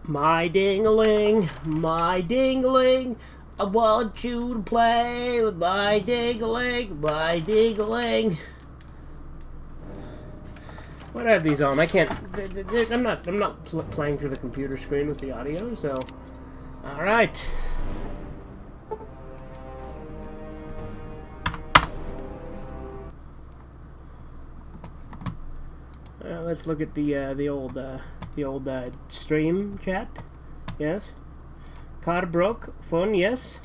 My ding-a-ling, I want you to play with my ding-a-ling, my ding-a-ling. Why do I have these on? I can't. I'm not playing through the computer screen with the audio, so. All right. Let's look at the old stream chat. Yes. Car broke. Phone. Yes.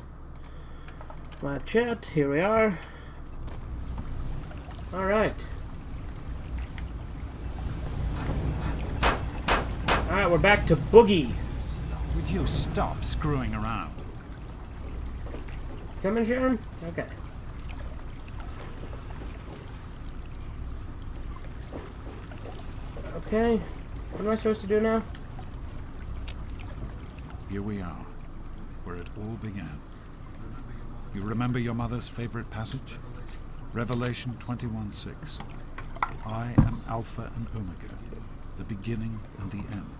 Live chat. Here we are. All right. All right. We're back to Boogie. Would you stop screwing around? Coming, Sharon? Okay. Okay. What am I supposed to do now? Here we are, where it all began. You remember your mother's favorite passage? Revelation 21:6. I am Alpha and Omega, the beginning and the end.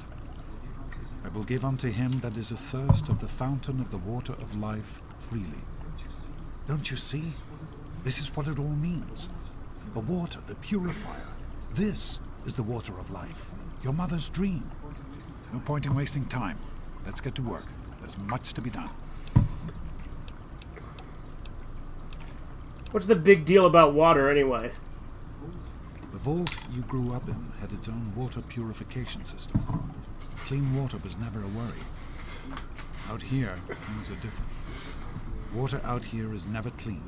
I will give unto him that is athirst of the fountain of the water of life freely. Don't you see? This is what it all means. The water, the purifier. This is the water of life. Your mother's dream. No point in wasting time. Let's get to work. There's much to be done. What's the big deal about water, anyway? The vault you grew up in had its own water purification system. Clean water was never a worry. Out here, things are different. Water out here is never clean,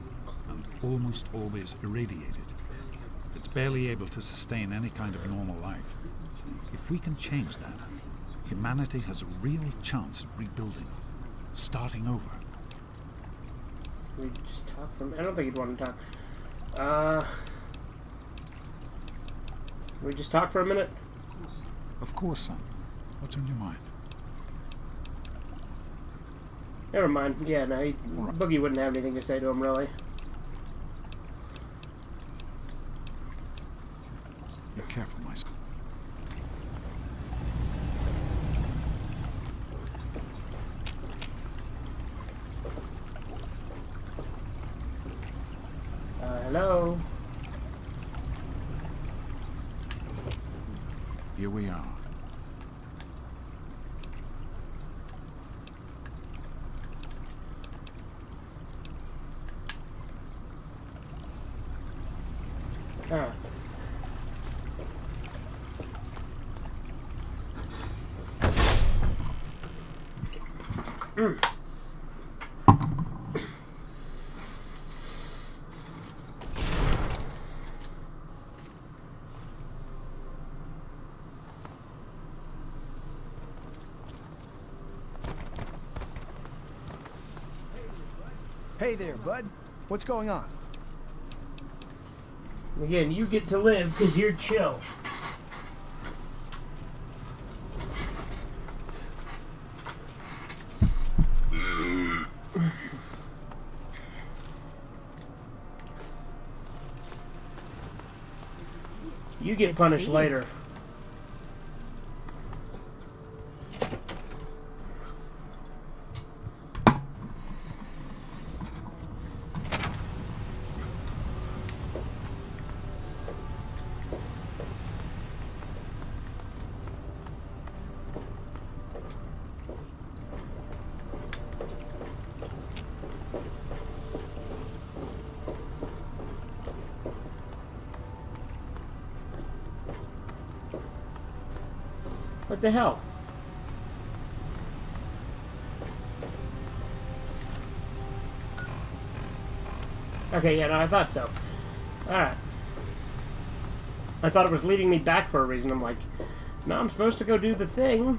and almost always irradiated. It's barely able to sustain any kind of normal life. If we can change that, humanity has a real chance at rebuilding, starting over. We just talk for a minute. I don't think you'd want to talk. We just talk for a minute? Of course, son. What's on your mind? Never mind. Yeah, no, Boogie wouldn't have anything to say to him, really. Be careful, my son. Hello? Here we are. Ah. Hey there, bud. What's going on? Again, you get to live because you're chill. You get punished later. What the hell? Okay, yeah, no, I thought so. Alright. I thought it was leading me back for a reason. I'm like, no, I'm supposed to go do the thing.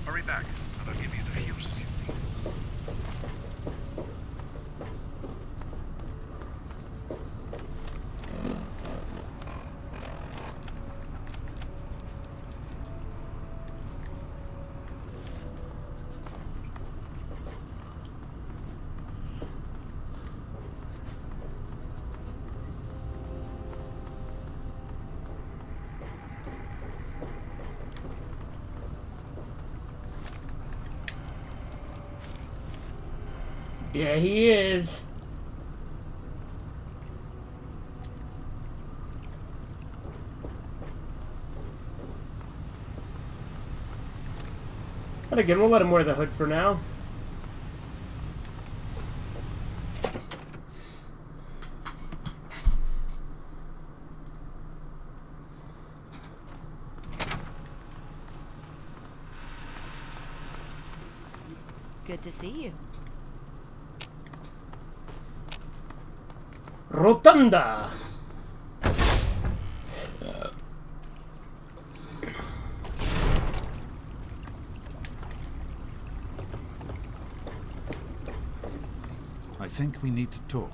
Hurry back, and I'll give you the fuses you need. Yeah, he is. But again, we'll let him wear the hood for now. Good to see you. Rotunda. I think we need to talk.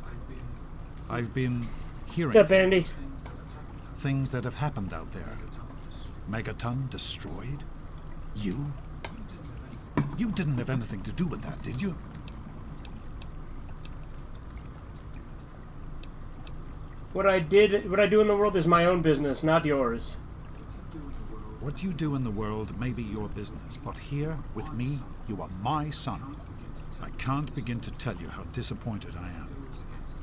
I've been hearing What's up, Andy? things that have happened out there. Megaton destroyed? You? You didn't have anything to do with that, did you? What I do in the world is my own business, not yours. What you do in the world may be your business, but here, with me, you are my son. I can't begin to tell you how disappointed I am.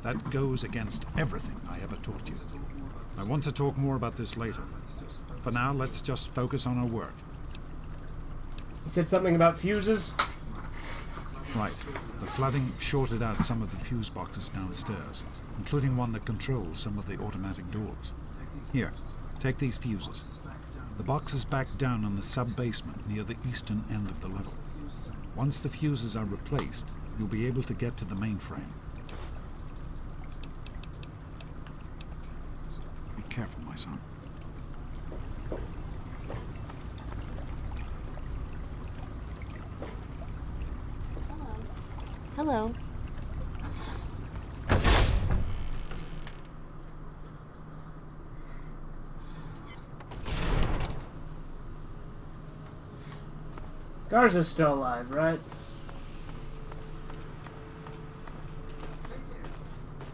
That goes against everything I ever taught you. I want to talk more about this later. For now, let's just focus on our work. You said something about fuses? Right. The flooding shorted out some of the fuse boxes downstairs, including one that controls some of the automatic doors. Here, take these fuses. The box is back down on the sub-basement near the eastern end of the level. Once the fuses are replaced, you'll be able to get to the mainframe. Be careful, my son. Hello. Garza's still alive, right?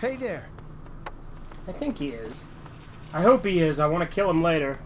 Hey there. I think he is. I hope he is. I want to kill him later.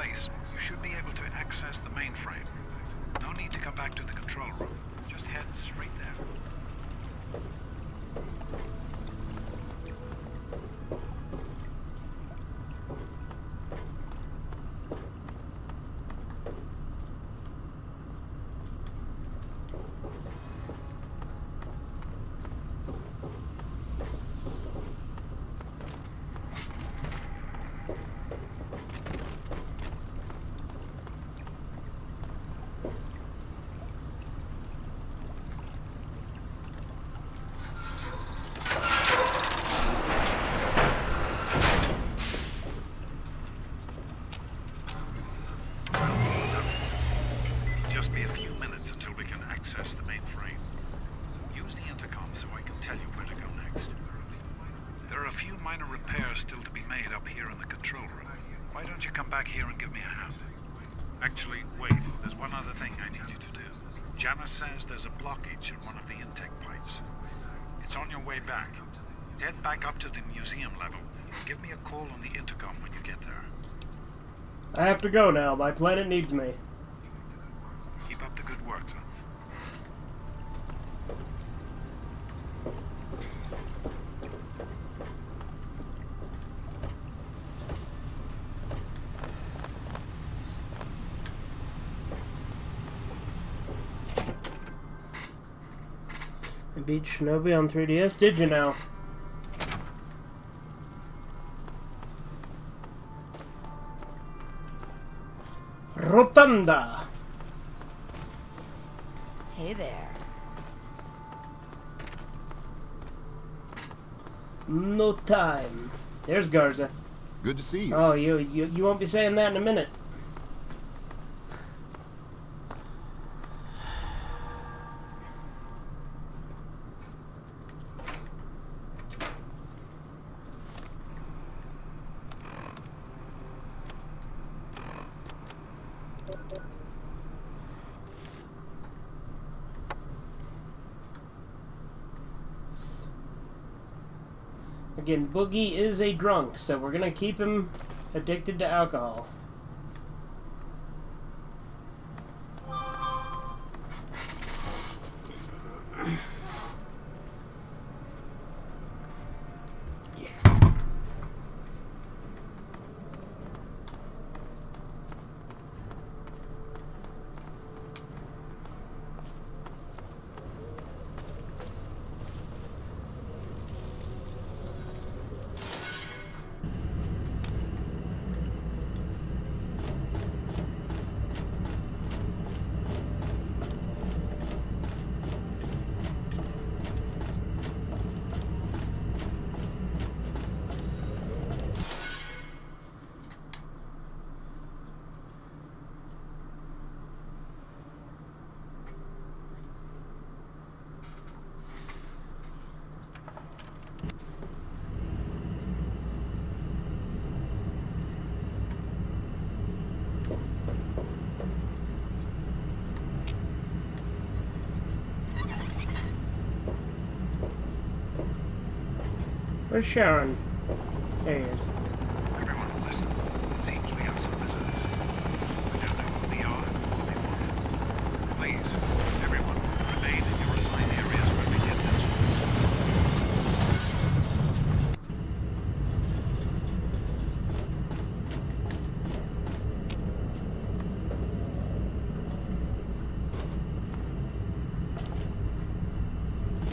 You should be able to access the mainframe. No need to come back to the control room. Just head straight there. Just be a few minutes until we can access the mainframe. Use the intercom so I can tell you where to go next. There are a few minor repairs still to be made up here in the control room. Why don't you come back here and give me a hand? Actually, wait. There's one other thing I need you to do. Janice says there's a blockage in one of the intake pipes. It's on your way back. Head back up to the museum level. Give me a call on the intercom when you get there. I have to go now. My planet needs me. Keep up the good work, son. I beat Shinobi on 3DS. Did you now? Rotunda. Hey there. No time. There's Garza. Good to see you. Oh, you won't be saying that in a minute. Again, Boogie is a drunk, so we're gonna keep him addicted to alcohol. Where's Sharon? There he is. Everyone, listen. Seems we have some visitors. We don't know who they are or what they want. Please, everyone, remain in your assigned areas when we get this.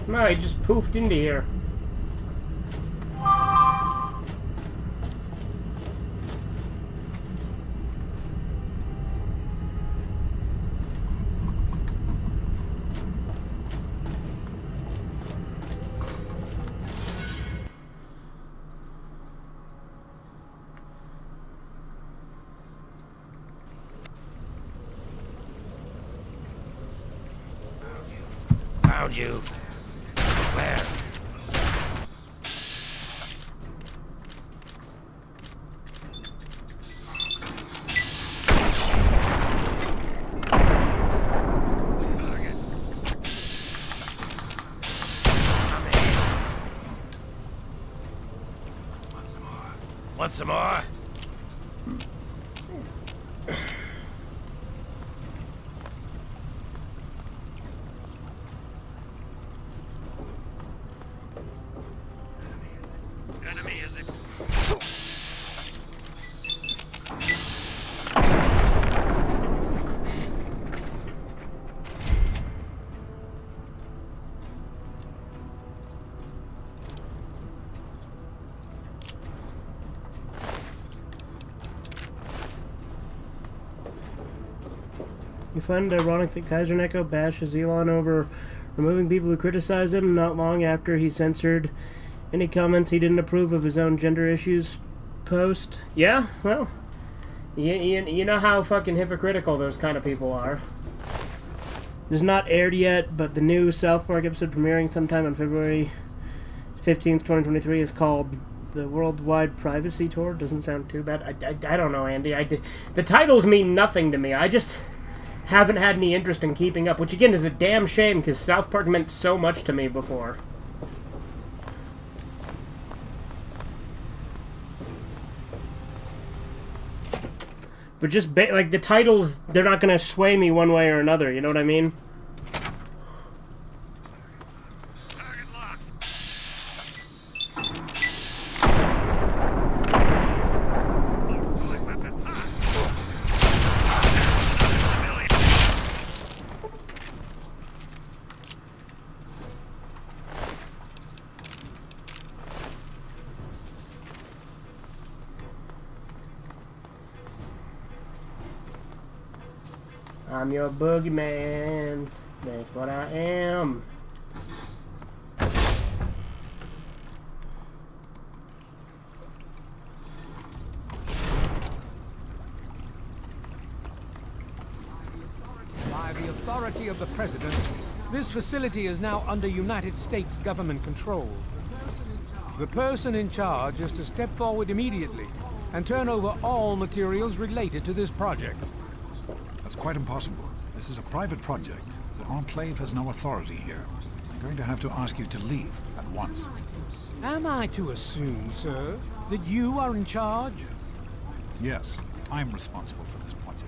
No, he just poofed into here. Found you. Where? Want some more? Enemy is it? You find it ironic that Kaiser Neko bashes Elon over removing people who criticize him not long after he censored any comments he didn't approve of his own gender issues post? Yeah, well, you know how fucking hypocritical those kind of people are. It's not aired yet, but the new South Park episode premiering sometime on February 15th, 2023 is called The Worldwide Privacy Tour doesn't sound too bad. I don't know, Andy. The titles mean nothing to me. I just haven't had any interest in keeping up, which again is a damn shame because South Park meant so much to me before. But just like the titles, they're not going to sway me one way or another. You know what I mean? Target locked. Pulling weapons hot. I'm your boogeyman. That's what I am. By the authority of the President, this facility is now under United States government control. The person in charge is to step forward immediately and turn over all materials related to this project. That's quite impossible. This is a private project. The Enclave has no authority here. I'm going to have to ask you to leave at once. Am I to assume, sir, that you are in charge? Yes, I'm responsible for this project.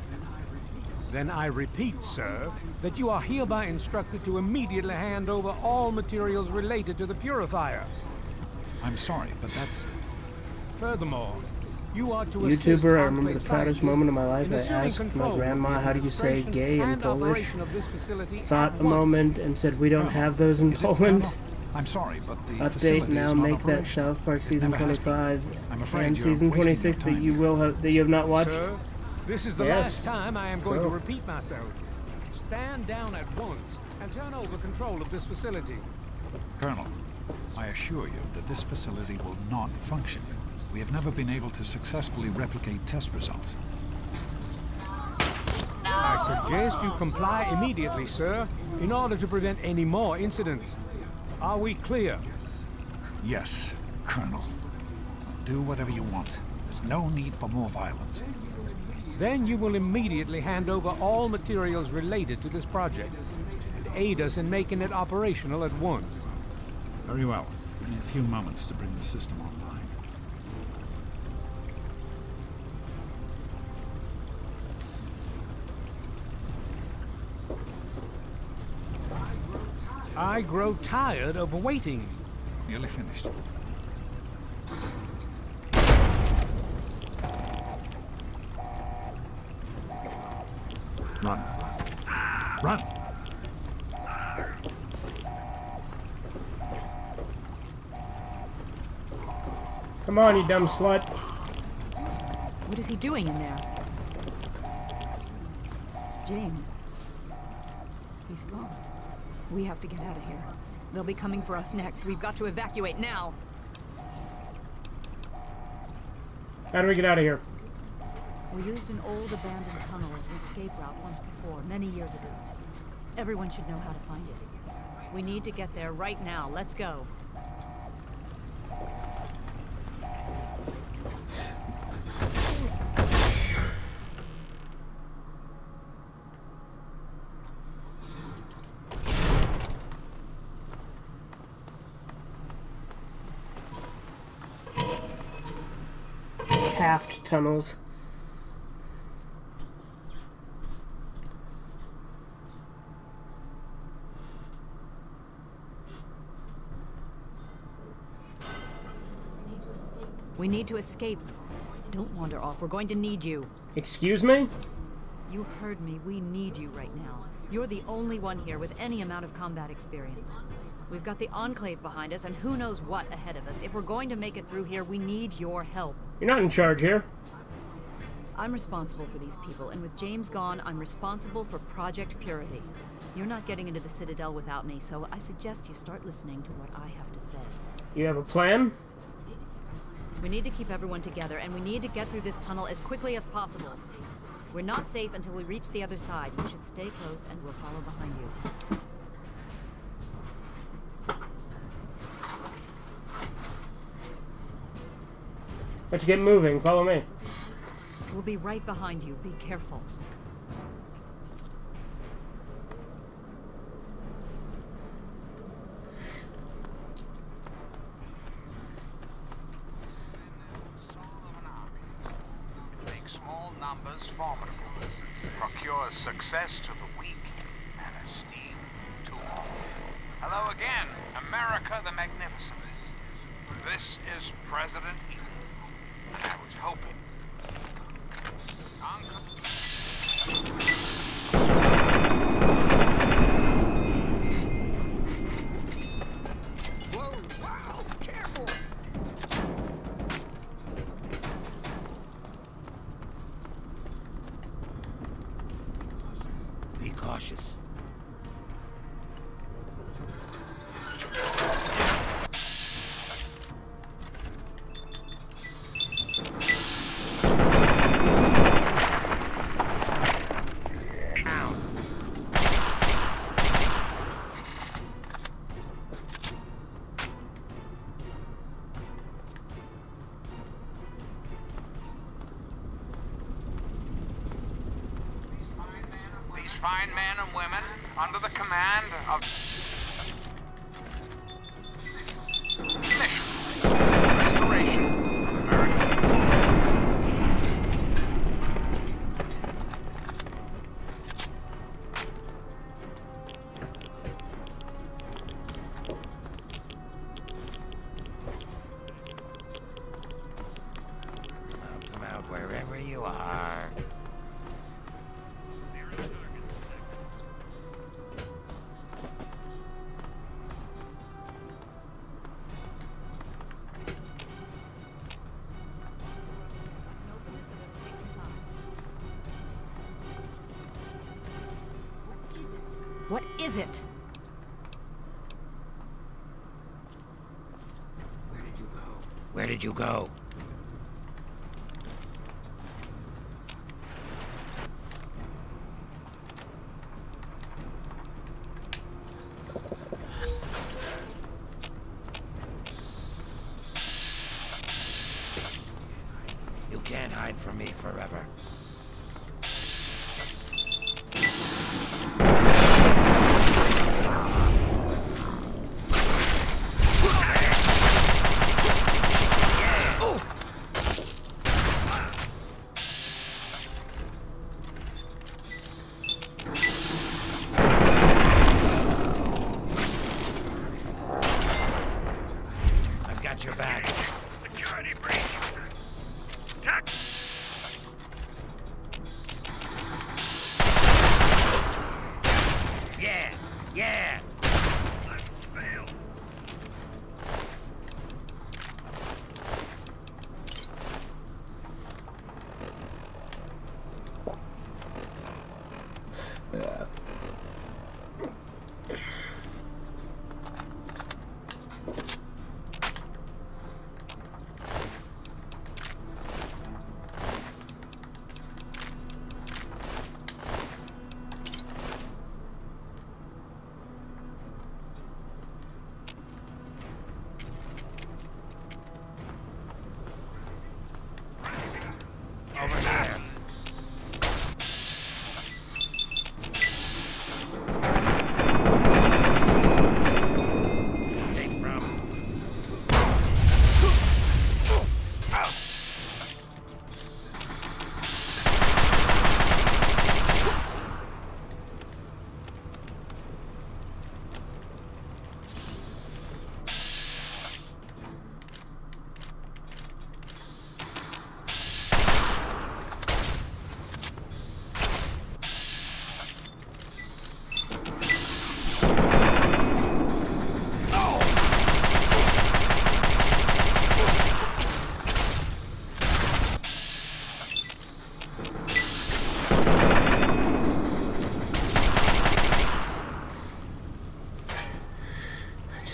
Then I repeat, sir, that you are hereby instructed to immediately hand over all materials related to the purifier. I'm sorry, but that's... Furthermore, you are to assist YouTuber, I remember Enclave the proudest moment of my life. in I assuming asked my control grandma, of how do the you say administration gay in and Polish? operation of this facility Thought at a once. moment and said, we don't have those in Is it, Poland. Colonel? I'm sorry, but the Update facility now, is not make that operational. South Park It season never has been. 25 I'm afraid and you're season wasting 26 your that time you here. will have, that you have not watched. Sir, this is the Yes. last time I am going to Go. repeat myself. Stand down at once and turn over control of this facility. Colonel, I assure you that this facility will not function. We have never been able to successfully replicate test results. I suggest you comply immediately, sir, in order to prevent any more incidents. Are we clear? Yes, Colonel. Do whatever you want. There's no need for more violence. Then you will immediately hand over all materials related to this project and aid us in making it operational at once. Very well. Give me a few moments to bring the system online. I grow tired of waiting. Nearly finished. Run. Run! Come on, you dumb slut. What is he doing in there? James. He's gone. We have to get out of here. They'll be coming for us next. We've got to evacuate now. How do we get out of here? We used an old abandoned tunnel as an escape route once before, many years ago. Everyone should know how to find it. We need to get there right now. Let's go. Haft tunnels. We need to escape. Don't wander off. We're going to need you. Excuse me? You heard me. We need you right now. You're the only one here with any amount of combat experience. We've got the Enclave behind us, and who knows what ahead of us. If we're going to make it through here, we need your help. You're not in charge here. I'm responsible for these people, and with James gone, I'm responsible for Project Purity. You're not getting into the Citadel without me, so I suggest you start listening to what I have to say. You have a plan? We need to keep everyone together, and we need to get through this tunnel as quickly as possible. We're not safe until we reach the other side. You should stay close, and we'll follow behind you. Let's get moving. Follow me. We'll be right behind you. Be careful. Make small numbers formidable. Procures success to the weak and esteem to all. Hello again, America the Magnificent. This is President Ethan, and I was hoping. Whoa, wow, careful! Be cautious. These fine men and women, under the command of mission, restoration of American. Come out wherever you are. Open it, but it'll take some time. What is it? Where did you go? You can't hide from me forever. I've got your back. Security breach. Attack! Yeah, yeah. Fail. Over here. Take from.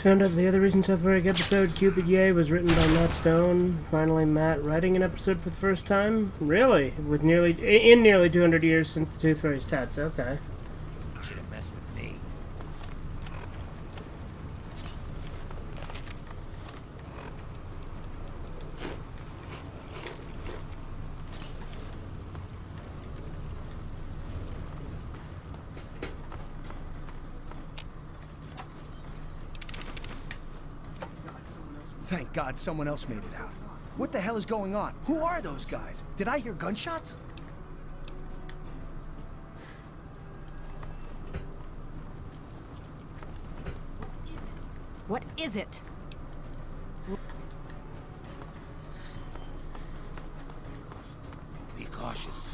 Found out the other recent South Park episode, Cupid Yay, was written by Matt Stone. Finally, Matt writing an episode for the first time? Really? With nearly 200 years since the Tooth Fairy's tats. Okay. Should have messed with me. Thank God someone else made it out. What the hell is going on? Who are those guys? Did I hear gunshots? What is it? Be cautious.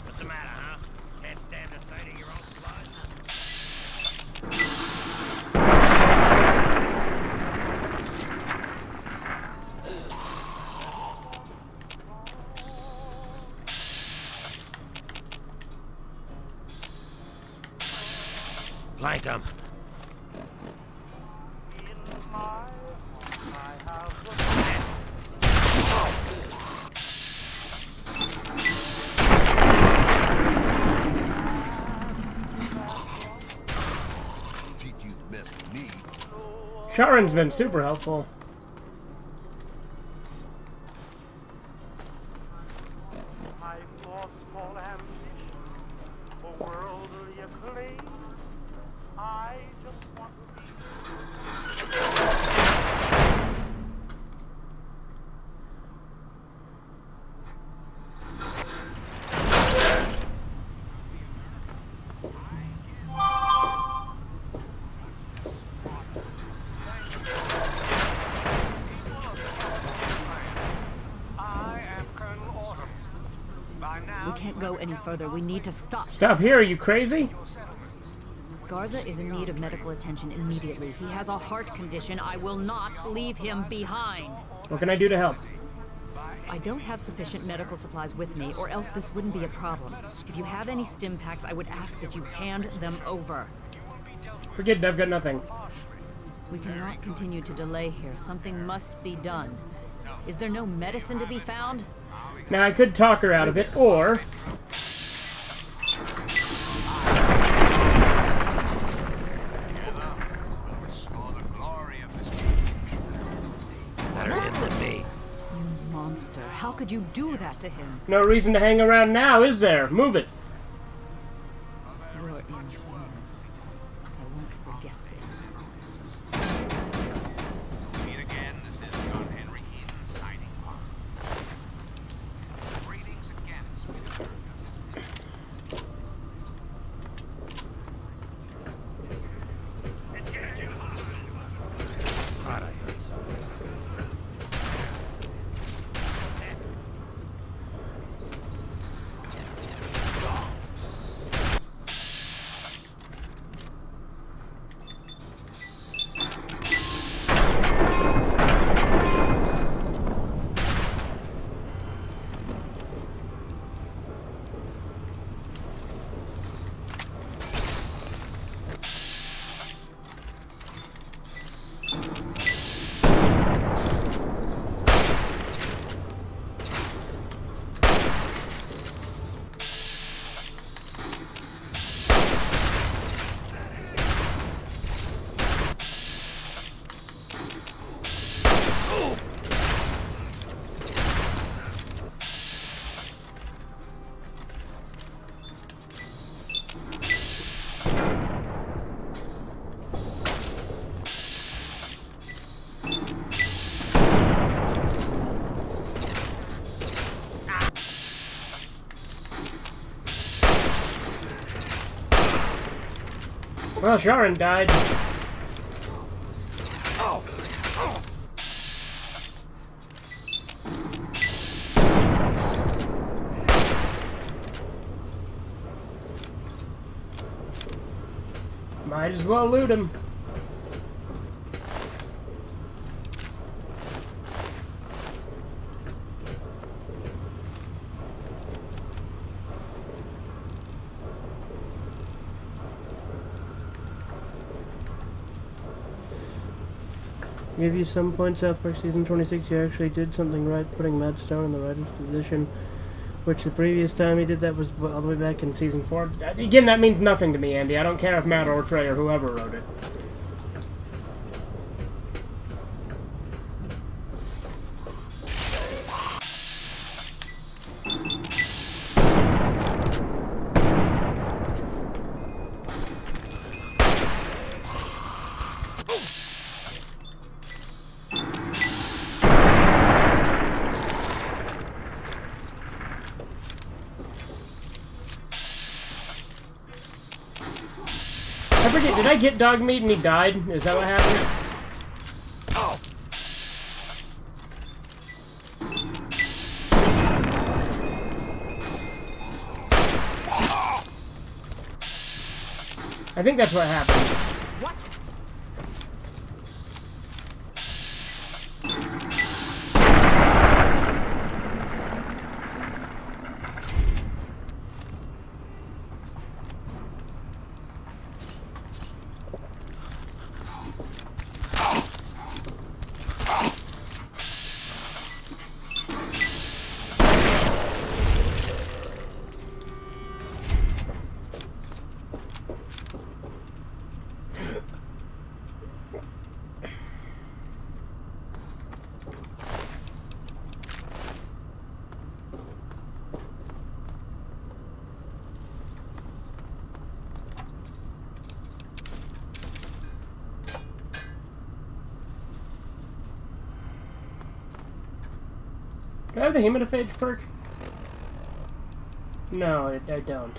What's the matter, huh? Can't stand the sight of your own blood? Flank him. Sharon's been super helpful. I've lost all ambition for worldly acclaim. I just want to be. I am Colonel Autumn. By now, We can't go any further. We need to stop. Stop here, are you crazy? Garza is in need of medical attention immediately. He has a heart condition. I will not leave him behind. What can I do to help? I don't have sufficient medical supplies with me, or else this wouldn't be a problem. If you have any stim packs, I would ask that you hand them over. Forget it, I've got nothing. We cannot continue to delay here. Something must be done. Is there no medicine to be found? Now, I could talk her out of it, or... Better him than me. You monster. How could you do that to him? No reason to hang around now, is there? Move it. You're in here. I won't forget this. Meet again. This is John Henry Eden signing off. Greetings again, sweet Thought I heard something. Well, Sharon died. Might as well loot him. Give you some points, South Park Season 26, you actually did something right, putting Matt Stone in the writer's position, which the previous time he did that was all the way back in Season 4. Again, that means nothing to me, Andy. I don't care if Matt or Trey or whoever wrote it. I forget, did I get dog meat and he died? Is that what happened? I think that's what happened. What? Do I have the hemophage perk? No, I don't.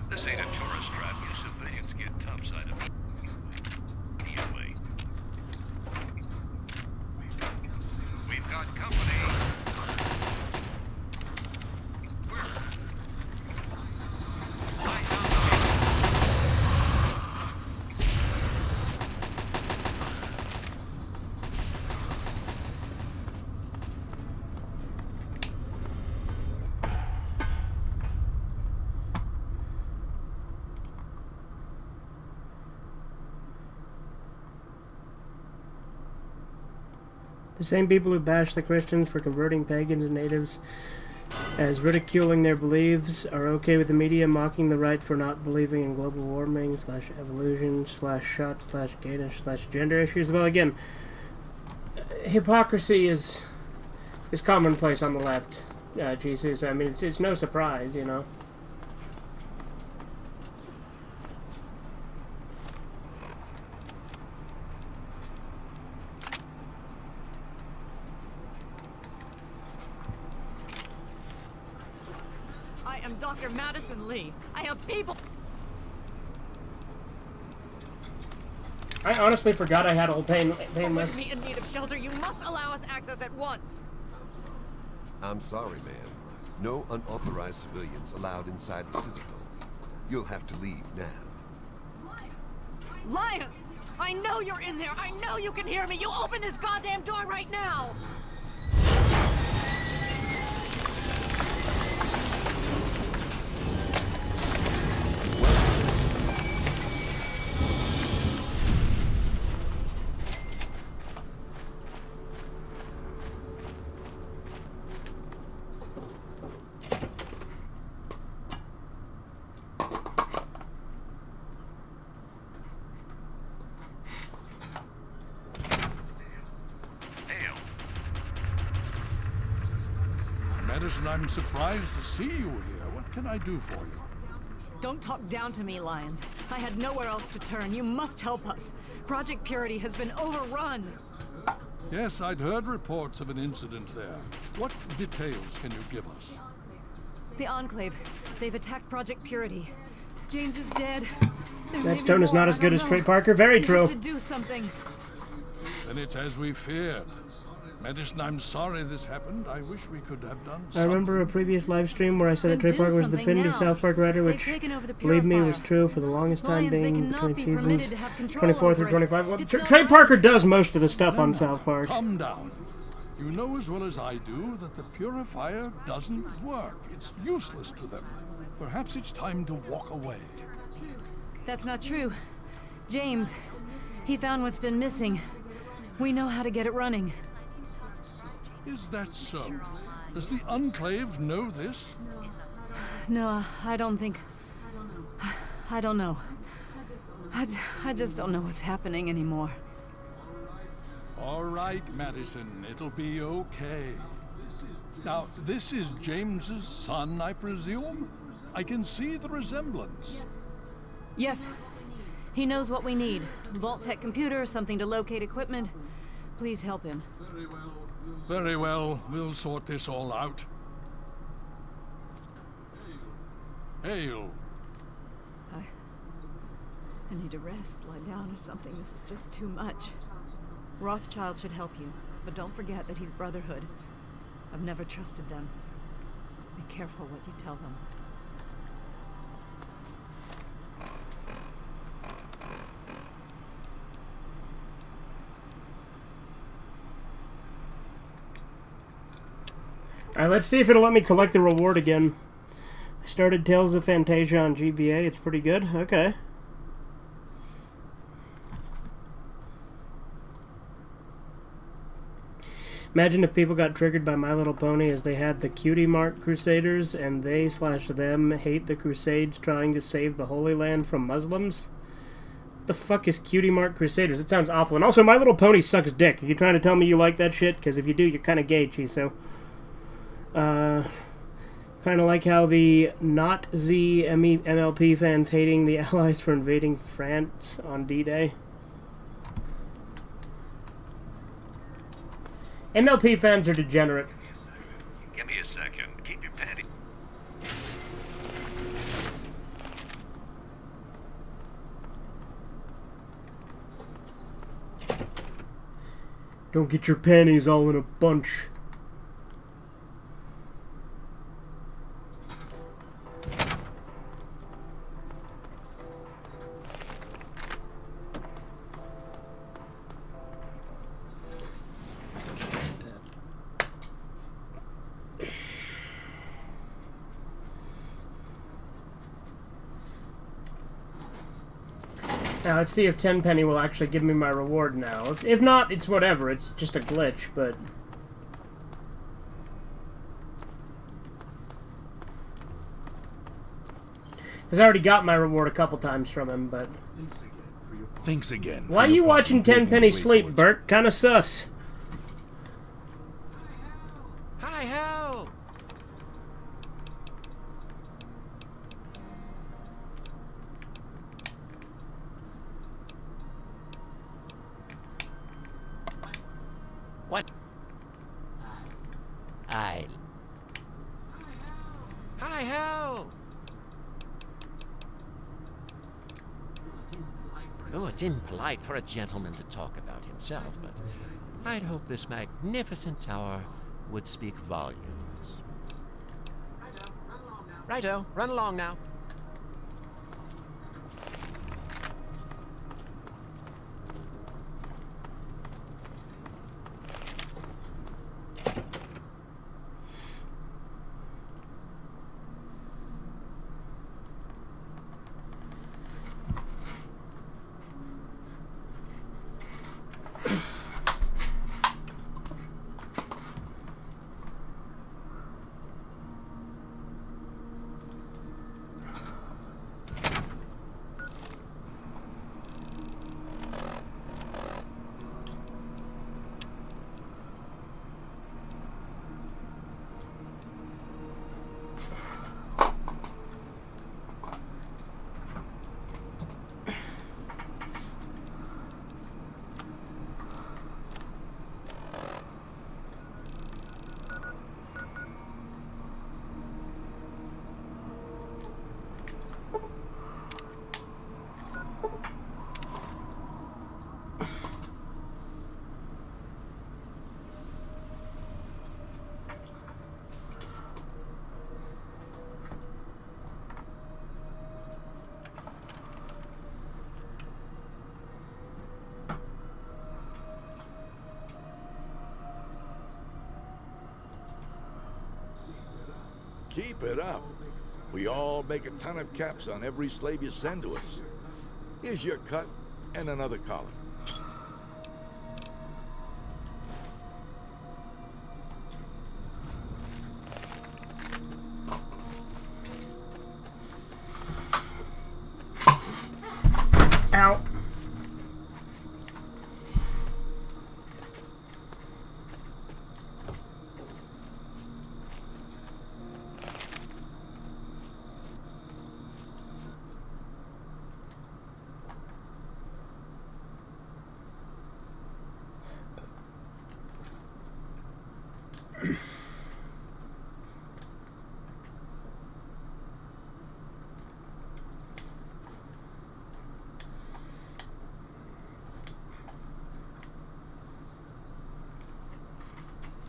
This ain't a tourist trap. You civilians get topside immediately. We've got company. The same people who bash the Christians for converting pagans and natives as ridiculing their beliefs are okay with the media mocking the right for not believing in global warming / evolution / shot / gayish / gender issues. Well, again, hypocrisy is commonplace on the left, Jesus. I mean, it's no surprise, you know. I am Dr. Madison Lee. I have people. I honestly forgot I had old painless. With me in need of shelter, you must allow us access at once. I'm sorry, ma'am. No unauthorized civilians allowed inside the Citadel. You'll have to leave now. Lions! I know you're in there! I know you can hear me! You open this goddamn door right now! Madison, I'm surprised to see you here. What can I do for you? Don't talk down to me, Lyons. I had nowhere else to turn. You must help us. Project Purity has been overrun. Yes, I'd heard reports of an incident there. What details can you give us? The Enclave. They've attacked Project Purity. James is dead. That stone is not as good as Trey Parker. Very true. We have to do something. Then it's as we feared. Medicine, I'm sorry this happened. I wish we could have done something. I remember a previous live stream where I said that Then Trey Parker was the do definitive something now. South Park writer, They've which, taken over the believe me, was purifier. true for the longest time, Lions, they being cannot between be permitted seasons to have control 24 through over it. 25. Well, It's Trey not Parker allowed. does most of the stuff on South Park. Calm down. You know as well as I do that the purifier doesn't work. It's useless to them. Perhaps it's time to walk away. That's not true. James, he found what's been missing. We know how to get it running. Is that so? Does the Enclave know this? No, I don't think... I don't know. I just don't know what's happening anymore. All right, Madison. It'll be okay. Now, this is James's son, I presume? I can see the resemblance. Yes. He knows what we need. Vault-Tec computer, something to locate equipment. Please help him. Very well. We'll sort this all out. Hail. I need to rest, lie down or something. This is just too much. Rothschild should help you, but don't forget that he's Brotherhood. I've never trusted them. Be careful what you tell them. Alright, let's see if it'll let me collect the reward again. I started Tales of Fantasia on GBA. It's pretty good. Okay. Imagine if people got triggered by My Little Pony as they had the Cutie Mark Crusaders and they/them hate the Crusades trying to save the Holy Land from Muslims. What the fuck is Cutie Mark Crusaders? It sounds awful. And also, My Little Pony sucks dick. Are you trying to tell me you like that shit? Because if you do, you're kind of gay, Chiso. Kind of like how the not-Z MLP fans hating the Allies for invading France on D-Day. MLP fans are degenerate. Give me a second. Keep your panty. Don't get your panties all in a bunch. Now, let's see if Tenpenny will actually give me my reward now. If not, it's whatever. It's just a glitch, but... Because I already got my reward a couple times from him, but... Thanks again. Why are you watching Tenpenny sleep, Bert? Kinda sus. Hi, Hal! What? Hi, Hal! Oh, it's impolite for a gentleman to talk about himself, but I'd hope this magnificent tower would speak volumes. Righto, run along now. Keep it up. We all make a ton of caps on every slave you send to us. Here's your cut and another collar. Ow.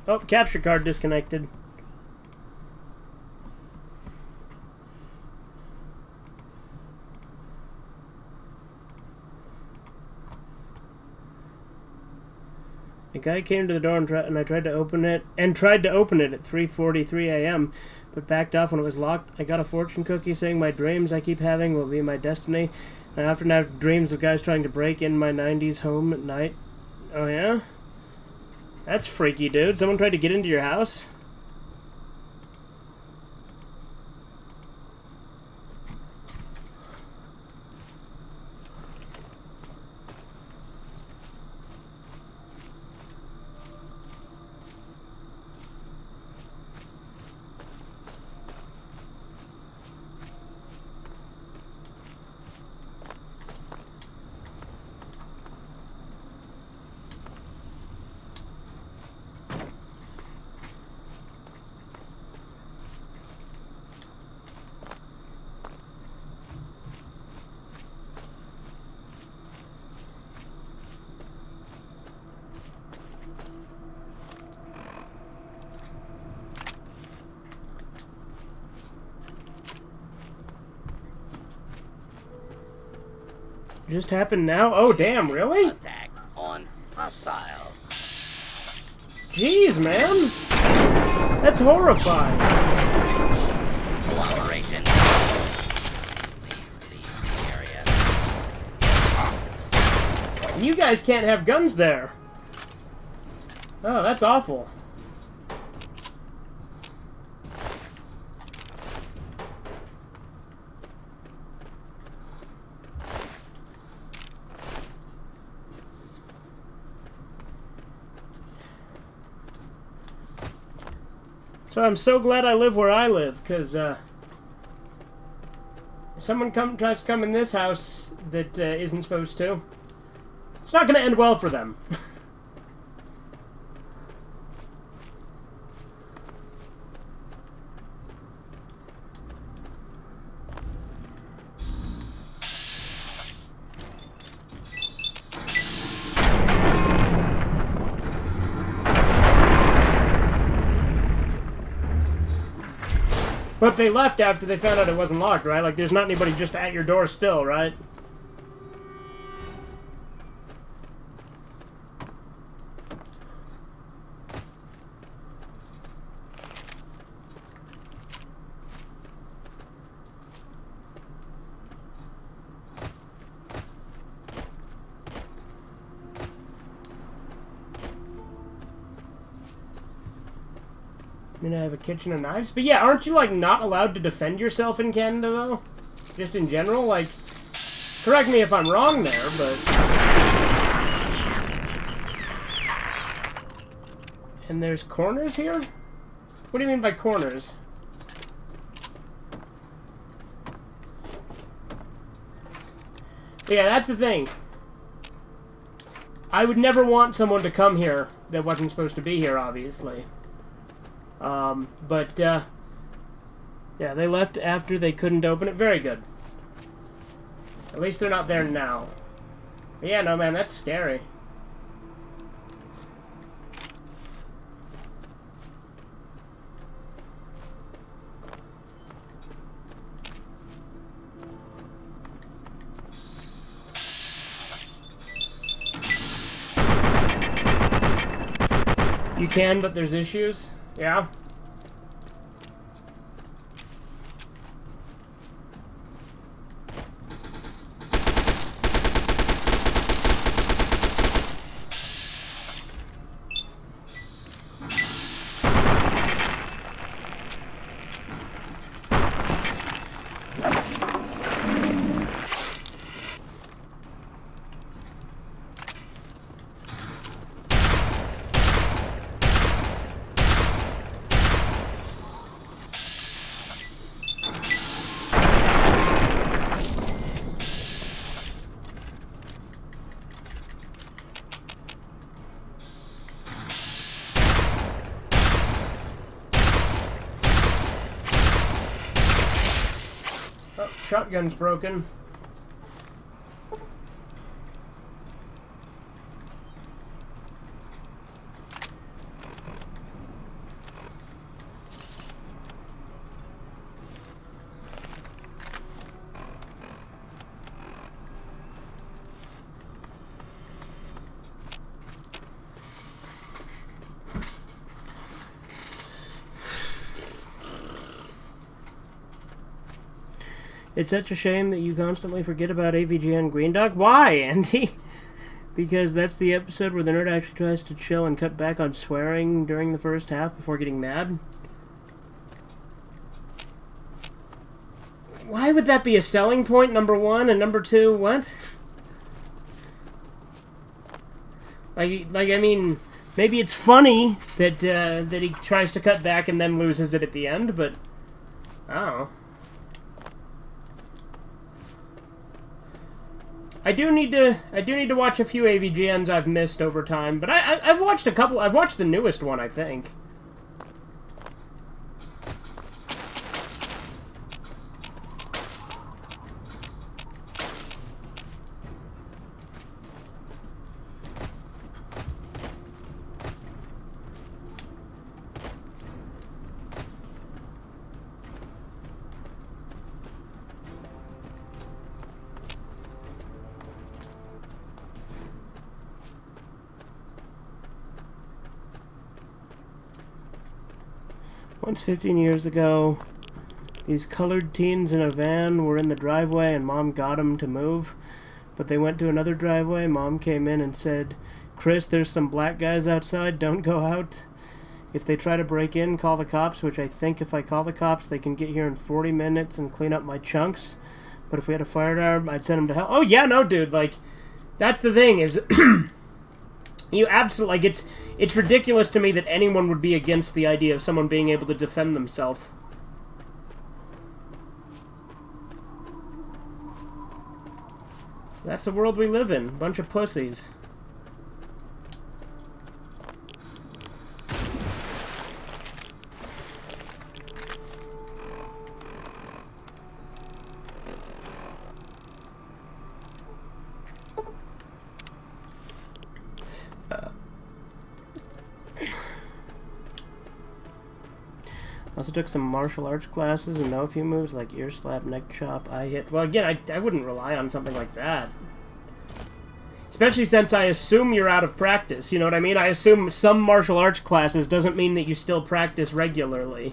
Oh, capture card disconnected. The guy came to the door and I tried to open it at 3:43 a.m. but backed off when it was locked. I got a fortune cookie saying my dreams I keep having will be my destiny. I often have dreams of guys trying to break in my 90s home at night. Oh yeah? That's freaky, dude. Someone tried to get into your house? Just happened now? Oh, damn, really? Attack on hostile. Jeez, man. That's horrifying. Cooperation. Leave the area. You guys can't have guns there. Oh, that's awful. So I'm so glad I live where I live, because if someone tries to come in this house that isn't supposed to, it's not going to end well for them. But they left after they found out it wasn't locked, right? Like, there's not anybody just at your door still, right? I mean, I have a kitchen and knives. But yeah, aren't you, like, not allowed to defend yourself in Canada, though? Just in general? Like, correct me if I'm wrong there, but... And there's corners here? What do you mean by corners? Yeah, that's the thing. I would never want someone to come here that wasn't supposed to be here, obviously. Yeah, they left after they couldn't open it. Very good. At least they're not there now. But yeah, no, man, that's scary. You can, but there's issues. Yeah. shotgun's broken. It's such a shame that you constantly forget about AVG and Green Dog. Why, Andy? Because that's the episode where the nerd actually tries to chill and cut back on swearing during the first half before getting mad. Why would that be a selling point, number one, and number two, what? Like I mean, maybe it's funny that that he tries to cut back and then loses it at the end, but I don't know. I do need to watch a few AVGNs I've missed over time, but I've watched a couple. I've watched the newest one, I think. Once 15 years ago, these colored teens in a van were in the driveway and Mom got them to move. But they went to another driveway. Mom came in and said, "Chris, there's some black guys outside. Don't go out. If they try to break in, call the cops," which I think if I call the cops, they can get here in 40 minutes and clean up my chunks. But if we had a firearm, I'd send them to hell. Oh, yeah, no, dude. Like, that's the thing is... You absolutely, like, it's ridiculous to me that anyone would be against the idea of someone being able to defend themselves. That's the world we live in. Bunch of pussies. Also took some martial arts classes and know a few moves like ear slap, neck chop, eye hit. Well, again, I wouldn't rely on something like that. Especially since I assume you're out of practice, you know what I mean? I assume some martial arts classes doesn't mean that you still practice regularly.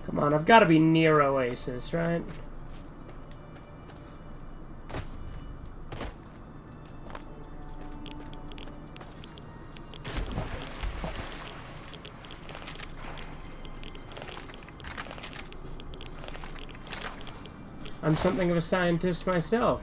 Come on, I've got to be near Oasis, right? I'm something of a scientist myself.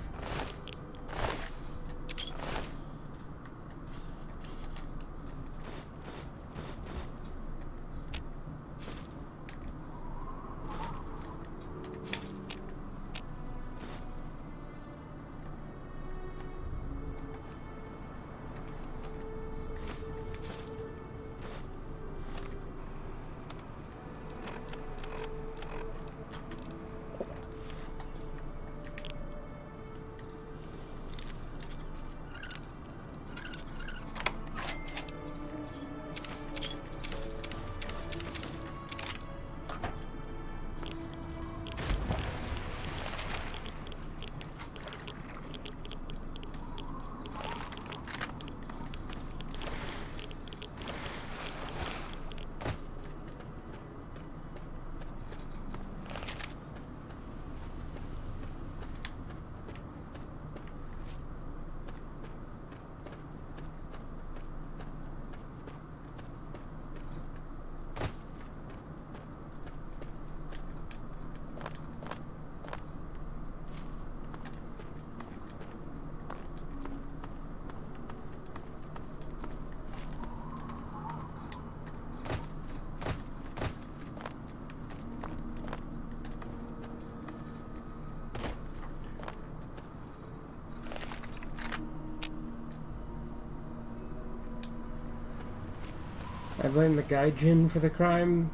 I blame the Gaijin for the crime.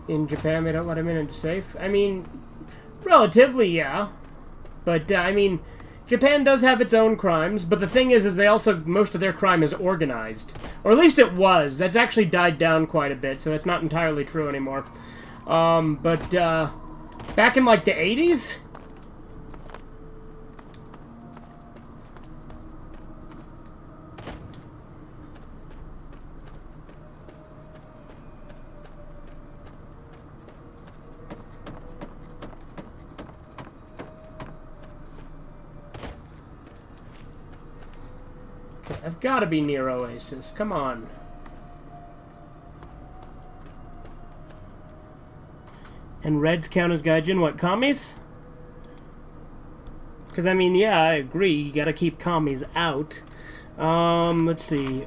In Japan, they don't let him in into safe. I mean, relatively, yeah. But, I mean, Japan does have its own crimes, but the thing is they also, most of their crime is organized. Or at least it was. That's actually died down quite a bit, so that's not entirely true anymore. But, back in, like, the 80s? I've got to be near Oasis. Come on. And Reds count as Gaijin? What, commies? Because, I mean, yeah, I agree. You got to keep commies out. Let's see.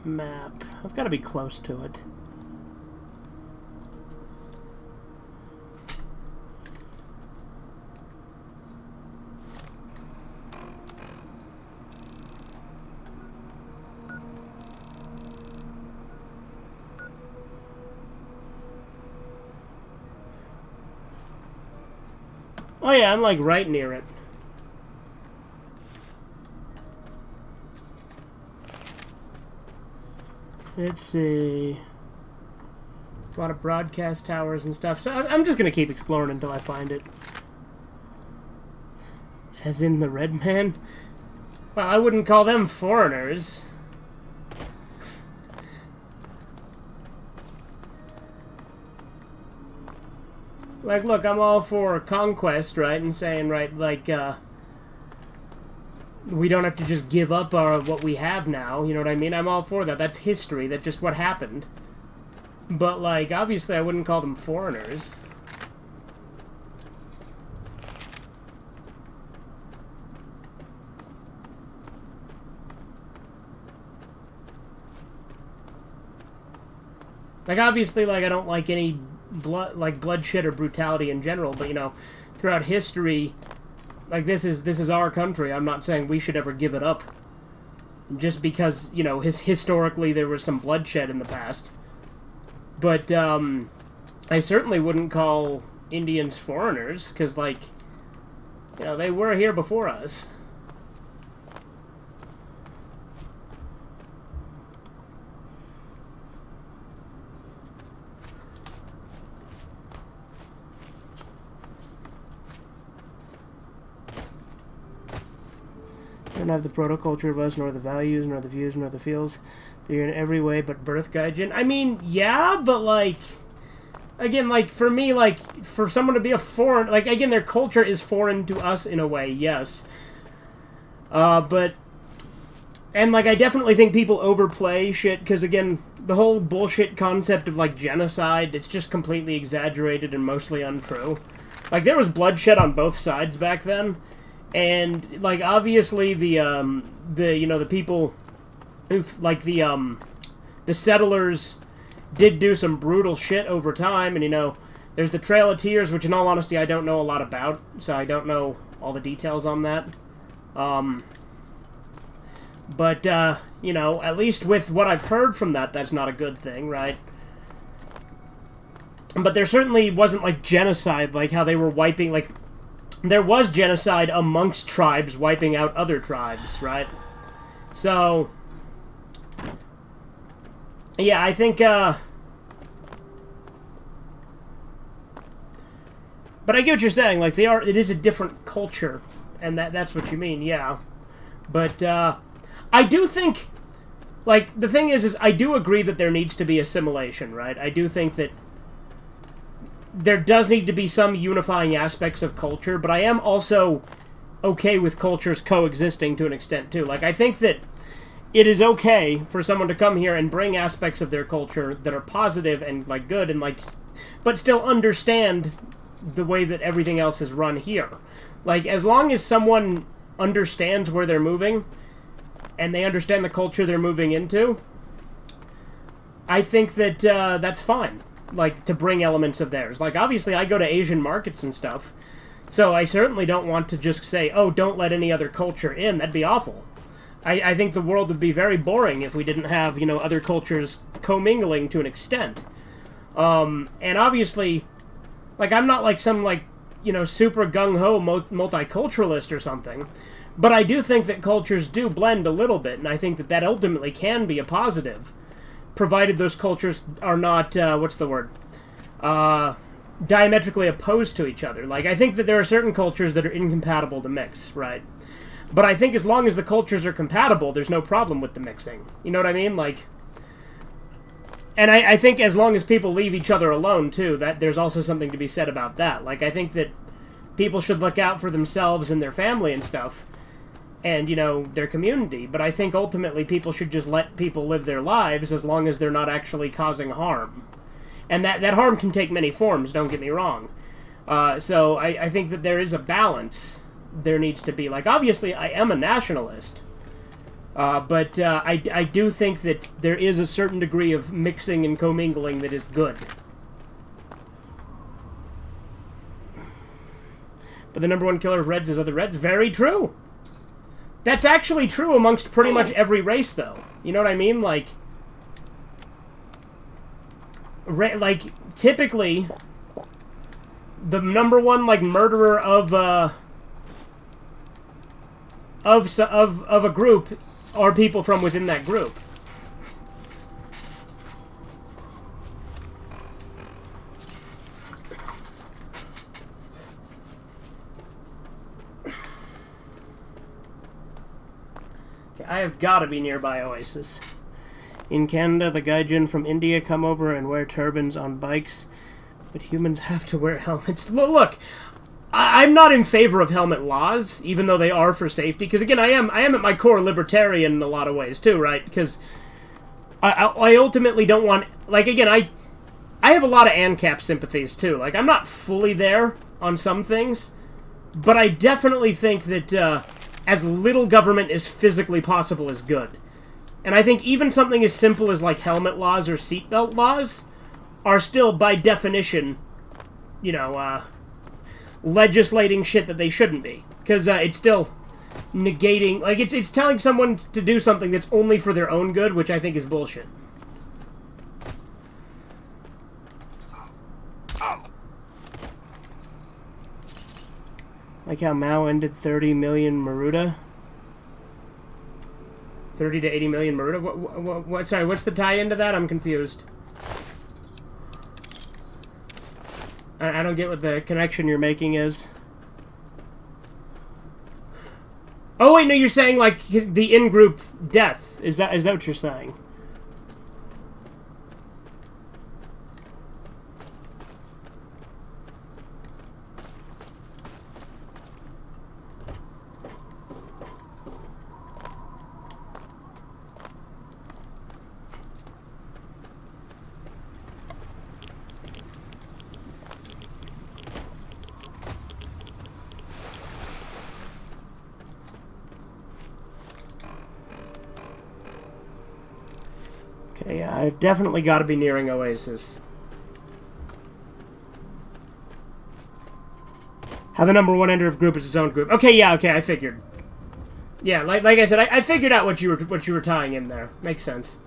Map. I've got to be close to it. Oh yeah, I'm like right near it. Let's see. A lot of broadcast towers and stuff. So I'm just going to keep exploring until I find it. As in the Red Man? Well, I wouldn't call them foreigners. Like, look, I'm all for conquest, right? And saying, right, like, we don't have to just give up what we have now, you know what I mean? I'm all for that. That's history. That's just what happened. But, like, obviously I wouldn't call them foreigners. Like, obviously, like, I don't like any bloodshed or brutality in general, but, you know, throughout history, like, this is our country. I'm not saying we should ever give it up. Just because, you know, historically there was some bloodshed in the past. But, I certainly wouldn't call Indians foreigners, because, like, you know, they were here before us. Don't have the protoculture of us, nor the values, nor the views, nor the feels. They're in every way but birth Gaijin. I mean, yeah, but, like, again, like, for me, like, for someone to be a foreign, like, again, their culture is foreign to us in a way, yes. But, and, like, I definitely think people overplay shit, because, again, the whole bullshit concept of, like, genocide, it's just completely exaggerated and mostly untrue. Like, there was bloodshed on both sides back then. And, like, obviously you know, the people who, like, the settlers did do some brutal shit over time, and, you know, there's the Trail of Tears, which, in all honesty, I don't know a lot about, so I don't know all the details on that. But, you know, at least with what I've heard from that, that's not a good thing, right? But there certainly wasn't, like, genocide, like how they were wiping, like, there was genocide amongst tribes wiping out other tribes, right? So, yeah, I think, but I get what you're saying, like, it is a different culture, and that's what you mean, yeah. But, I do think, like, the thing is I do agree that there needs to be assimilation, right? I do think that there does need to be some unifying aspects of culture, but I am also okay with cultures coexisting to an extent, too. Like, I think that it is okay for someone to come here and bring aspects of their culture that are positive and, like, good, and, like, but still understand the way that everything else is run here. Like, as long as someone understands where they're moving, and they understand the culture they're moving into, I think that, that's fine. like, to bring elements of theirs. Like, obviously, I go to Asian markets and stuff, so I certainly don't want to just say, oh, don't let any other culture in. That'd be awful. I think the world would be very boring if we didn't have, you know, other cultures commingling to an extent. And obviously, like, I'm not like some, like, you know, super gung-ho multiculturalist or something, but I do think that cultures do blend a little bit, and I think that that ultimately can be a positive, provided those cultures are not, what's the word, diametrically opposed to each other. Like, I think that there are certain cultures that are incompatible to mix, right? But I think as long as the cultures are compatible, there's no problem with the mixing. You know what I mean? Like, and I think as long as people leave each other alone, too, that there's also something to be said about that. Like, I think that people should look out for themselves and their family and stuff, and, you know, their community. But I think ultimately people should just let people live their lives as long as they're not actually causing harm. And that harm can take many forms, don't get me wrong. So I think that there is a balance there needs to be. Like, obviously, I am a nationalist. But I do think that there is a certain degree of mixing and commingling that is good. But the number one killer of Reds is other Reds. Very true. That's actually true amongst pretty much every race, though. You know what I mean? Like, typically, the number one, like, murderer of a group are people from within that group. Okay, I have got to be nearby Oasis. In Canada, the Gaijin from India come over and wear turbans on bikes, but humans have to wear helmets. Look, I'm not in favor of helmet laws, even though they are for safety. Because again, I am at my core libertarian in a lot of ways too, right? Because I ultimately don't want, like, again, I have a lot of ANCAP sympathies too. Like, I'm not fully there on some things, but I definitely think that as little government as physically possible is good. And I think even something as simple as like helmet laws or seatbelt laws are still by definition, you know, legislating shit that they shouldn't be, because it's still negating, like, it's telling someone to do something that's only for their own good, which I think is bullshit. Like how Mao ended 30 million Maruda. 30 to 80 million Maruda? What, sorry, what's the tie-in to that? I'm confused. I don't get what the connection you're making is. Oh wait, no, you're saying like the in-group death. Is that what you're saying? Okay, yeah, I've definitely got to be nearing Oasis. How the number one ender of group is its own group. Okay, yeah, okay, I figured. Yeah, like I said, I figured out what you were tying in there. Makes sense.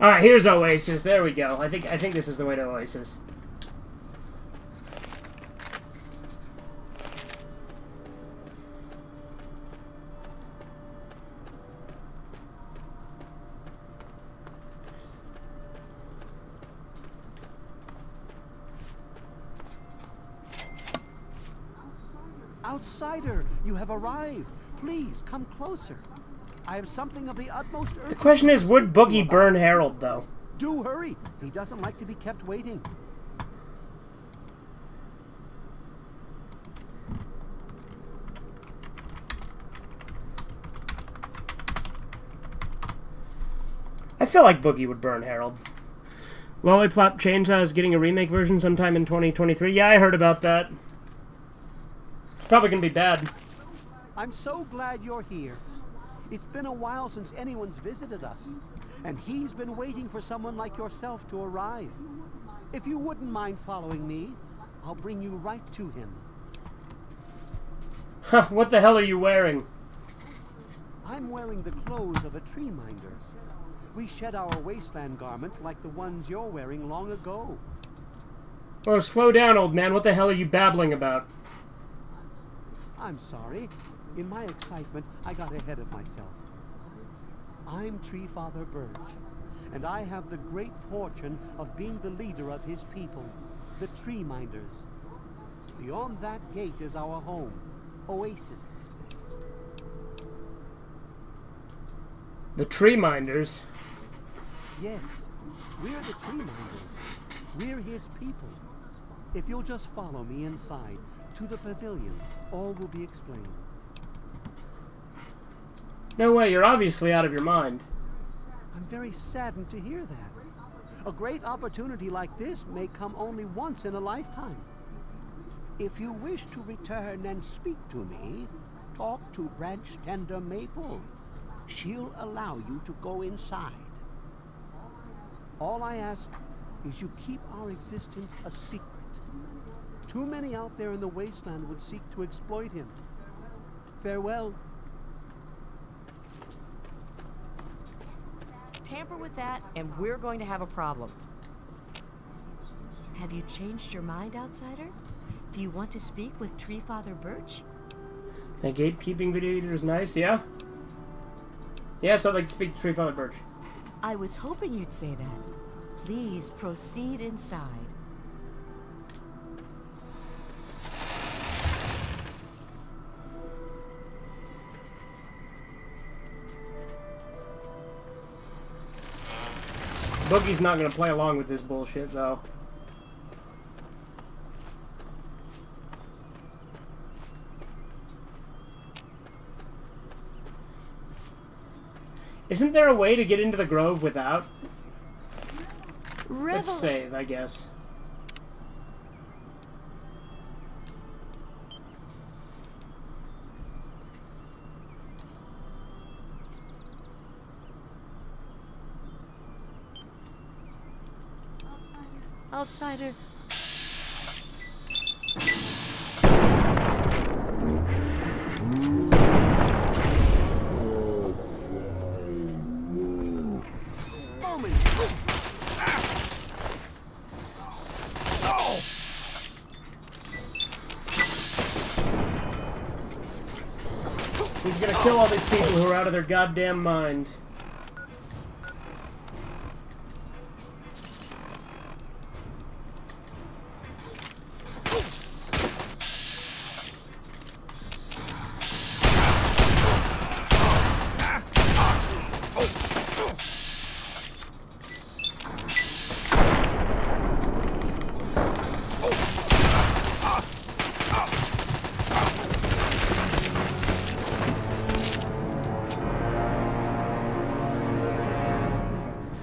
All right, here's Oasis. There we go. I think this is the way to Oasis. Outsider, you have arrived. Please, come closer. I have something of the utmost urgency. The question is, would Boogie burn Harold, though? Do hurry. He doesn't like to be kept waiting. I feel like Boogie would burn Harold. Lollipop Chainsaw is getting a remake version sometime in 2023. Yeah, I heard about that. It's probably going to be bad. I'm so glad you're here. It's been a while since anyone's visited us, and he's been waiting for someone like yourself to arrive. If you wouldn't mind following me, I'll bring you right to him. Huh, what the hell are you wearing? I'm wearing the clothes of a tree minder. We shed our wasteland garments like the ones you're wearing long ago. Oh, slow down, old man. What the hell are you babbling about? I'm sorry. In my excitement, I got ahead of myself. I'm Tree Father Birch, and I have the great fortune of being the leader of his people, the Tree Minders. Beyond that gate is our home, Oasis. The Tree Minders? Yes, we're the Tree Minders. We're his people. If you'll just follow me inside, to the pavilion, all will be explained. No way, you're obviously out of your mind. I'm very saddened to hear that. A great opportunity like this may come only once in a lifetime. If you wish to return and speak to me, talk to Branch Tender Maple. She'll allow you to go inside. All I ask is you keep our existence a secret. Too many out there in the wasteland would seek to exploit him. Farewell. Tamper with that, and we're going to have a problem. Have you changed your mind, outsider? Do you want to speak with Tree Father Birch? That gatekeeping video eater is nice, yeah? Yes, I'd like to speak to Tree Father Birch. I was hoping you'd say that. Please proceed inside. Boogie's not going to play along with this bullshit, though. Isn't there a way to get into the grove without? Let's save, I guess. Outsider. He's gonna kill all these people who are out of their goddamn mind.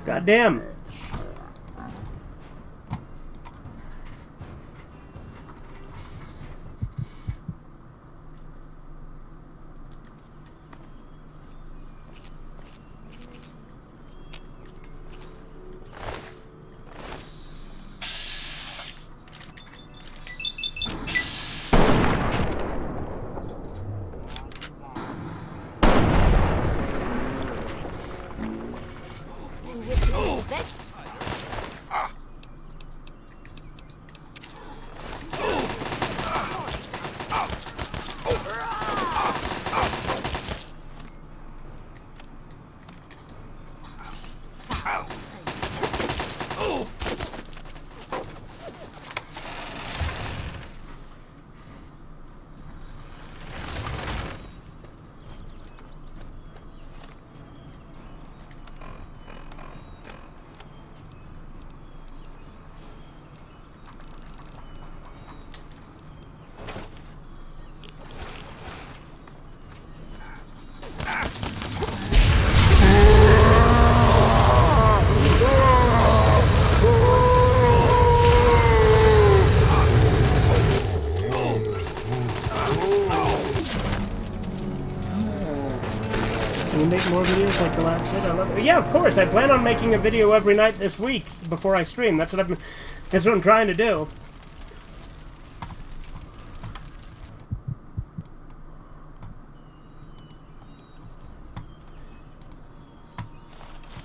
Goddamn. just like the last vid. I love it. Yeah, of course. I plan on making a video every night this week before I stream. That's what I'm trying to do.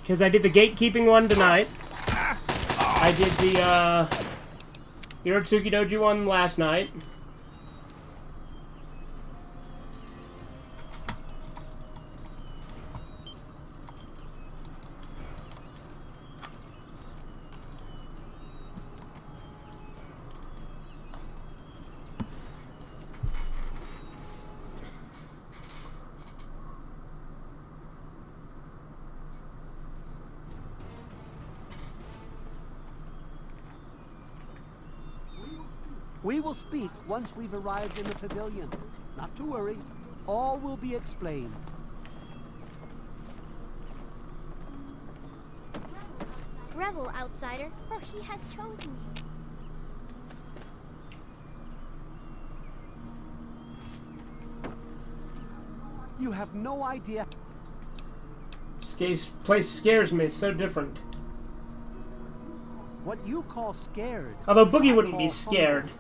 Because I did the gatekeeping one tonight. I did the Hirotsuki Doji one last night. We will speak once we've arrived in the pavilion. Not to worry. All will be explained. Revel, outsider, for he has chosen you. You have no idea. This place scares me. It's so different. What you call scared. Although Boogie wouldn't be scared.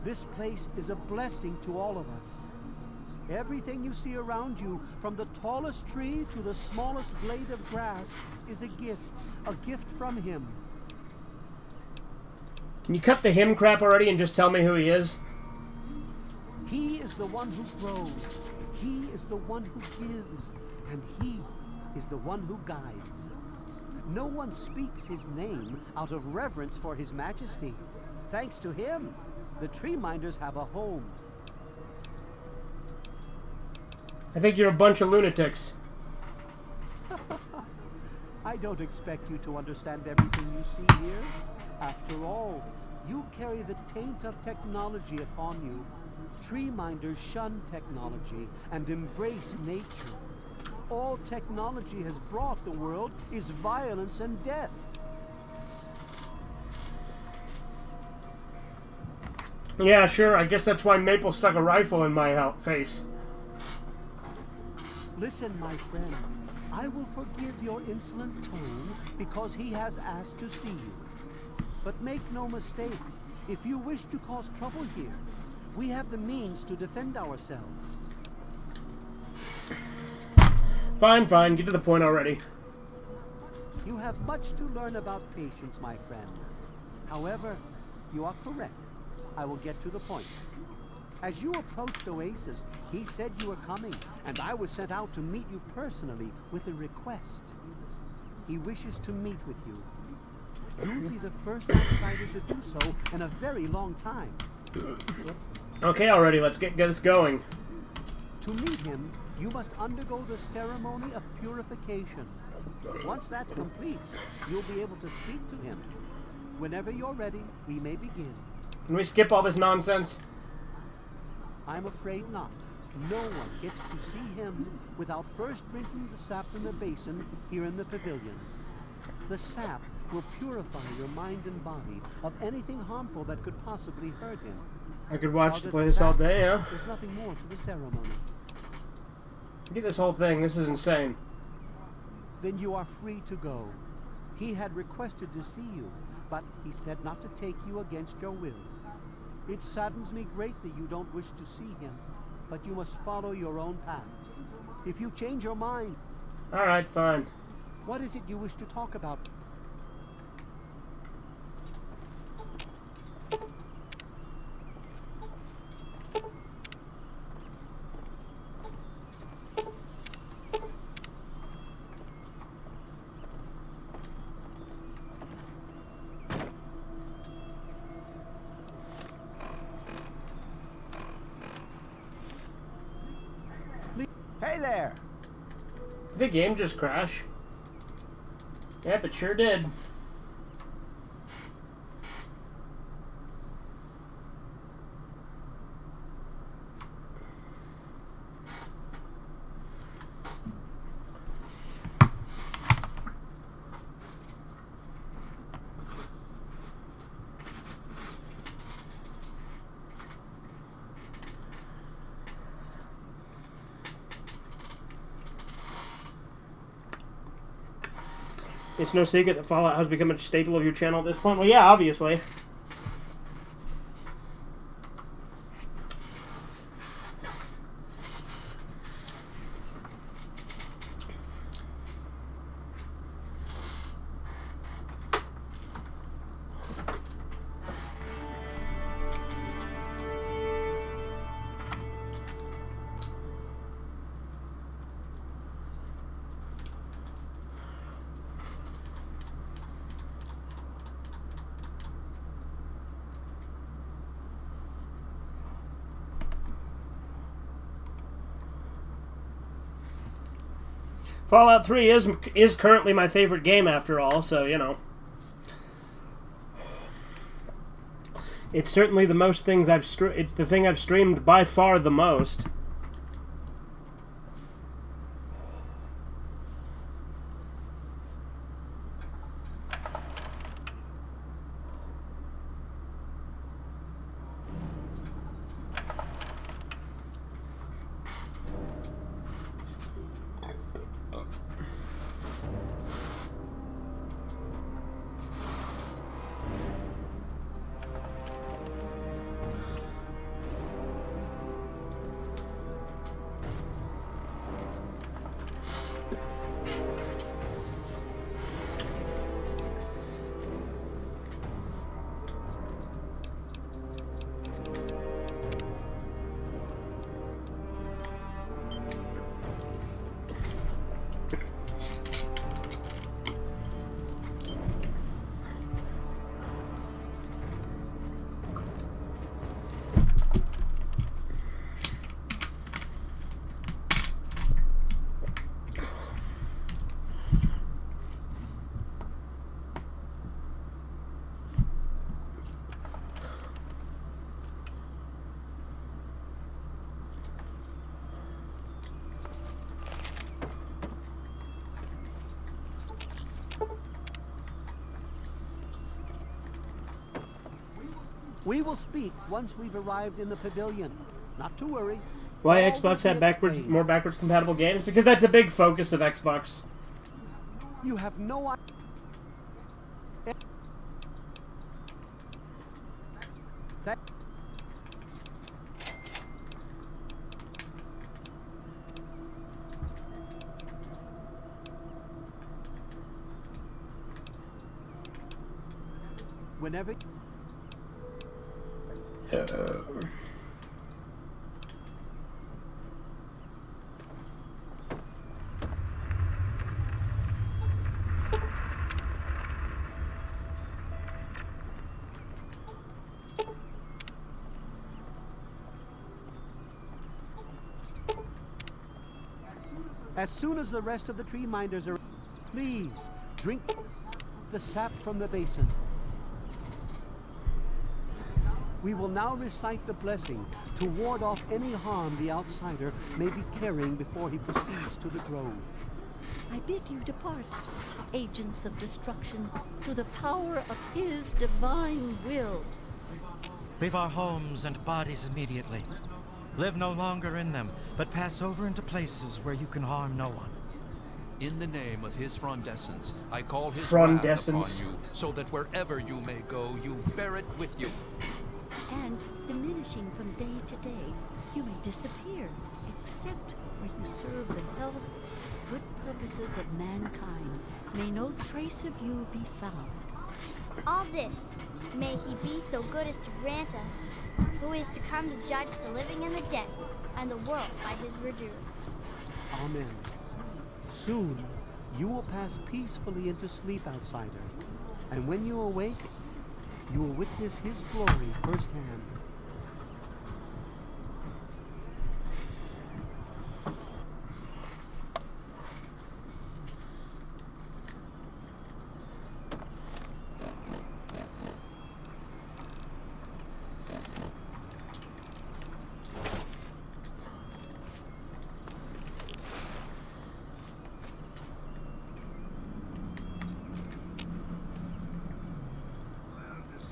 This place is a blessing to all of us. Everything you see around you, from the tallest tree to the smallest blade of grass, is a gift from him. Can you cut the him crap already and just tell me who he is? He is the one who grows. He is the one who gives. And he is the one who guides. No one speaks his name out of reverence for his majesty. Thanks to him, the tree minders have a home. I think you're a bunch of lunatics. I don't expect you to understand everything you see here. After all, you carry the taint of technology upon you. Tree minders shun technology and embrace nature. All technology has brought the world is violence and death. Yeah, sure. I guess that's why Maple stuck a rifle in my face. Listen, my friend. I will forgive your insolent tone because he has asked to see you. But make no mistake, if you wish to cause trouble here, we have the means to defend ourselves. Fine, fine. Get to the point already. You have much to learn about patience, my friend. However, you are correct. I will get to the point. As you approached Oasis, he said you were coming, and I was sent out to meet you personally with a request. He wishes to meet with you. You'll be the first outsider to do so in a very long time. Okay, already. Let's get this going. To meet him, you must undergo the ceremony of purification. Once that's complete, you'll be able to speak to him. Whenever you're ready, we may begin. Can we skip all this nonsense? I'm afraid not. No one gets to see him without first drinking the sap in the basin here in the pavilion. The sap will purify your mind and body of anything harmful that could possibly hurt him. I could watch the play this all day, yeah? There's nothing more to the ceremony. Look at this whole thing. This is insane. Then you are free to go. He had requested to see you, but he said not to take you against your will. It saddens me greatly you don't wish to see him, but you must follow your own path. If you change your mind... Alright, fine. What is it you wish to talk about? Hey there! Did the game just crash? Yep, it sure did. It's no secret that Fallout has become a staple of your channel at this point. Well, yeah, obviously. Fallout 3 is currently my favorite game after all, so, you know. It's certainly the most things it's the thing I've streamed by far the most. We will speak once we've arrived in the pavilion. Not to worry. Why Xbox have more backwards compatible games? Because that's a big focus of Xbox. You have no idea. Whenever. As soon as the rest of the tree minders are, please drink the sap from the basin. We will now recite the blessing to ward off any harm the outsider may be carrying before he proceeds to the grove. I bid you depart, agents of destruction, through the power of his divine will. Leave our homes and bodies immediately. Live no longer in them, but pass over into places where you can harm no one. In the name of his frondescence, I call his Frondescence. wrath upon you, so that wherever you may go, you bear it with you. And, diminishing from day to day, you may disappear, except where you serve the health, good purposes of mankind. May no trace of you be found. All this, may he be so good as to grant us, who is to come to judge the living and the dead, and the world by his verdure. Amen. Soon, you will pass peacefully into sleep, outsider, and when you awake, you will witness his glory firsthand.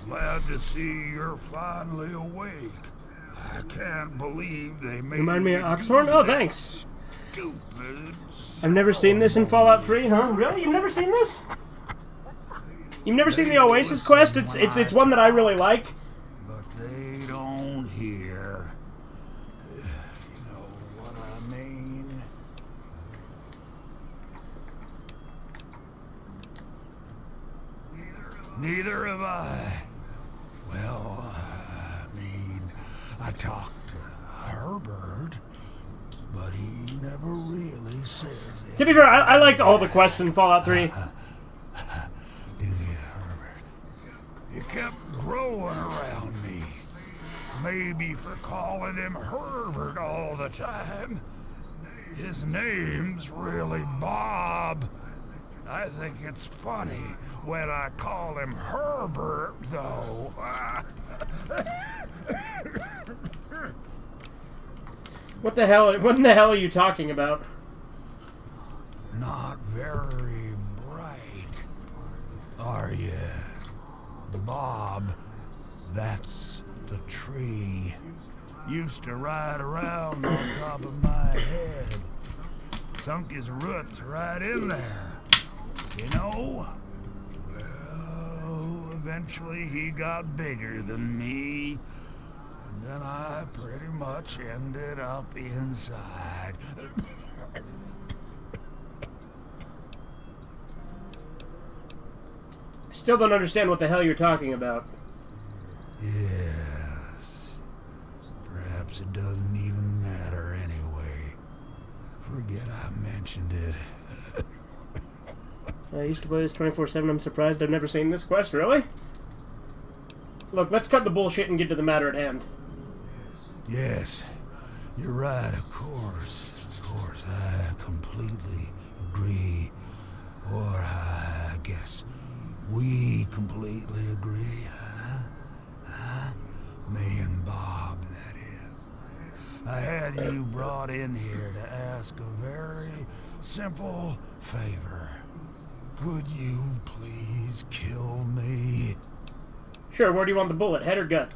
Glad to see you're finally awake. I can't believe they made Remind me of Oxhorn? Oh, thanks. Stupid. I've never seen this in Fallout 3, huh? Really? You've never seen this? You've never seen the Oasis quest? It's one that I really like. But they don't hear. You know what I mean? Neither have I. Well, I mean, I talked to Herbert, but he never really says it. To be fair, I like all the quests in Fallout 3. Do you, Herbert? You kept growing around me. Maybe for calling him Herbert all the time. His name's really Bob. I think it's funny when I call him Herbert, though. What the hell are you talking about? Not very bright, are you? Bob, that's the tree. Used to ride around on top of my head. Sunk his roots right in there. You know? Well, eventually he got bigger than me. And then I pretty much ended up inside. I still don't understand what the hell you're talking about. Yes. Perhaps it doesn't even matter anyway. Forget I mentioned it. I used to play this 24/7. I'm surprised I've never seen this quest. Really? Look, let's cut the bullshit and get to the matter at hand. Yes, you're right, of course. Of course, I completely agree. Or I guess we completely agree, huh? Me and Bob, that is. I had you brought in here to ask a very simple favor. Could you please kill me? Sure, where do you want the bullet, head or gut?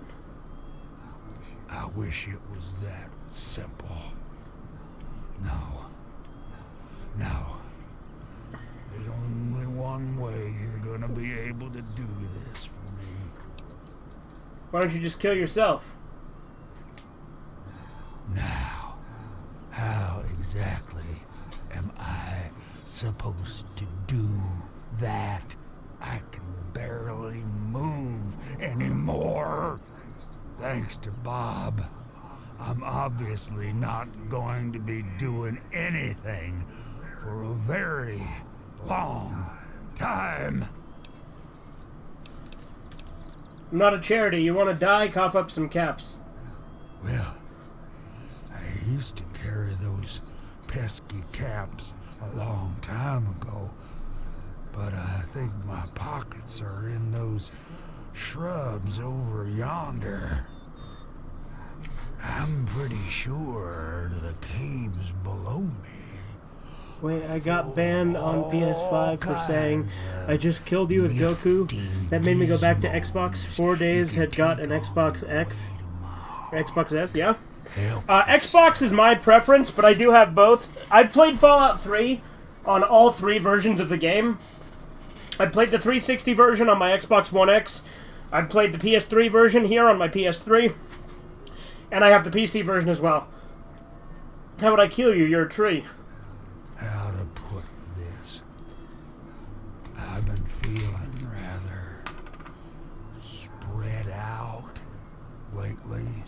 I wish it was that simple. No. There's only one way you're gonna be able to do this for me. Why don't you just kill yourself? Now, how exactly am I supposed to do that? I can barely move anymore. Thanks to Bob, I'm obviously not going to be doing anything for a very long time. I'm not a charity. You want to die? Cough up some caps. Well, I used to carry those pesky caps a long time ago, but I think my pockets are in those shrubs over yonder. I'm pretty sure the caves below me. Wait, I got banned on PS5 for saying I just killed you with Goku. That made me go back to Xbox. 4 days had got an Xbox X. Or Xbox S, yeah? Xbox is my preference, but I do have both. I've played Fallout 3 on all three versions of the game. I played the 360 version on my Xbox One X. I played the PS3 version here on my PS3. And I have the PC version as well. How would I kill you? You're a tree. How to put this? I've been feeling rather spread out lately.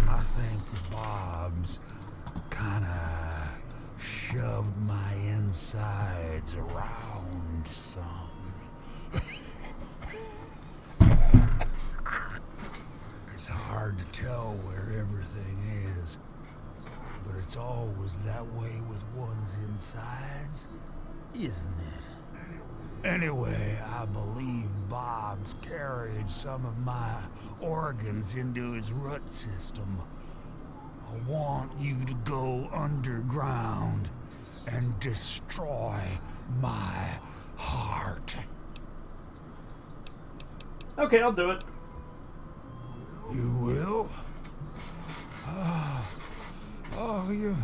I think Bob's kinda shoved my insides around some. It's hard to tell where everything is, but it's always that way with one's insides, isn't it? Anyway, I believe Bob's carried some of my organs into his root system. I want you to go underground and destroy my heart. Okay, I'll do it. You will? Oh, you...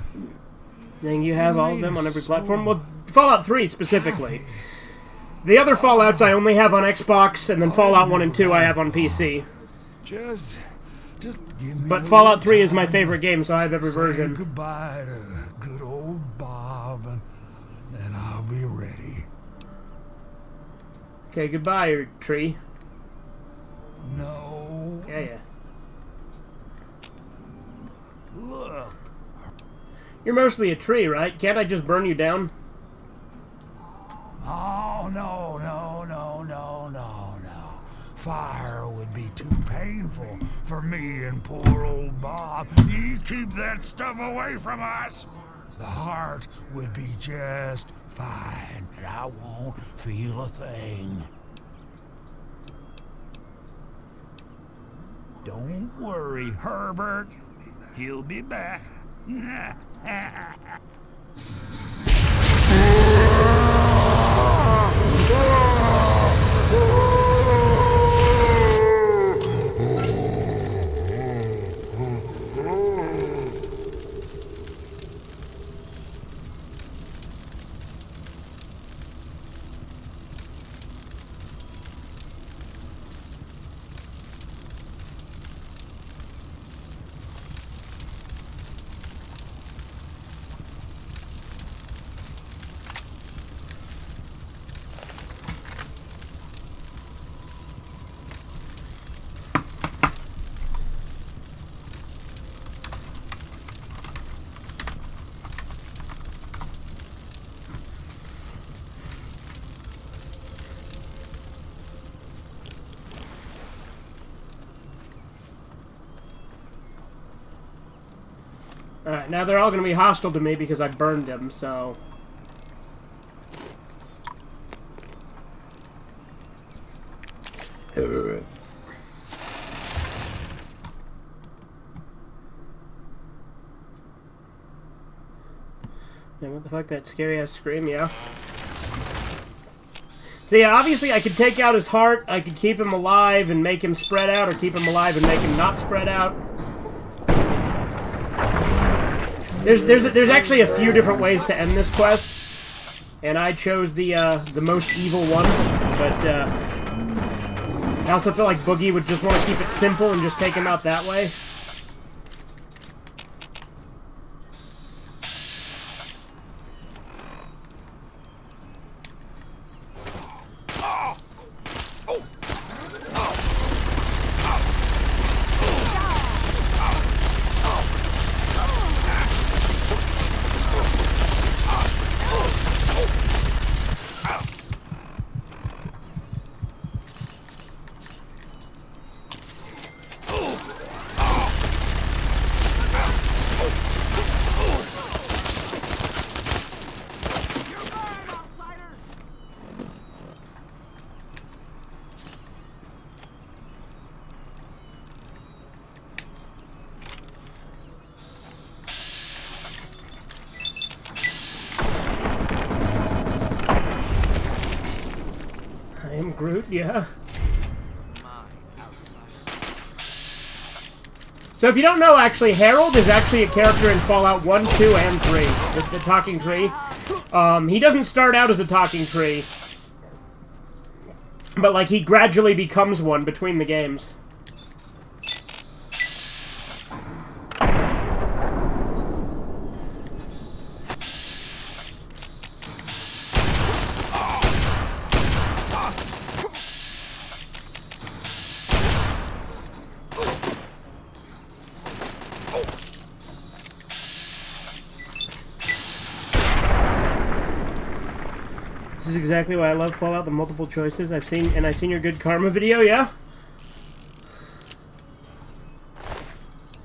Dang, you have all of them on every platform? Well, Fallout 3 specifically. The other Fallouts I only have on Xbox, and then Fallout 1 and 2 I have on PC. Just give me But Fallout 3 is my favorite game, so I have every version. Goodbye to good old Bob, and I'll be ready. Okay, goodbye, tree. No. Yeah. Look. You're mostly a tree, right? Can't I just burn you down? Oh, no. Fire would be too painful for me and poor old Bob. You keep that stuff away from us. The heart would be just fine, and I won't feel a thing. Don't worry, Herbert. He'll be back. Alright, now they're all going to be hostile to me because I burned them, so... Yeah, what the fuck, that scary-ass scream, yeah. So yeah, obviously I could take out his heart, I could keep him alive and make him spread out, or keep him alive and make him not spread out. There's actually a few different ways to end this quest, and I chose the most evil one, but I also feel like Boogie would just want to keep it simple and just take him out that way. Groot, yeah. So if you don't know, actually, Harold is actually a character in Fallout 1, 2, and 3. The talking tree. He doesn't start out as a talking tree. But, like, he gradually becomes one between the games. This is exactly why I love Fallout, the multiple choices. I've seen your good karma video, yeah?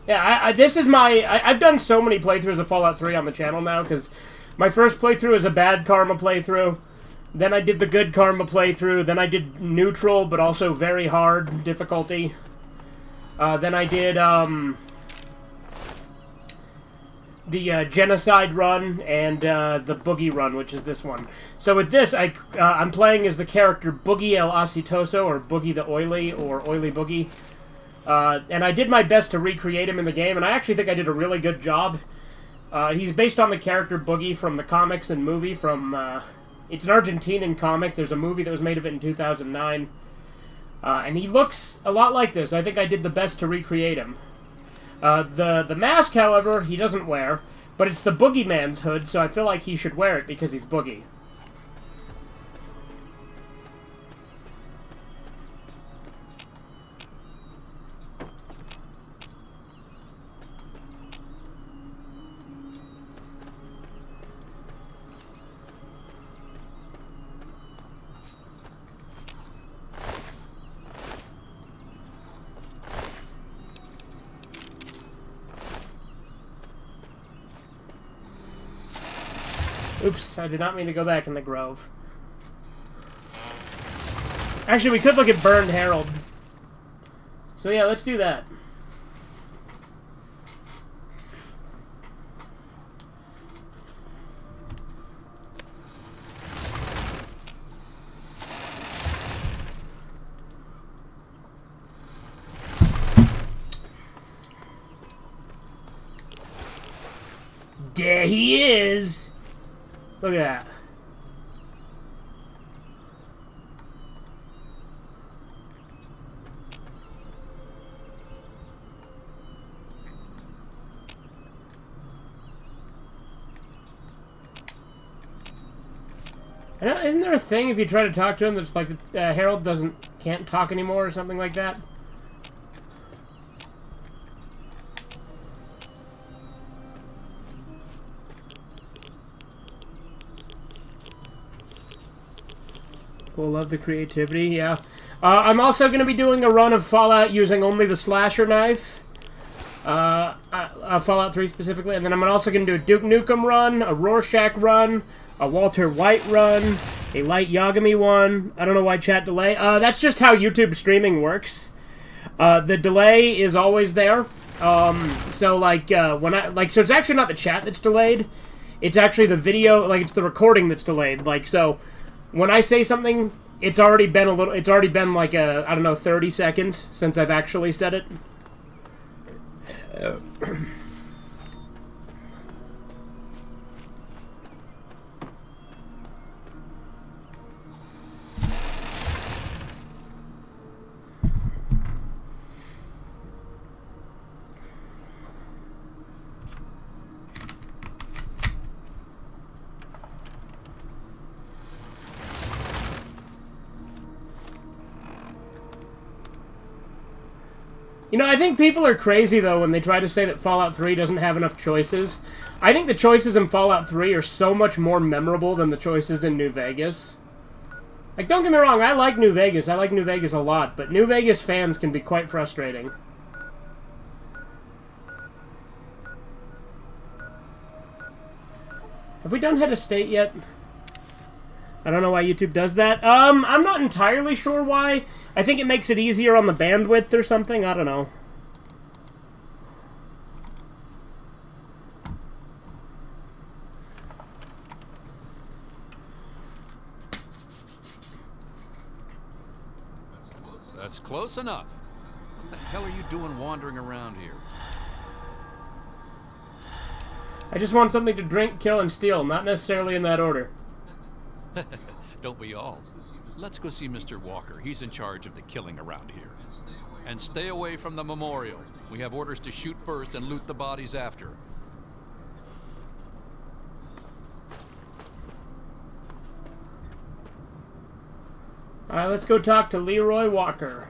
Yeah, this is my... I've done so many playthroughs of Fallout 3 on the channel now, because my first playthrough was a bad karma playthrough. Then I did the good karma playthrough. Then I did neutral, but also very hard difficulty. Then I did, the genocide run and the Boogie run, which is this one. So with this, I'm playing as the character Boogie El Acetoso, or Boogie the Oily, or Oily Boogie. And I did my best to recreate him in the game, and I actually think I did a really good job. He's based on the character Boogie from the comics and movie from It's an Argentinian comic. There's a movie that was made of it in 2009. And he looks a lot like this. I think I did the best to recreate him. The mask, however, he doesn't wear. But it's the Boogeyman's hood, so I feel like he should wear it because he's Boogie. Oops, I did not mean to go back in the grove. Actually, we could look at Burned Herald. So yeah, let's do that. There he is! Look at that. Isn't there a thing if you try to talk to him that's like Harold can't talk anymore or something like that? Cool, love the creativity, yeah. I'm also going to be doing a run of Fallout using only the slasher knife. Fallout 3 specifically. And then I'm also going to do a Duke Nukem run, a Rorschach run, a Walter White run, a Light Yagami one. I don't know why chat delay. That's just how YouTube streaming works. The delay is always there. So so it's actually not the chat that's delayed. It's actually the video, it's the recording that's delayed. So when I say something, it's already been like 30 seconds since I've actually said it. You know, I think people are crazy, though, when they try to say that Fallout 3 doesn't have enough choices. I think the choices in Fallout 3 are so much more memorable than the choices in New Vegas. Don't get me wrong, I like New Vegas. I like New Vegas a lot, but New Vegas fans can be quite frustrating. Have we done Head of State yet? I don't know why YouTube does that. I'm not entirely sure why. I think it makes it easier on the bandwidth or something. I don't know. That's close enough. What the hell are you doing wandering around here? I just want something to drink, kill, and steal. Not necessarily in that order. Don't we all? Let's go see Mr. Walker. He's in charge of the killing around here. And stay away from the memorial. We have orders to shoot first and loot the bodies after. Alright, let's go talk to Leroy Walker.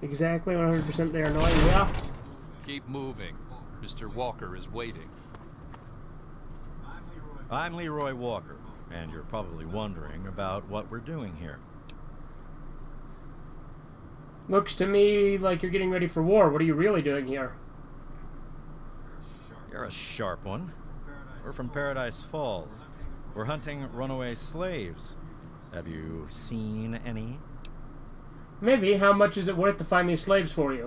Exactly, 100% there, no idea. Keep moving. Mr. Walker is waiting. I'm Leroy Walker, and you're probably wondering about what we're doing here. Looks to me like you're getting ready for war. What are you really doing here? You're a sharp one. We're from Paradise Falls. We're hunting runaway slaves. Have you seen any? Maybe. How much is it worth to find these slaves for you?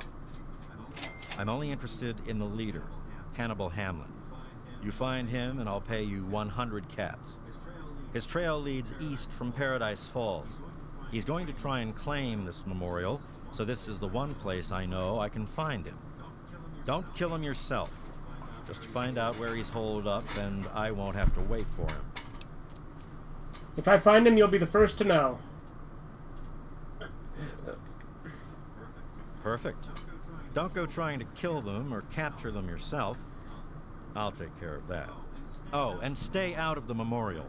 I'm only interested in the leader, Hannibal Hamlin. You find him and I'll pay you 100 caps. His trail leads east from Paradise Falls. He's going to try and claim this memorial, so this is the one place I know I can find him. Don't kill him yourself. Just find out where he's holed up, and I won't have to wait for him. If I find him, you'll be the first to know. Perfect. Don't go trying to kill them or capture them yourself. I'll take care of that. Oh, and stay out of the memorial.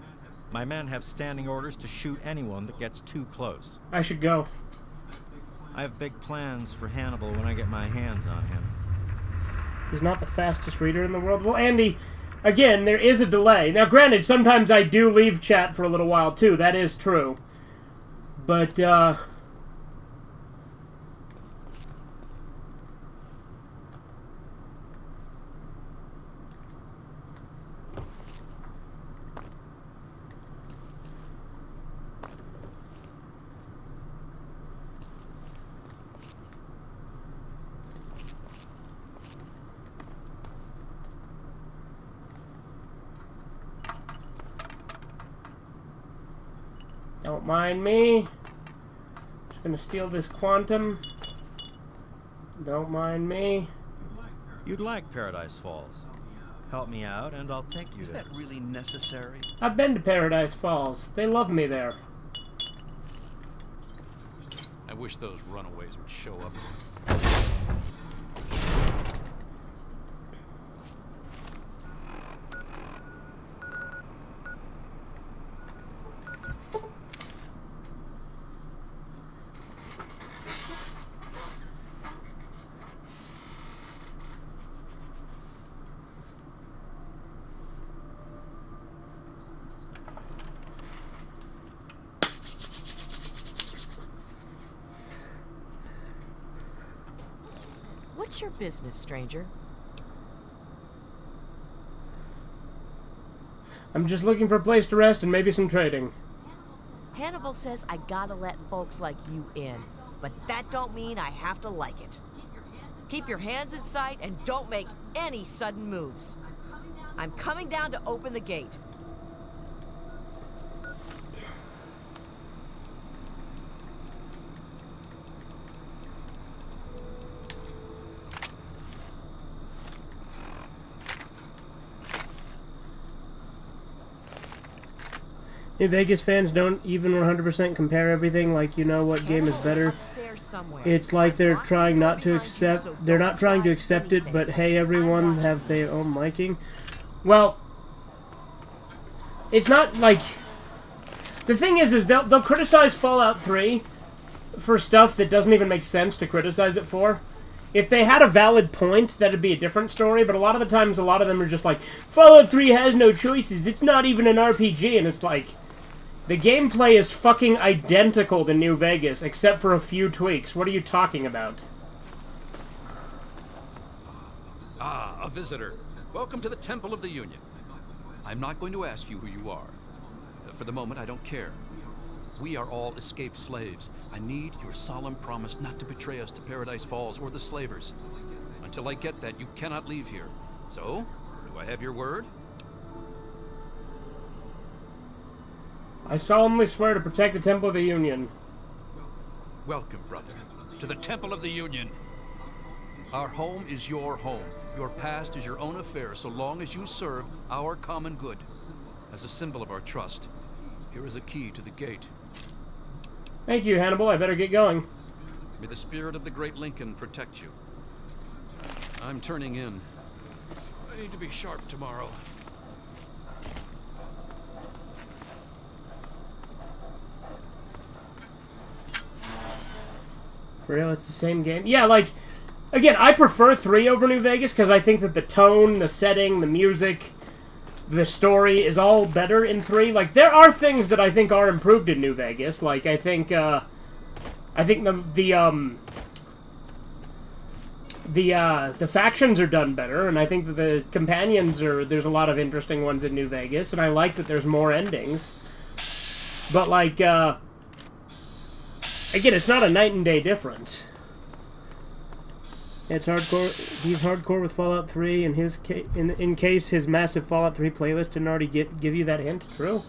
My men have standing orders to shoot anyone that gets too close. I should go. I have big plans for Hannibal when I get my hands on him. He's not the fastest reader in the world. Well, Andy, again, there is a delay. Now, granted, sometimes I do leave chat for a little while, too. That is true. But, don't mind me. Just gonna steal this quantum. Don't mind me. You'd like Paradise Falls. Help me out and I'll take you there. Is that really necessary? I've been to Paradise Falls. They love me there. I wish those runaways would show up. What's your business, stranger? I'm just looking for a place to rest and maybe some trading. Hannibal says I gotta let folks like you in, but that don't mean I have to like it. Keep your hands in sight and don't make any sudden moves. I'm coming down to open the gate. New Vegas fans don't even 100% compare everything like you know what game is better. It's like they're trying not to accept, they're not trying to accept it, but hey, everyone have their own liking. Well, it's not like, the thing is they'll criticize Fallout 3 for stuff that doesn't even make sense to criticize it for. If they had a valid point, that'd be a different story, but a lot of the times, a lot of them are just like, Fallout 3 has no choices, it's not even an RPG, and it's like, the gameplay is fucking identical to New Vegas, except for a few tweaks. What are you talking about? Ah, a visitor. Welcome to the Temple of the Union. I'm not going to ask you who you are. For the moment, I don't care. We are all escaped slaves. I need your solemn promise not to betray us to Paradise Falls or the slavers. Until I get that, you cannot leave here. So, do I have your word? I solemnly swear to protect the Temple of the Union. Welcome, brother, to the Temple of the Union. Our home is your home. Your past is your own affair so long as you serve our common good. As a symbol of our trust, here is a key to the gate. Thank you, Hannibal. I better get going. May the spirit of the great Lincoln protect you. I'm turning in. I need to be sharp tomorrow. For real, it's the same game? Yeah, like, again, I prefer 3 over New Vegas because I think that the tone, the setting, the music, the story is all better in 3. Like, there are things that I think are improved in New Vegas. Like, I think the factions are done better, and I think that the companions there's a lot of interesting ones in New Vegas, and I like that there's more endings. But, like, again, it's not a night and day difference. It's hardcore. He's hardcore with Fallout 3. In his in case his massive Fallout 3 playlist didn't already give you that hint. True.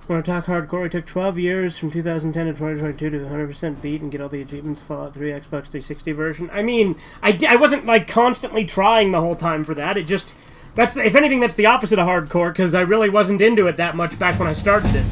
Want to talk hardcore? It took 12 years from 2010 to 2022 to 100% beat and get all the achievements Fallout 3 Xbox 360 version. I mean, I wasn't like constantly trying the whole time for that. It just, that's, if anything, that's the opposite of hardcore, because I really wasn't into it that much back when I started it.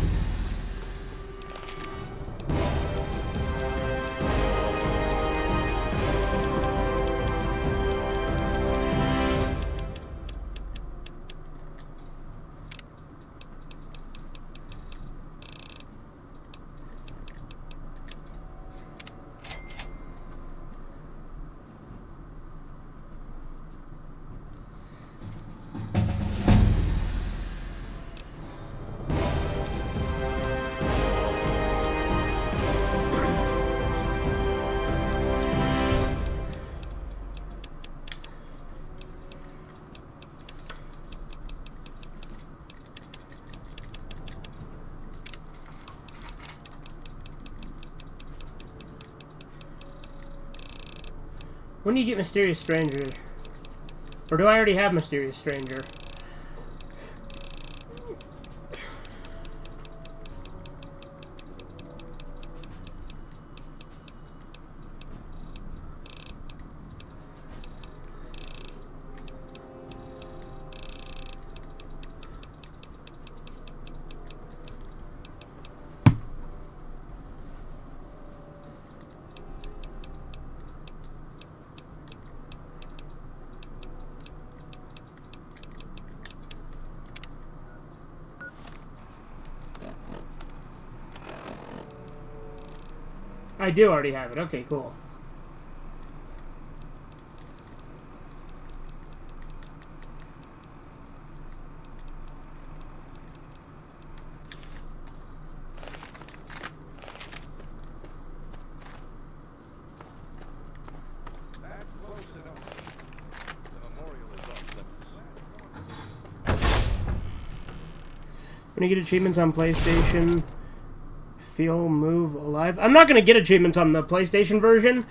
When do you get Mysterious Stranger? Or do I already have Mysterious Stranger? I do already have it. Okay, cool. When you get achievements on PlayStation, Feel, Move, Alive. I'm not going to get achievements on the PlayStation version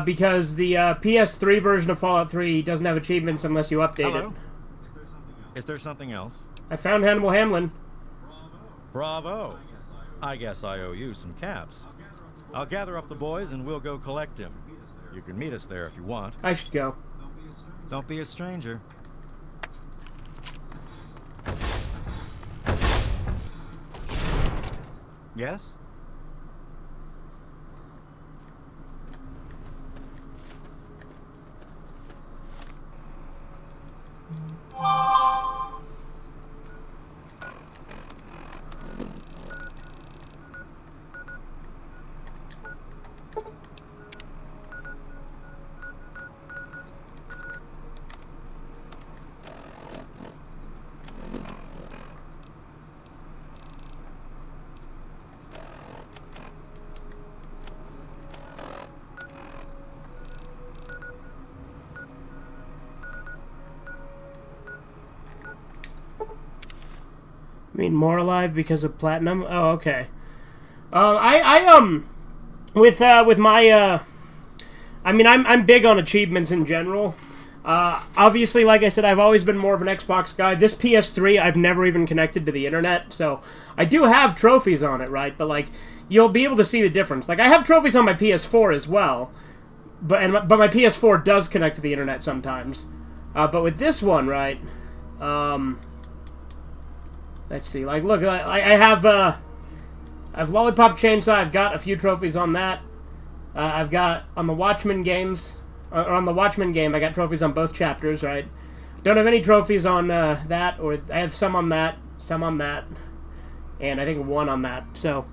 because the PS3 version of Fallout 3 doesn't have achievements unless you update it. Is there something else? I found Hannibal Hamlin. Bravo! I guess I owe you some caps. I'll gather up the boys and we'll go collect him. You can meet us there if you want. I should go. Don't be a stranger. Yes? I mean, more alive because of platinum. Oh, okay. With my I mean, I'm big on achievements in general. Obviously, like I said, I've always been more of an Xbox guy. This PS3, I've never even connected to the internet, so I do have trophies on it, right? But like, you'll be able to see the difference. Like, I have trophies on my PS4 as well, but my PS4 does connect to the internet sometimes. But with this one, right? Let's see. Like, look, I have Lollipop Chainsaw. I've got a few trophies on that. I've got on the Watchmen games, or on the Watchmen game, I got trophies on both chapters, right? Don't have any trophies on that, or I have some on that, and I think one on that. So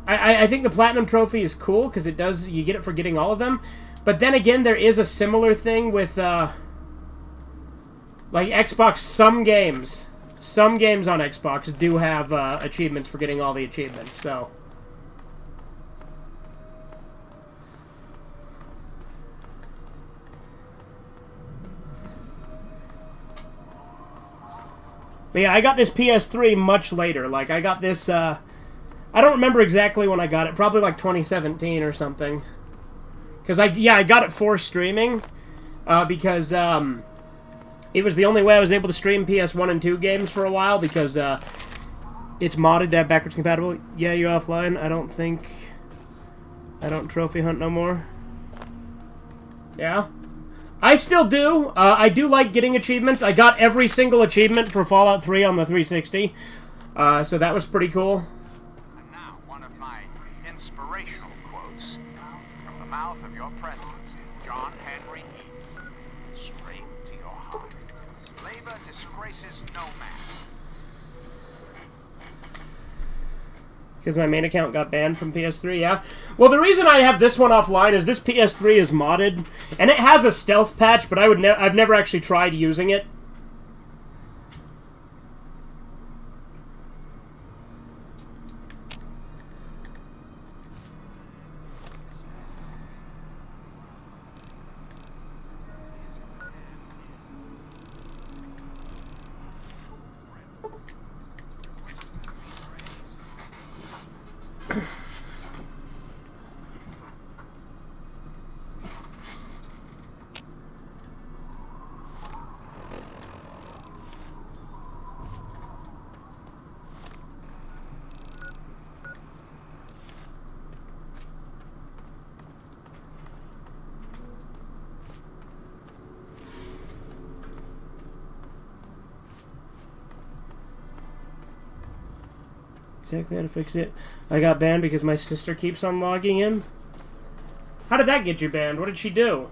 I think the Platinum Trophy is cool because you get it for getting all of them. But then again, there is a similar thing with like Xbox. Some games on Xbox do have achievements for getting all the achievements, so. But yeah, I got this PS3 much later. Like, I got this, I don't remember exactly when I got it. Probably like 2017 or something. Because, I got it for streaming. Because, it was the only way I was able to stream PS1 and 2 games for a while, because It's modded to have backwards compatible. Yeah, you offline. I don't trophy hunt no more. Yeah. I still do. I do like getting achievements. I got every single achievement for Fallout 3 on the 360. So that was pretty cool. And now, one of my inspirational quotes from the mouth of your president, John Henry Eaton. Straight to your heart. Labor disgraces no man. Because my main account got banned from PS3, yeah. Well, the reason I have this one offline is this PS3 is modded, and it has a stealth patch, but I've never actually tried using it. Exactly how to fix it. I got banned because my sister keeps on logging in. How did that get you banned? What did she do?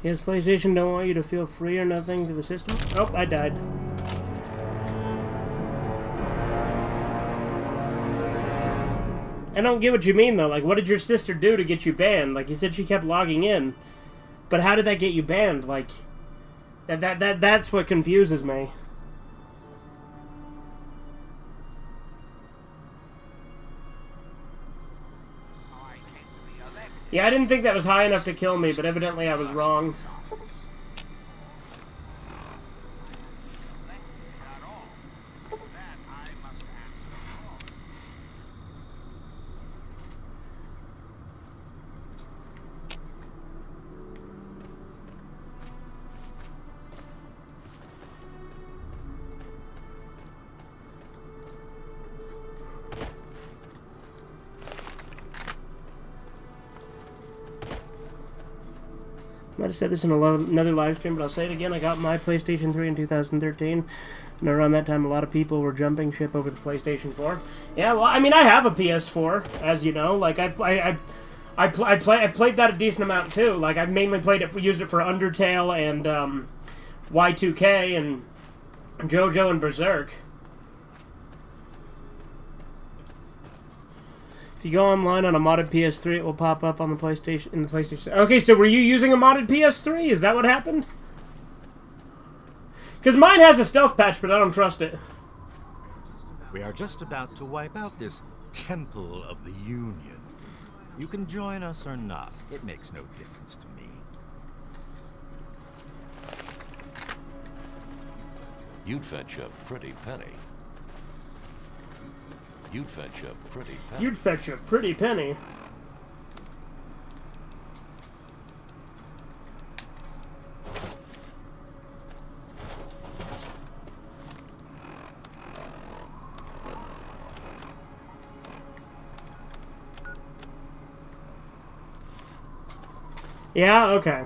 Yes, PlayStation don't want you to feel free or nothing to the system. Oh, I died. I don't get what you mean, though. Like, what did your sister do to get you banned? Like, you said she kept logging in. But how did that get you banned? Like, that's what confuses me. Yeah, I didn't think that was high enough to kill me, but evidently I was wrong. Might have said this in another live stream, but I'll say it again. I got my PlayStation 3 in 2013, and around that time, a lot of people were jumping ship over the PlayStation 4. Yeah, well, I mean, I have a PS4, as you know. Like, I've played that a decent amount too. Like, I've mainly used it for Undertale and Y2K and JoJo and Berserk. If you go online on a modded PS3, it will pop up on the PlayStation in the PlayStation. Okay, so were you using a modded PS3? Is that what happened? Because mine has a stealth patch, but I don't trust it. We are just about to wipe out this Temple of the Union. You can join us or not. It makes no difference to me. You'd fetch a pretty penny. You'd fetch a pretty penny. You'd fetch a pretty penny. Yeah, okay.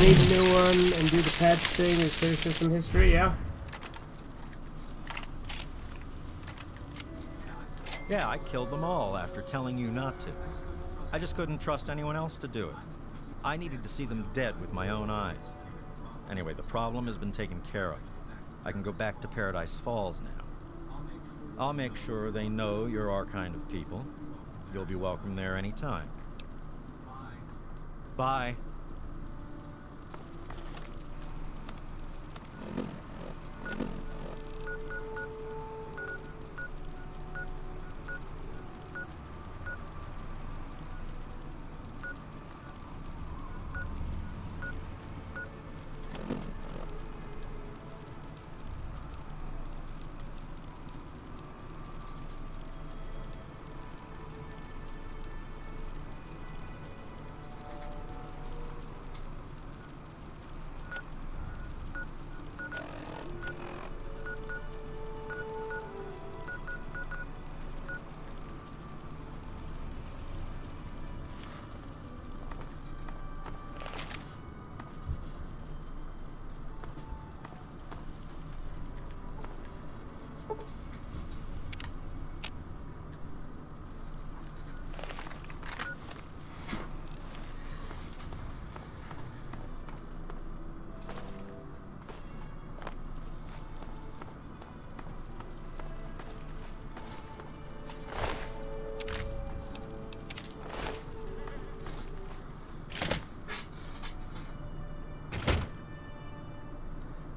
I need a new one and do the patch thing and clear system history, yeah? Yeah, I killed them all after telling you not to. I just couldn't trust anyone else to do it. I needed to see them dead with my own eyes. Anyway, the problem has been taken care of. I can go back to Paradise Falls now. I'll make sure they know you're our kind of people. You'll be welcome there anytime. Bye.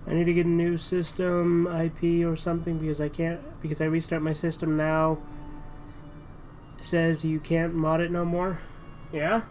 I need to get a new system IP or something because I can't, because I restart my system now. It says you can't mod it no more. Yeah?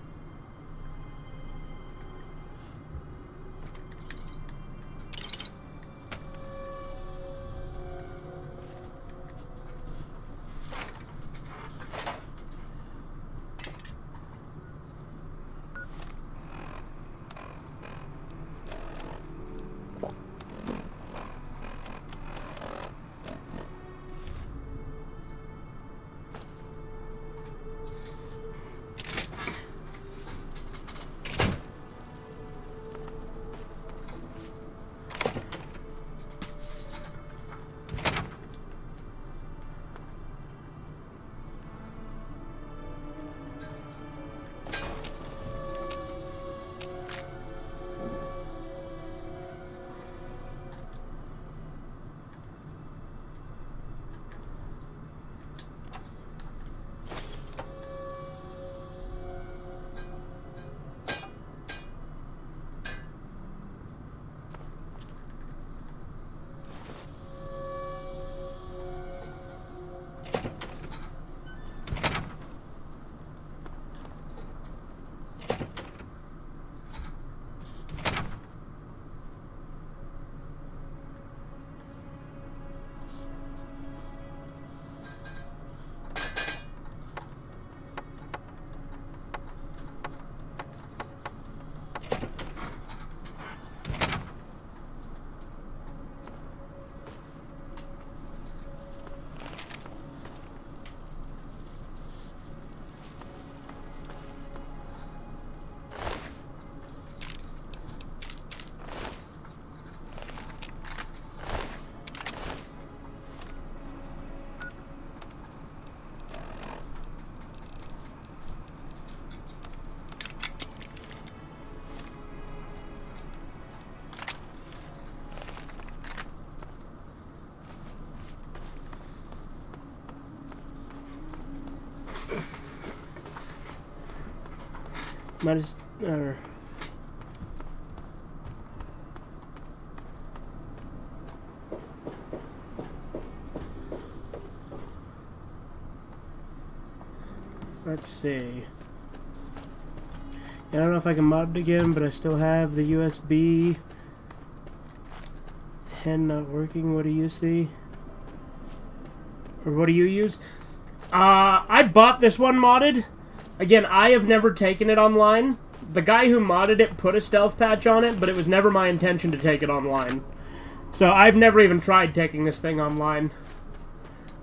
Might just, let's see. I don't know if I can mod it again, but I still have the USB hen not working. What do you see? Or what do you use? I bought this one modded. Again, I have never taken it online. The guy who modded it put a stealth patch on it, but it was never my intention to take it online. So I've never even tried taking this thing online.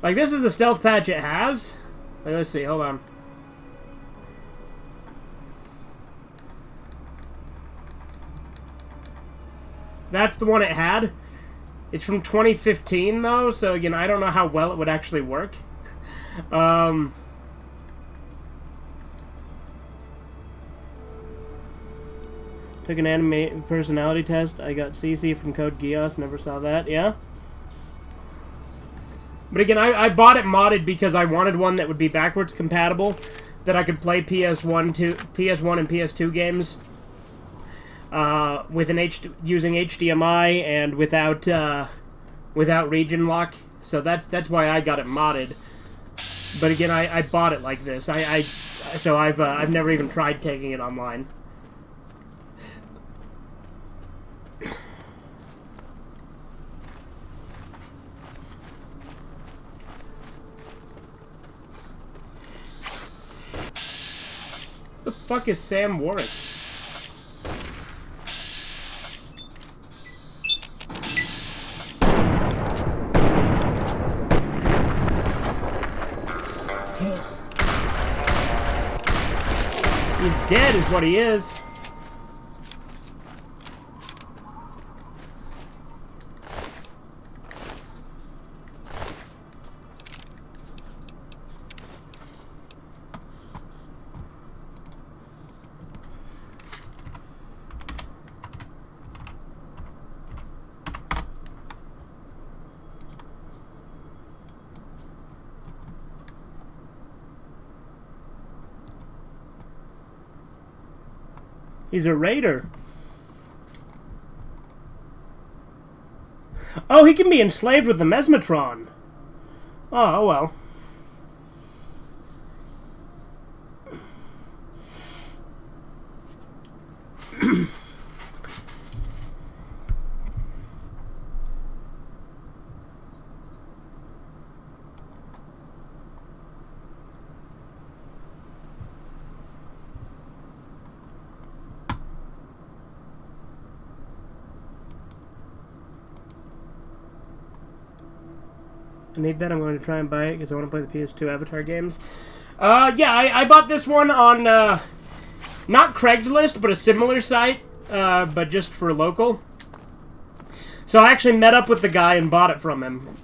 Like, this is the stealth patch it has. Like, let's see, hold on. That's the one it had. It's from 2015, though, so again, I don't know how well it would actually work. Took an anime personality test. I got CC from Code Geass. Never saw that. Yeah? But again, I bought it modded because I wanted one that would be backwards compatible, that I could play PS1 and PS2 games with using HDMI and without region lock. So that's why I got it modded. But again, I bought it like this. So I've never even tried taking it online. What the fuck is Sam Warwick? He's dead is what he is. He's a raider. Oh, he can be enslaved with the Mesmetron. Oh well. I need that. I'm going to try and buy it because I want to play the PS2 Avatar games. Yeah, I bought this one on, not Craigslist, but a similar site, but just for local. So I actually met up with the guy and bought it from him.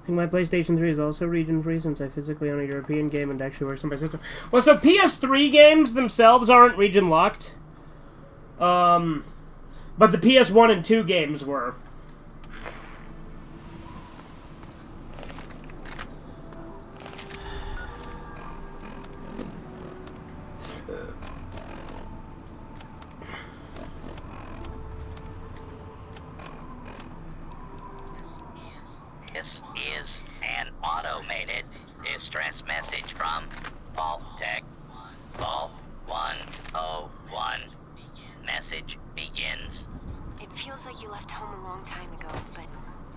My PlayStation 3 is also region-free since I physically own a European game and actually works on my system. Well, so PS3 games themselves aren't region-locked. But the PS1 and 2 games were. This is an automated distress message from Vault Tech. Vault 101. Message begins. It feels like you left home a long time ago, but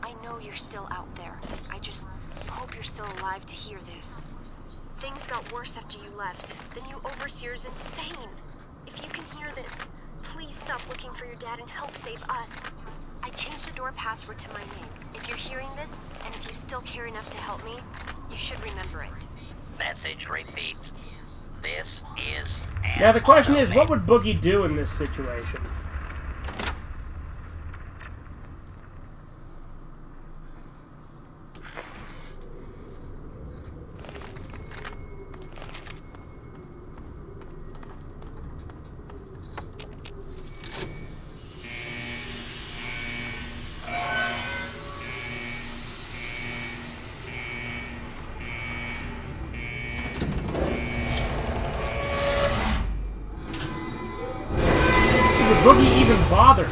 I know you're still out there. I just hope you're still alive to hear this. Things got worse after you left. The new overseer's insane. If you can hear this, please stop looking for your dad and help save us. I changed the door password to my name. If you're hearing this, and if you still care enough to help me, You should remember it. Message repeats. This is Now the question is, what would Boogie do in this situation? Would Boogie even bother?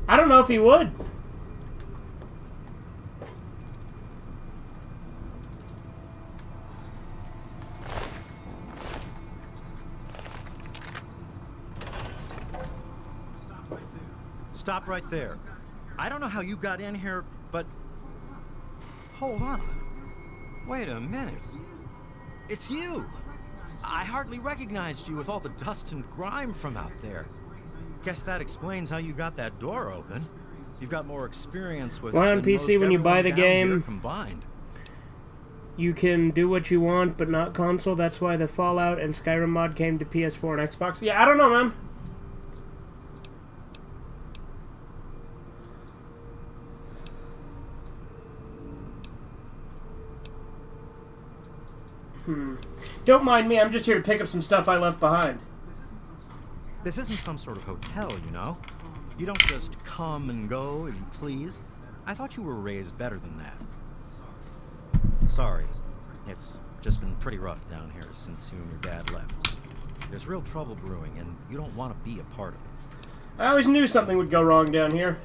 I don't know if he would. Stop right there. I don't know how you got in here, but... Hold on. Wait a minute. It's you! I hardly recognized you with all the dust and grime from out there. Guess that explains how you got that door open. You've got more experience with... Why on PC when you buy the game, combined. You can do what you want, but not console. That's why the Fallout and Skyrim mod came to PS4 and Xbox. Yeah, I don't know, man. Don't mind me, I'm just here to pick up some stuff I left behind. This isn't some sort of hotel, you know? You don't just come and go as you please. I thought you were raised better than that. Sorry. It's just been pretty rough down here since you and your dad left. There's real trouble brewing, and you don't want to be a part of it. I always knew something would go wrong down here.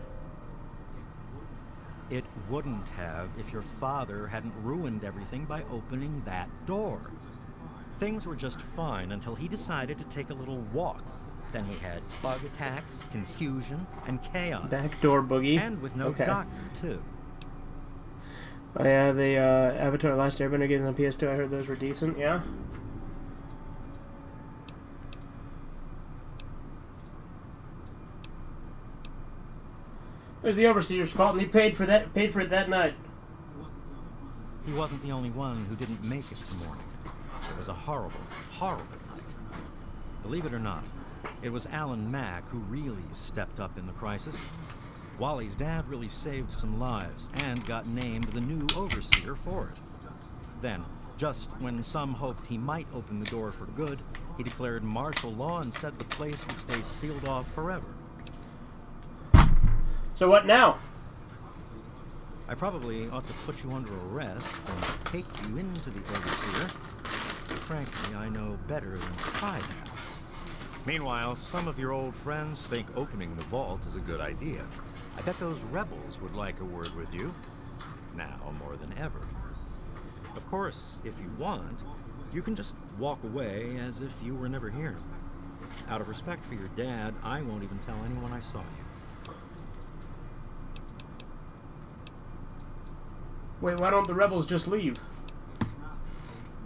It wouldn't have if your father hadn't ruined everything by opening that door. Things were just fine until he decided to take a little walk. Then we had bug attacks, confusion, and chaos. Backdoor Boogie. And with no doctor, too. Oh yeah, the Avatar Last Airbender games on PS2, I heard those were decent, yeah? It was the Overseer's fault, and he paid for it that night. He wasn't the only one who didn't make it to morning. It was a horrible, horrible night. Believe it or not, it was Alan Mack who really stepped up in the crisis. Wally's dad really saved some lives and got named the new Overseer for it. Then, just when some hoped he might open the door for good, he declared martial law and said the place would stay sealed off forever. So what now? I probably ought to put you under arrest and take you into the Overseer. Frankly, I know better than to try that. Meanwhile, some of your old friends think opening the vault is a good idea. I bet those rebels would like a word with you. Now more than ever. Of course, if you want, you can just walk away as if you were never here. Out of respect for your dad, I won't even tell anyone I saw you. Wait, why don't the rebels just leave?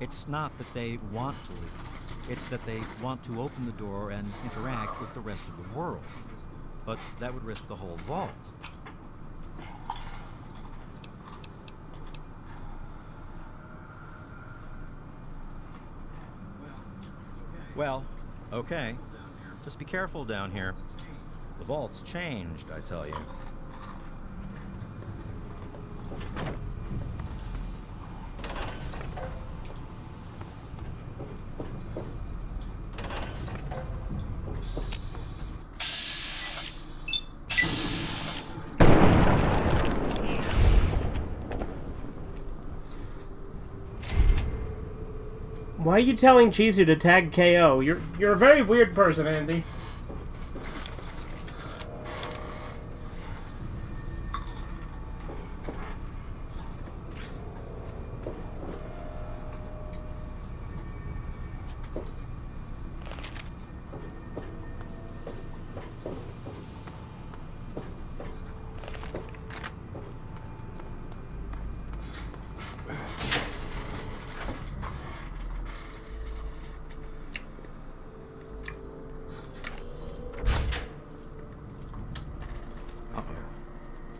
It's not that they want to leave. It's that they want to open the door and interact with the rest of the world. But that would risk the whole vault. Well, okay. Just be careful down here. The vault's changed, I tell you. Why are you telling Chizu to tag KO? You're a very weird person, Andy.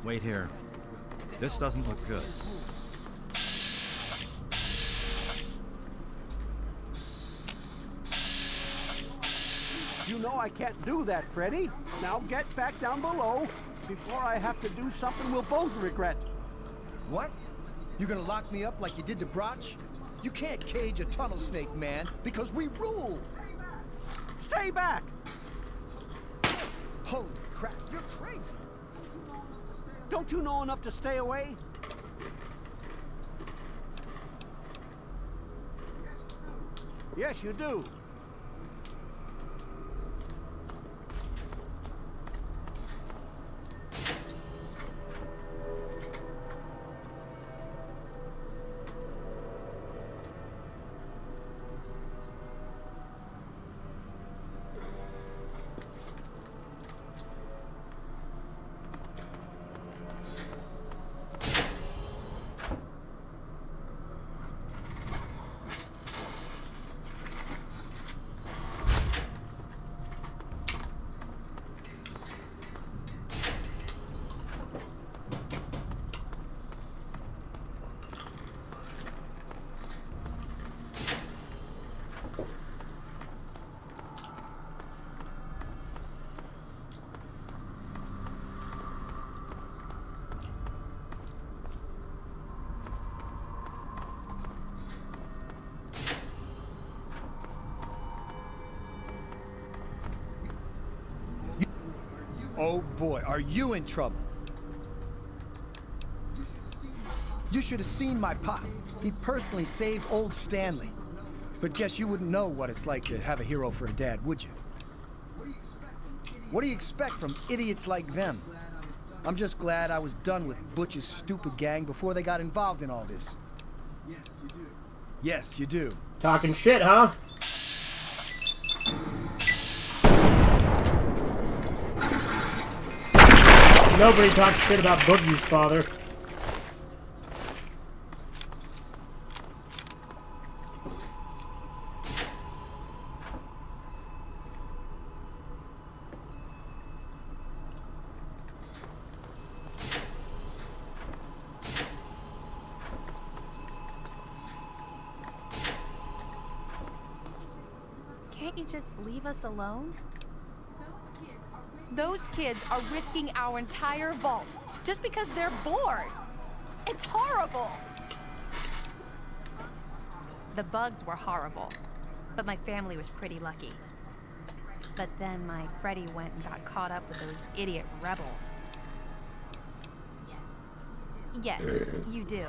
Wait here. This doesn't look good. You know I can't do that, Freddy. Now get back down below before I have to do something we'll both regret. What? You gonna lock me up like you did to Broch? You can't cage a tunnel snake, man, because we rule! Stay back! Holy crap, you're crazy! Don't you know enough to stay away? Yes, you do. Oh boy, are you in trouble? You should have seen my pop. He personally saved old Stanley. But guess you wouldn't know what it's like to have a hero for a dad, would you? What do you expect from idiots like them? I'm just glad I was done with Butch's stupid gang before they got involved in all this. Yes, you do. Yes, you do. Talking shit, huh? Nobody talks shit about Boogie's father. Can't you just leave us alone? Those kids are risking our entire vault just because they're bored. It's horrible. The bugs were horrible, but my family was pretty lucky. But then my Freddy went and got caught up with those idiot rebels. Yes, you do.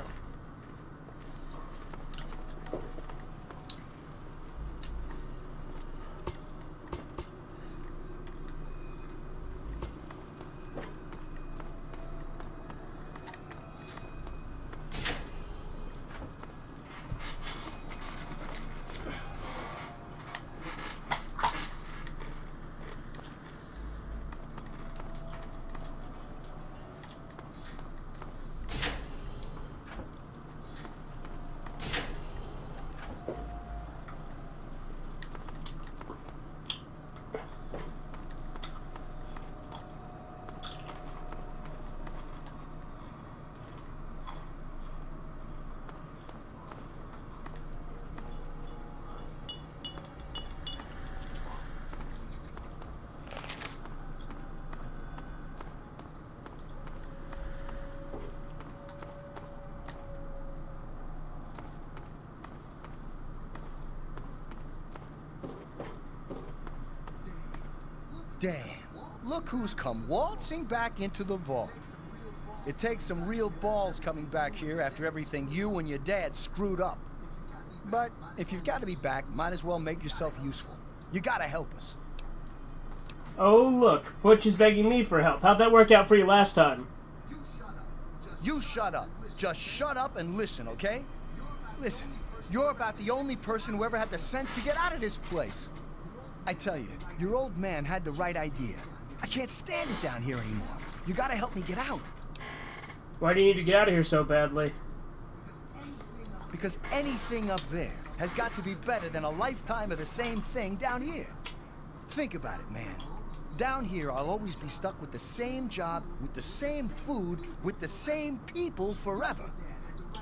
Damn, look who's come waltzing back into the vault. It takes some real balls coming back here after everything you and your dad screwed up. But if you've got to be back, might as well make yourself useful. You gotta help us. Oh, look. Butch is begging me for help. How'd that work out for you last time? You shut up. Just shut up and listen, okay? Listen, you're about the only person who ever had the sense to get out of this place. I tell you, your old man had the right idea. I can't stand it down here anymore. You gotta help me get out. Why do you need to get out of here so badly? Because anything up there has got to be better than a lifetime of the same thing down here. Think about it, man. Down here, I'll always be stuck with the same job, with the same food, with the same people forever.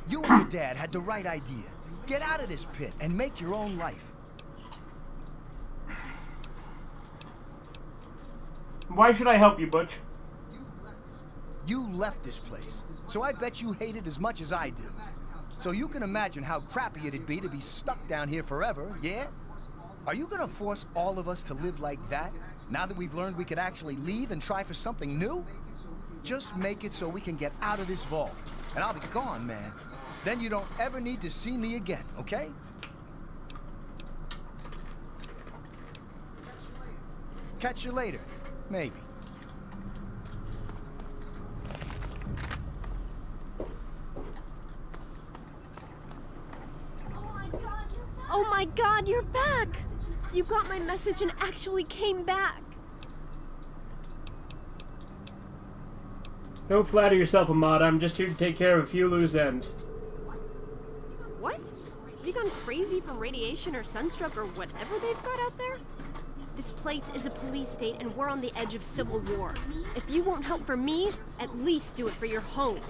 You and your dad had the right idea. Get out of this pit and make your own life. Why should I help you, Butch? You left this place, so I bet you hate it as much as I do. So you can imagine how crappy it'd be to be stuck down here forever, yeah? Are you gonna force all of us to live like that, now that we've learned we could actually leave and try for something new? Just make it so we can get out of this vault, and I'll be gone, man. Then you don't ever need to see me again, okay? Catch you later, maybe. Oh my God, you're back! You got my message and actually came back. Don't flatter yourself, Amada. I'm just here to take care of a few loose ends. What? Have you gone crazy from radiation or sunstroke or whatever they've got out there? This place is a police state and we're on the edge of civil war. If you won't help for me, at least do it for your home.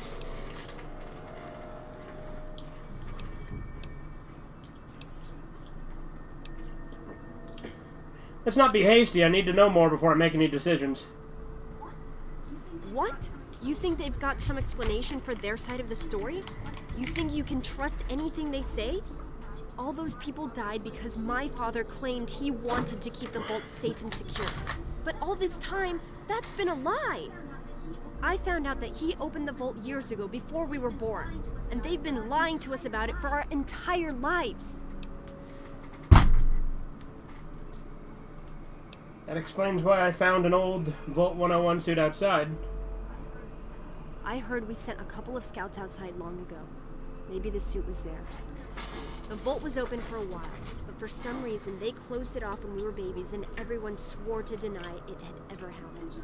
Let's not be hasty. I need to know more before I make any decisions. What? You think they've got some explanation for their side of the story? You think you can trust anything they say? All those people died because my father claimed he wanted to keep the vault safe and secure. But all this time, that's been a lie. I found out that he opened the vault years ago before we were born, and they've been lying to us about it for our entire lives. That explains why I found an old Vault 101 suit outside. I heard we sent a couple of scouts outside long ago. Maybe the suit was theirs. The vault was open for a while, but for some reason they closed it off when we were babies and everyone swore to deny it had ever happened.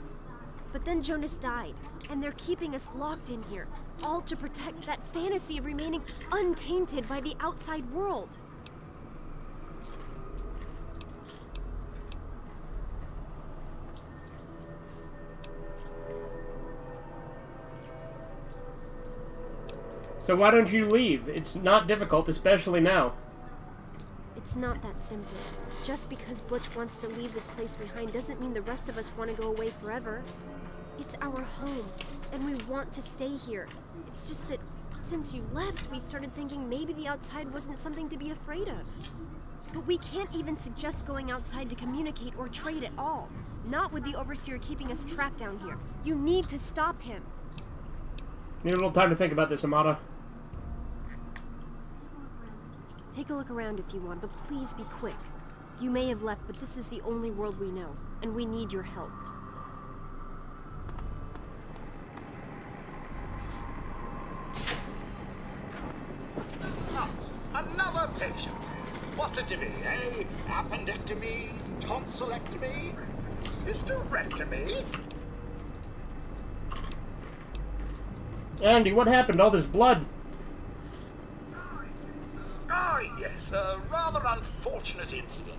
But then Jonas died, and they're keeping us locked in here, all to protect that fantasy of remaining untainted by the outside world. So why don't you leave? It's not difficult, especially now. It's not that simple. Just because Butch wants to leave this place behind doesn't mean the rest of us want to go away forever. It's our home, and we want to stay here. It's just that since you left, we started thinking maybe the outside wasn't something to be afraid of. But we can't even suggest going outside to communicate or trade at all. Not with the Overseer keeping us trapped down here. You need to stop him. Need a little time to think about this, Amada. Take a look around if you want, but please be quick. You may have left, but this is the only world we know, and we need your help. Another patient. What's it to be, eh? Appendectomy? Tonsillectomy? Hysterectomy? Andy, what happened? All this blood. Ah, yes, a rather unfortunate incident.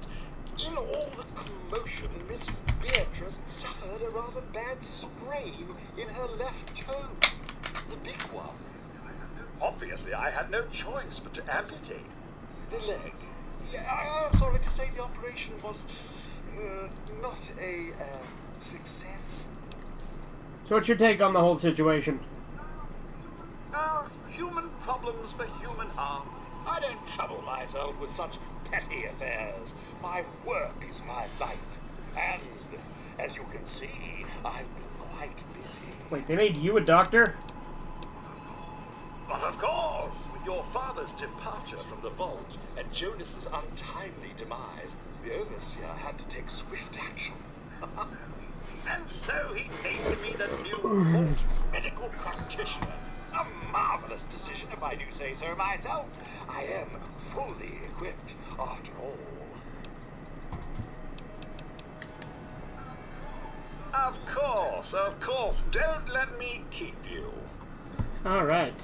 In all the commotion, Miss Beatrice suffered a rather bad sprain in her left toe. The big one. Obviously, I had no choice but to amputate the leg. I'm sorry to say the operation was not a success. So what's your take on the whole situation? Human problems for human harm. I don't trouble myself with such petty affairs. My work is my life. And, as you can see, I've been quite busy. Wait, they made you a doctor? But of course, with your father's departure from the vault and Jonas's untimely demise, the Overseer had to take swift action. And so he named me the new vault medical practitioner. A marvelous decision, if I do say so myself. I am fully equipped, after all. Of course. Don't let me keep you. All right.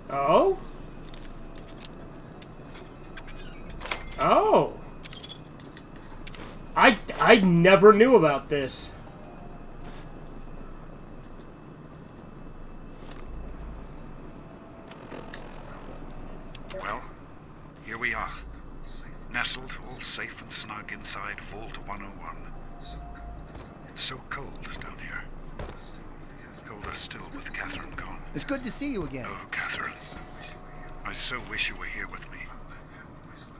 Oh? Oh. I never knew about this. Well, here we are. Nestled, all safe and snug inside Vault 101. It's so cold down here. Colder still with Catherine gone. It's good to see you again. Oh, Catherine. I so wish you were here with me.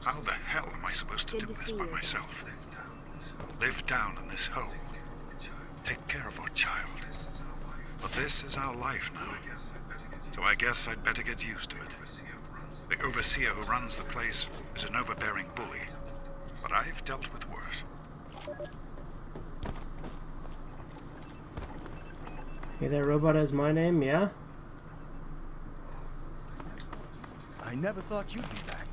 How the hell am I supposed to do this by myself? Live down in this hole. Take care of our child. But this is our life now. So I guess I'd better get used to it. The overseer who runs the place is an overbearing bully. But I've dealt with worse. Hey, that robot has my name, yeah? I never thought you'd be back.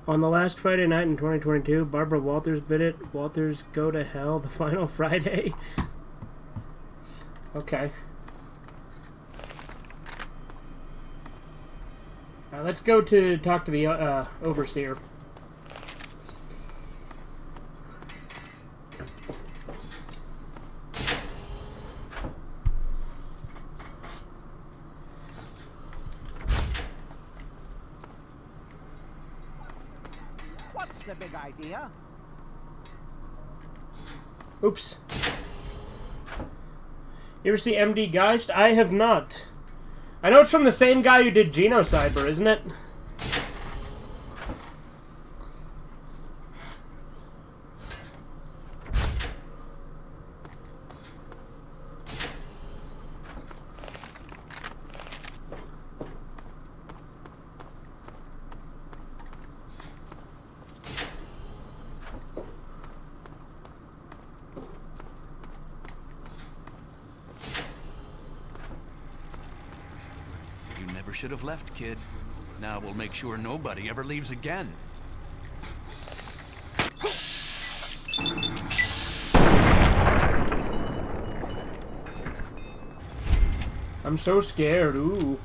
On the last Friday night in 2022, Barbara Walters bid it. Walters Go to Hell, the final Friday. Okay. Let's go to talk to the overseer. What's the big idea? Oops. You ever see MD Geist? I have not. I know it's from the same guy who did Genocyber, isn't it? Should have left, kid. Now we'll make sure nobody ever leaves again. I'm so scared. Ooh.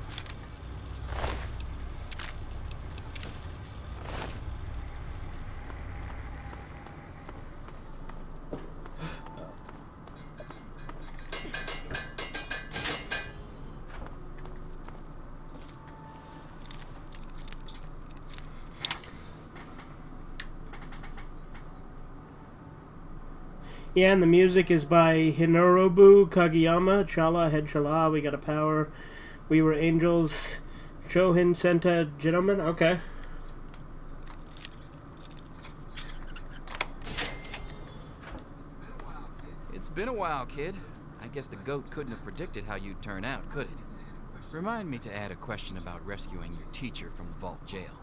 Yeah, and the music is by Hinorobu Kageyama. Chala, Head Chala, We Got a Power, We Were Angels, Chohin Senta, Gentlemen. Okay. It's been a while, kid. I guess the goat couldn't have predicted how you'd turn out, could it? Remind me to add a question about rescuing your teacher from the vault jail.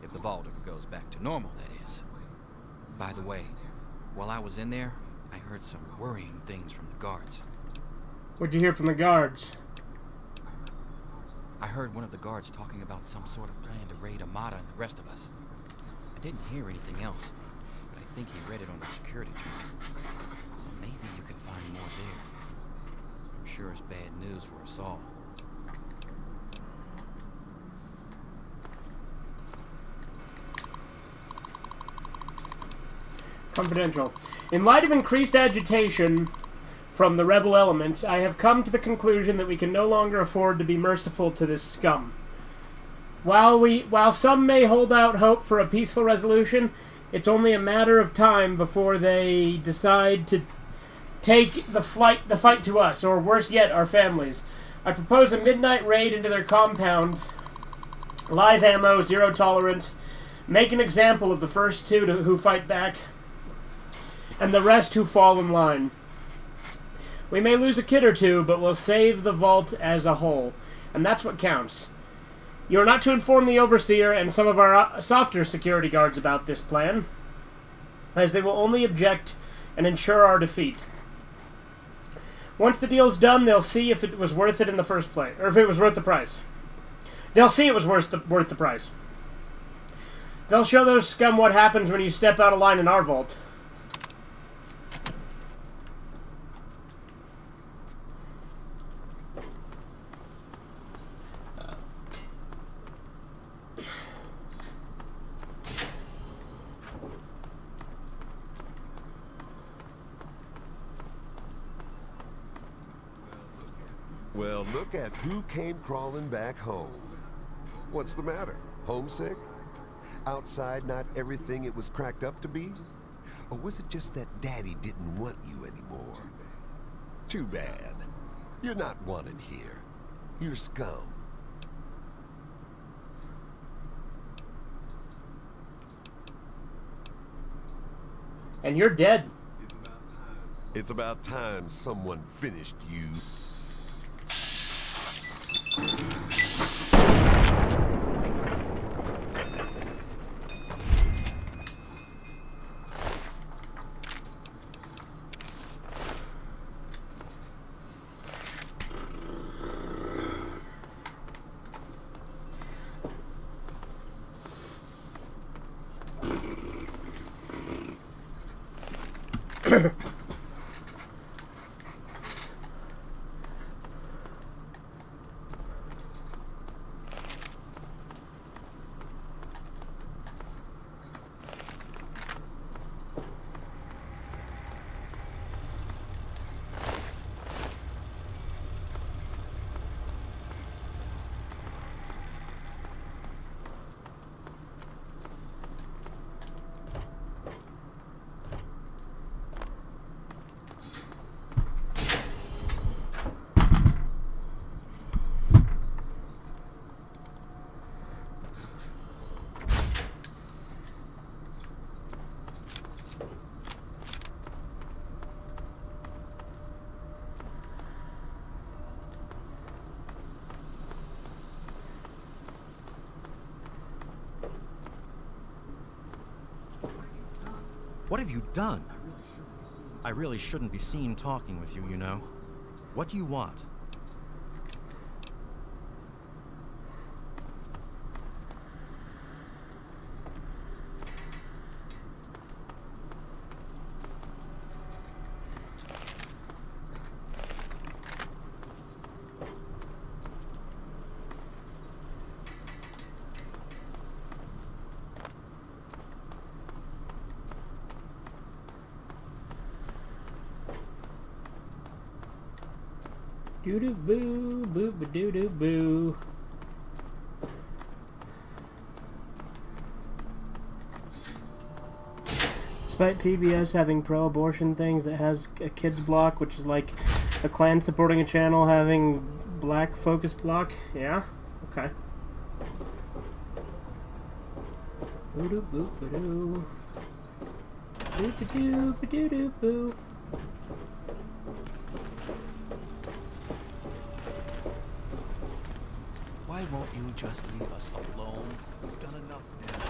If the vault ever goes back to normal, that is. By the way, while I was in there, I heard some worrying things from the guards. What'd you hear from the guards? I heard one of the guards talking about some sort of plan to raid Amada and the rest of us. I didn't hear anything else, but I think he read it on the security trailer. So maybe you can find more there. I'm sure it's bad news for us all. Confidential. In light of increased agitation from the rebel elements, I have come to the conclusion that we can no longer afford to be merciful to this scum. While some may hold out hope for a peaceful resolution, it's only a matter of time before they decide to take the fight to us, or worse yet, our families. I propose a midnight raid into their compound. Live ammo, zero tolerance. Make an example of the first two who fight back, and the rest who fall in line. We may lose a kid or two, but we'll save the vault as a whole, and that's what counts. You are not to inform the Overseer and some of our softer security guards about this plan, as they will only object and ensure our defeat. Once the deal's done, they'll see if it was worth it in the first place, or if it was worth the price. They'll see it was worth the price. They'll show those scum what happens when you step out of line in our vault. Look at who came crawling back home. What's the matter? Homesick? Outside not everything it was cracked up to be? Or was it just that Daddy didn't want you anymore? Too bad. You're not wanted here. You're scum. And you're dead. It's about time someone finished you. What have you done? I really shouldn't be seen talking with you, you know. What do you want? Doo-doo boo, boo ba doo doo boo. Despite PBS having pro-abortion things, it has a kids block, which is like a Klan supporting a channel having black focus block. Yeah? Okay. Boo-doo boo ba doo. Boo ba doo ba doo doo boo. Why won't you just leave us alone? We've done enough damage.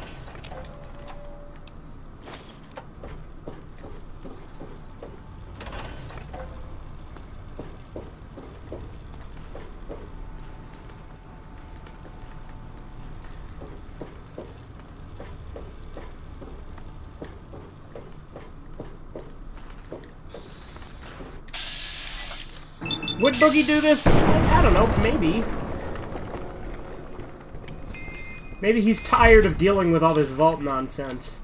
Would Boogie do this? I don't know, maybe. Maybe he's tired of dealing with all this vault nonsense.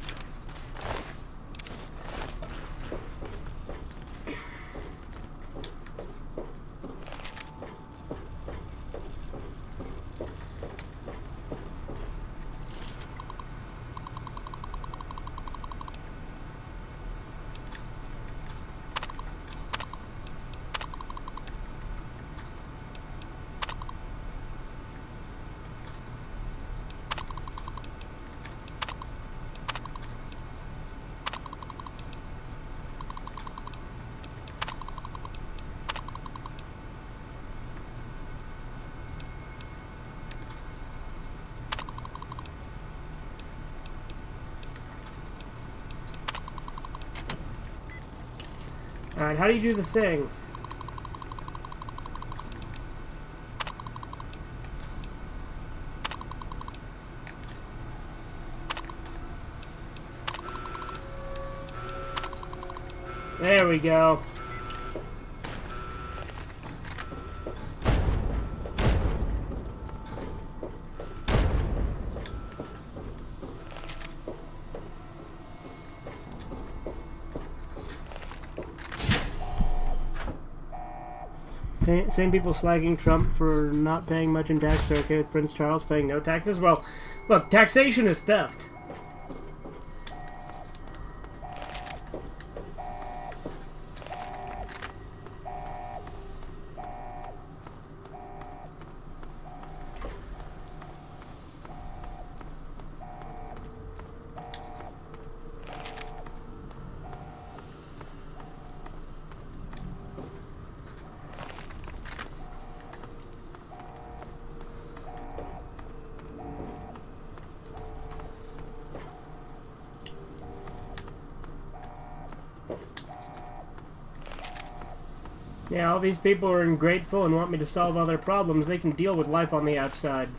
Alright, how do you do the thing? There we go. Same people slagging Trump for not paying much in tax are okay with Prince Charles paying no taxes? Well, look, taxation is theft. Yeah, all these people are ungrateful and want me to solve all their problems. They can deal with life on the outside.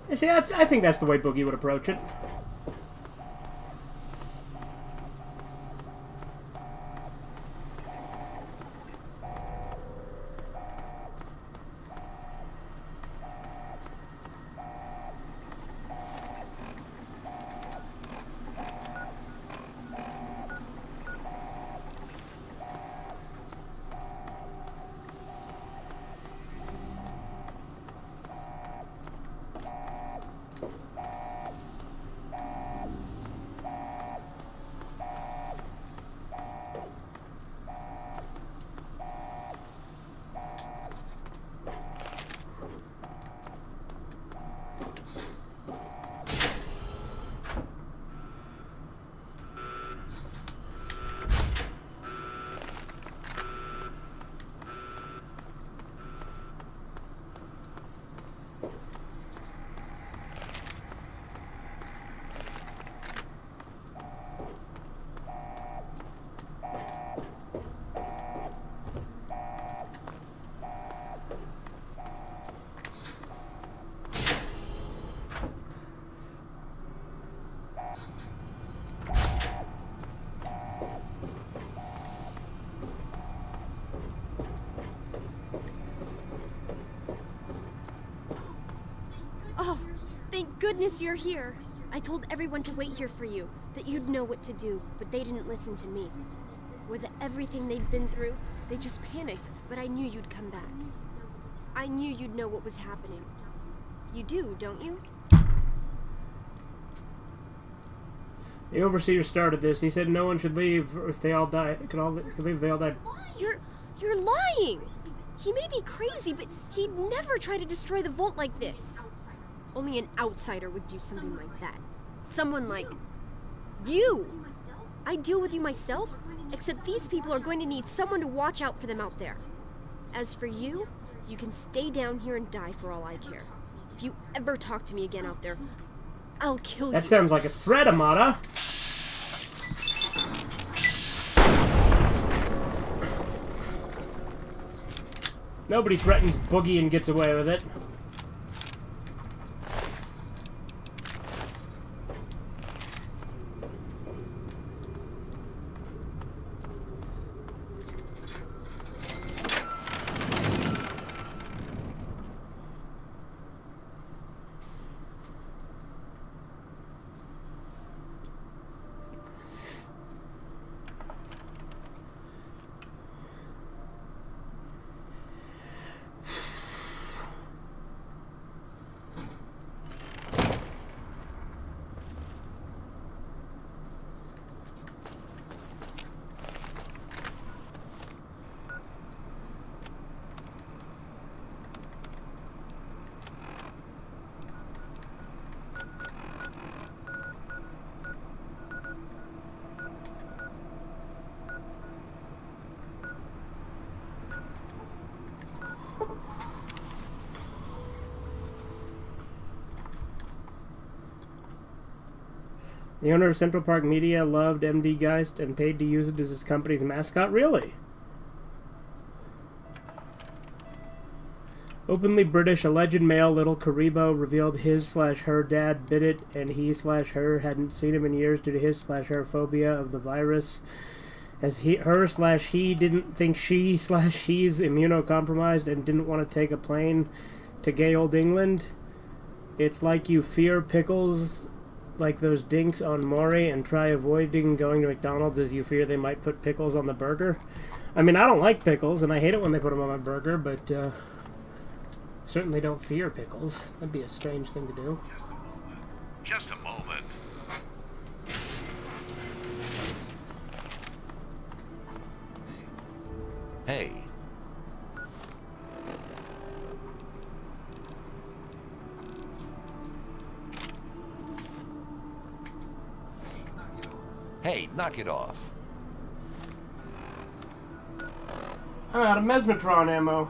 You see, I think that's the way Boogie would approach it. Goodness you're here. I told everyone to wait here for you, that you'd know what to do, but they didn't listen to me. With everything they'd been through, they just panicked, but I knew you'd come back. I knew you'd know what was happening. You do, don't you? The overseer started this. He said no one should leave if they all die. Could leave if they all died. You're lying! He may be crazy, but he'd never try to destroy the vault like this. Only an outsider would do something like that. Someone like you! I deal with you myself, except these people are going to need someone to watch out for them out there. As for you, you can stay down here and die for all I care. If you ever talk to me again out there, I'll kill you. That sounds like a threat, Amata. Nobody threatens Boogie and gets away with it. The owner of Central Park Media loved MD Geist and paid to use it as his company's mascot? Really? Openly British, alleged male Little Karibo revealed his/her dad bit it and he/her hadn't seen him in years due to his/her phobia of the virus. As her/he didn't think she/he's immunocompromised and didn't want to take a plane to gay old England. It's like you fear pickles like those dinks on Maury and try avoiding going to McDonald's as you fear they might put pickles on the burger. I mean, I don't like pickles, and I hate it when they put them on my burger, but certainly don't fear pickles. That'd be a strange thing to do. Just a moment. Hey. Hey, knock it off. I'm out of Mesmatron ammo.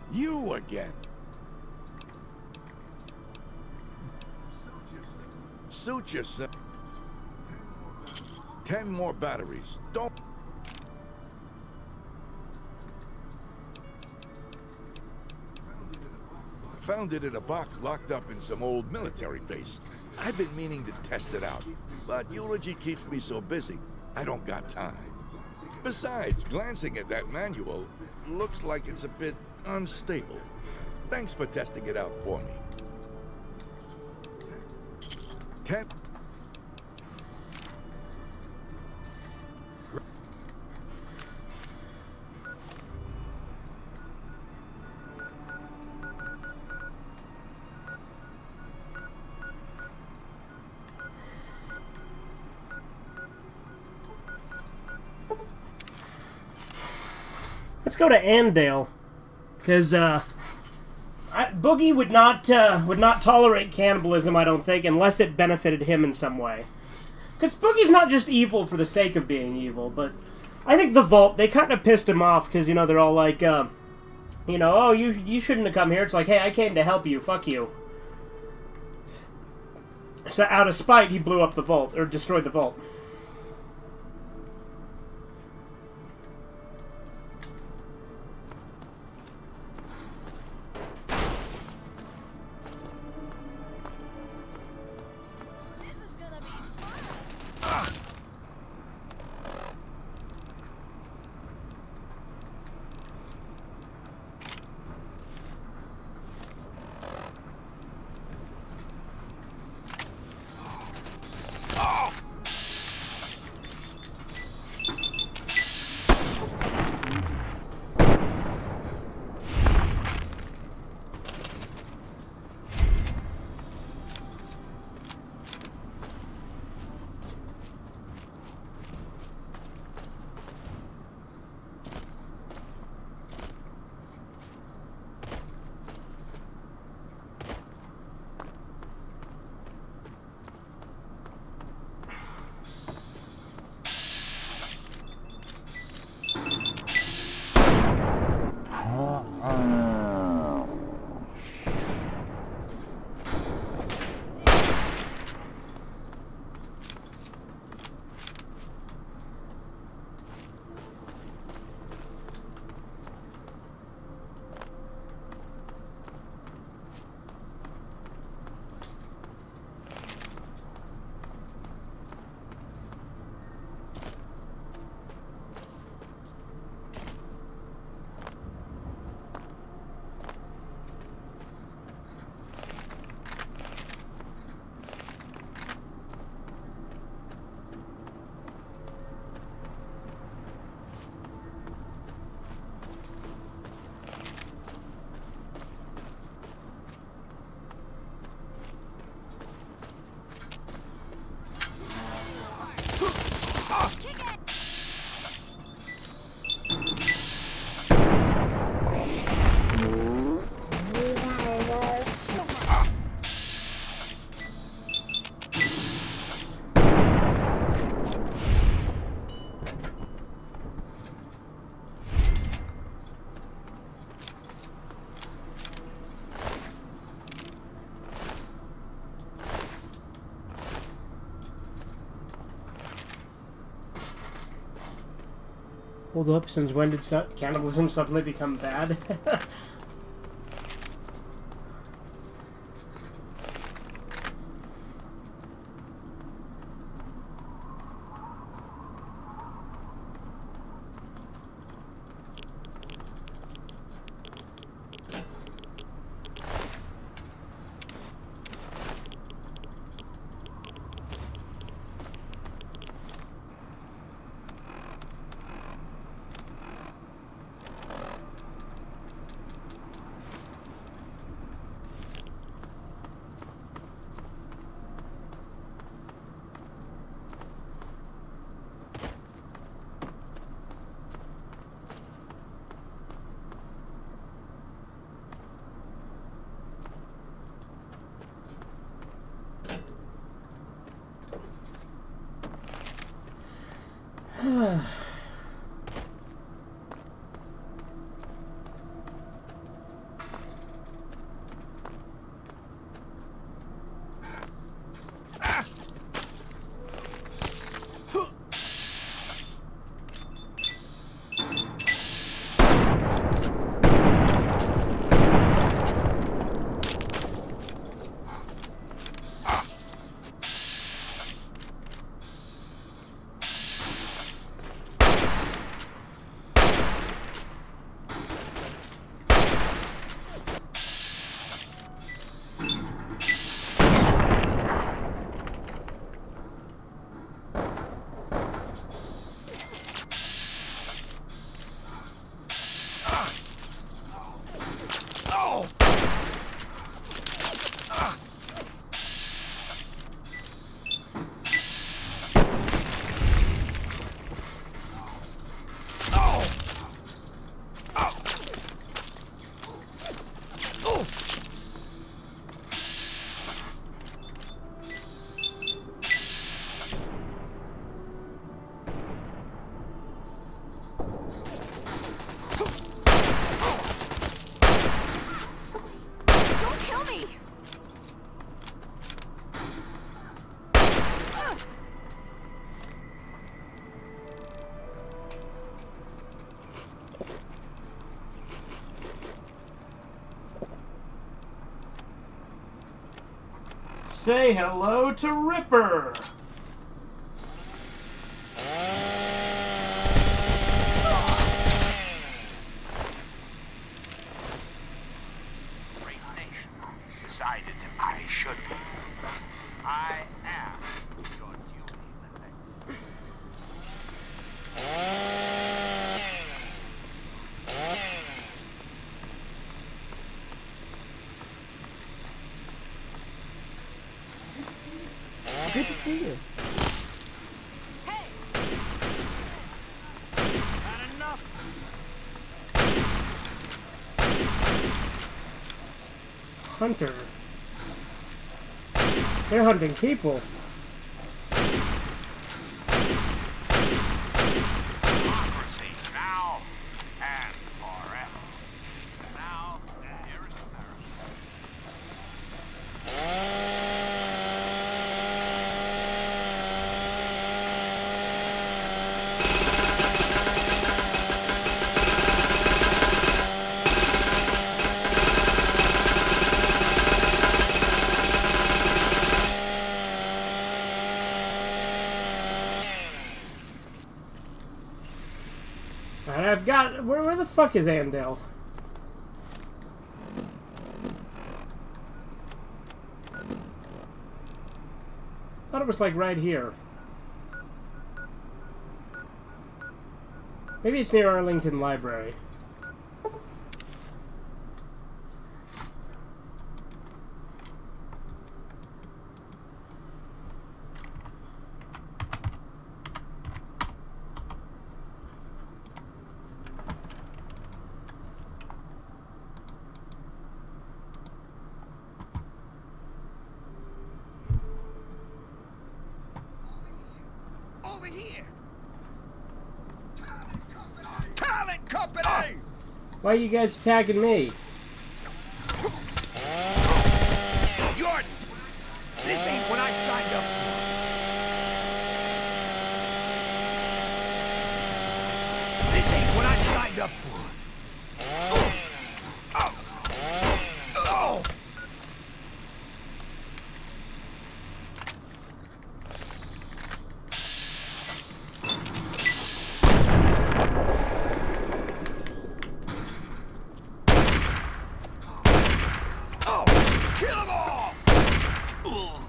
You again. Suit yourself. 10 more batteries. Don't... Found it in a box locked up in some old military base. I've been meaning to test it out, but Eulogy keeps me so busy, I don't got time. Besides, glancing at that manual, looks like it's a bit unstable. Thanks for testing it out for me. 10. Let's go to Andale, because Boogie would not tolerate cannibalism, I don't think, unless it benefited him in some way. Because Boogie's not just evil for the sake of being evil, but I think the Vault, they kind of pissed him off, because, you know, they're all like, oh, you shouldn't have come here. It's like, hey, I came to help you, fuck you. So out of spite, he blew up the Vault, or destroyed the Vault. Hold up, since when did cannibalism suddenly become bad? Say hello to Ripper! Great nation decided I should be. I am your duly Good to see you. Not enough. Hunter. They're hunting people. democracy now and forever. Now, here is I've got... Where the fuck is Andel? Thought it was like right here. Maybe it's near Arlington Library. Over here! Talent Company! Why are you guys attacking me? You're... This ain't what I signed up for. This ain't what I signed up for. Kill them all! Ugh.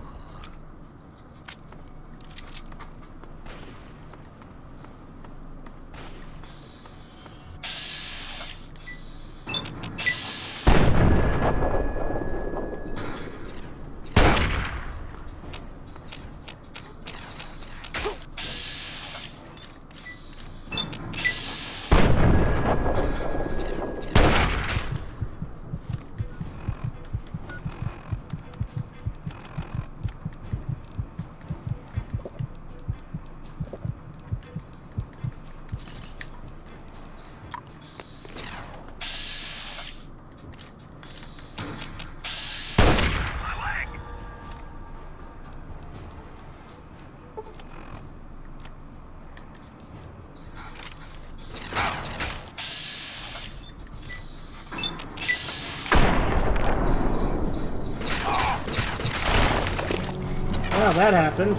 Well, that happened.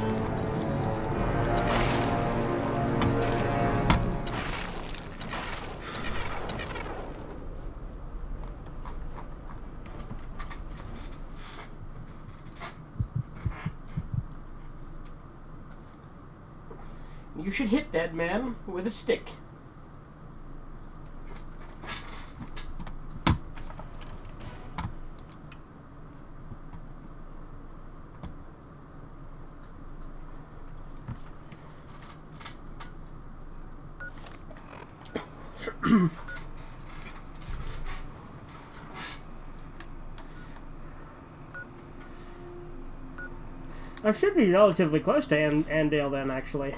You should hit that man with a stick. I should be relatively close to Andale then, actually.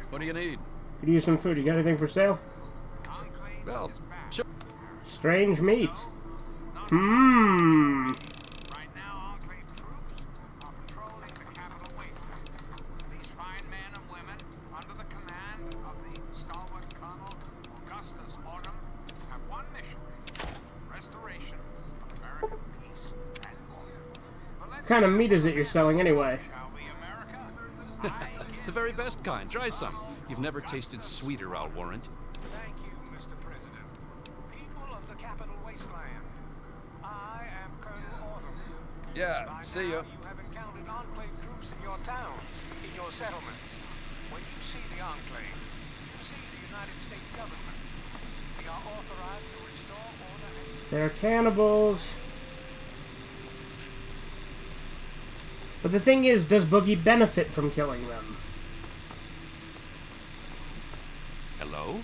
What do you need? Could use some food. You got anything for sale? Well, sure. Strange meat. Hmm. What kind of meat is it you're selling anyway? The very best kind. Try some. You've never tasted sweeter, I'll warrant. Thank you, Mr. President. People of the Capital Wasteland, I am Colonel Autumn. Yeah, see ya. You have encountered Enclave troops in your town, in your settlements. When you see the Enclave, you see the United States government. We are authorized to restore order and... They're cannibals. But the thing is, does Boogie benefit from killing them? Hello?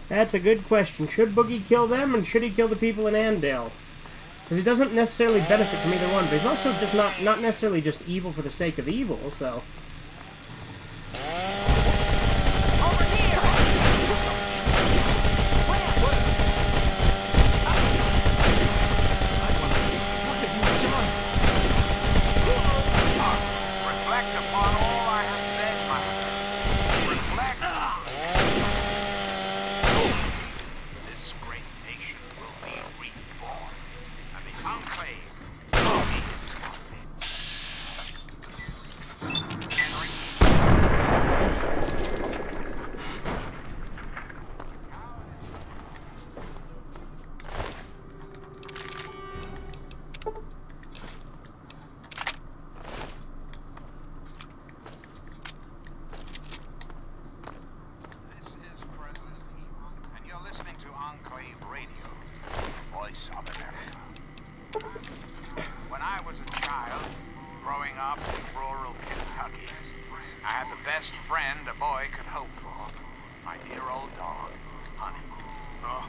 That's a good question. Should Boogie kill them, and should he kill the people in Andale? Because he doesn't necessarily benefit from either one, but he's also just not necessarily just evil for the sake of evil, so... was a child, growing up in rural Kentucky, I had the best friend a boy could hope for. My dear old dog, Honey. Oh,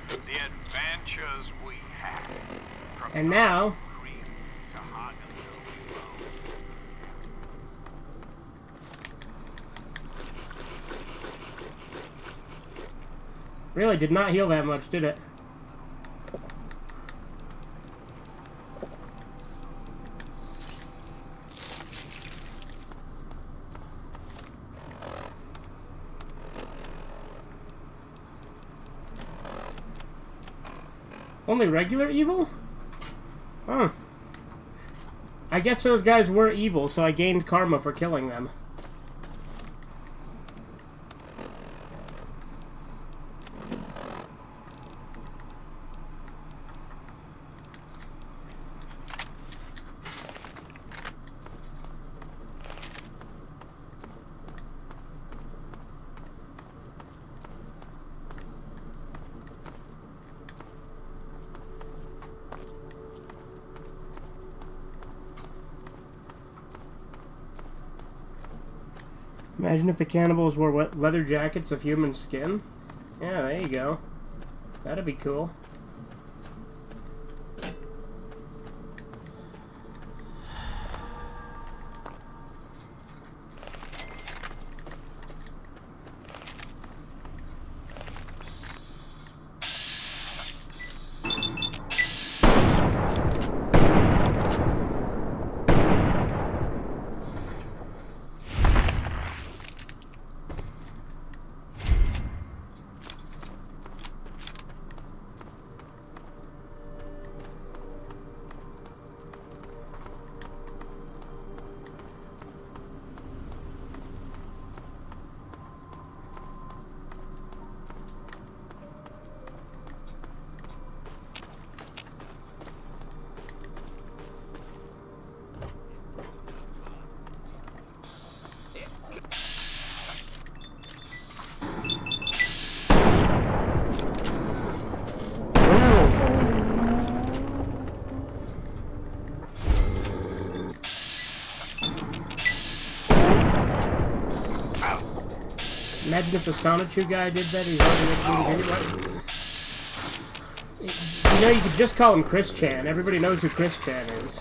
the adventures we had. And now, really did not heal that much, did it? Only regular evil? Huh. I guess those guys were evil, so I gained karma for killing them. Imagine if the cannibals wore leather jackets of human skin. Yeah, there you go. That'd be cool. Imagine if the Sonichu guy did that. He's already making anyway. You know, you could just call him Chris Chan. Everybody knows who Chris Chan is.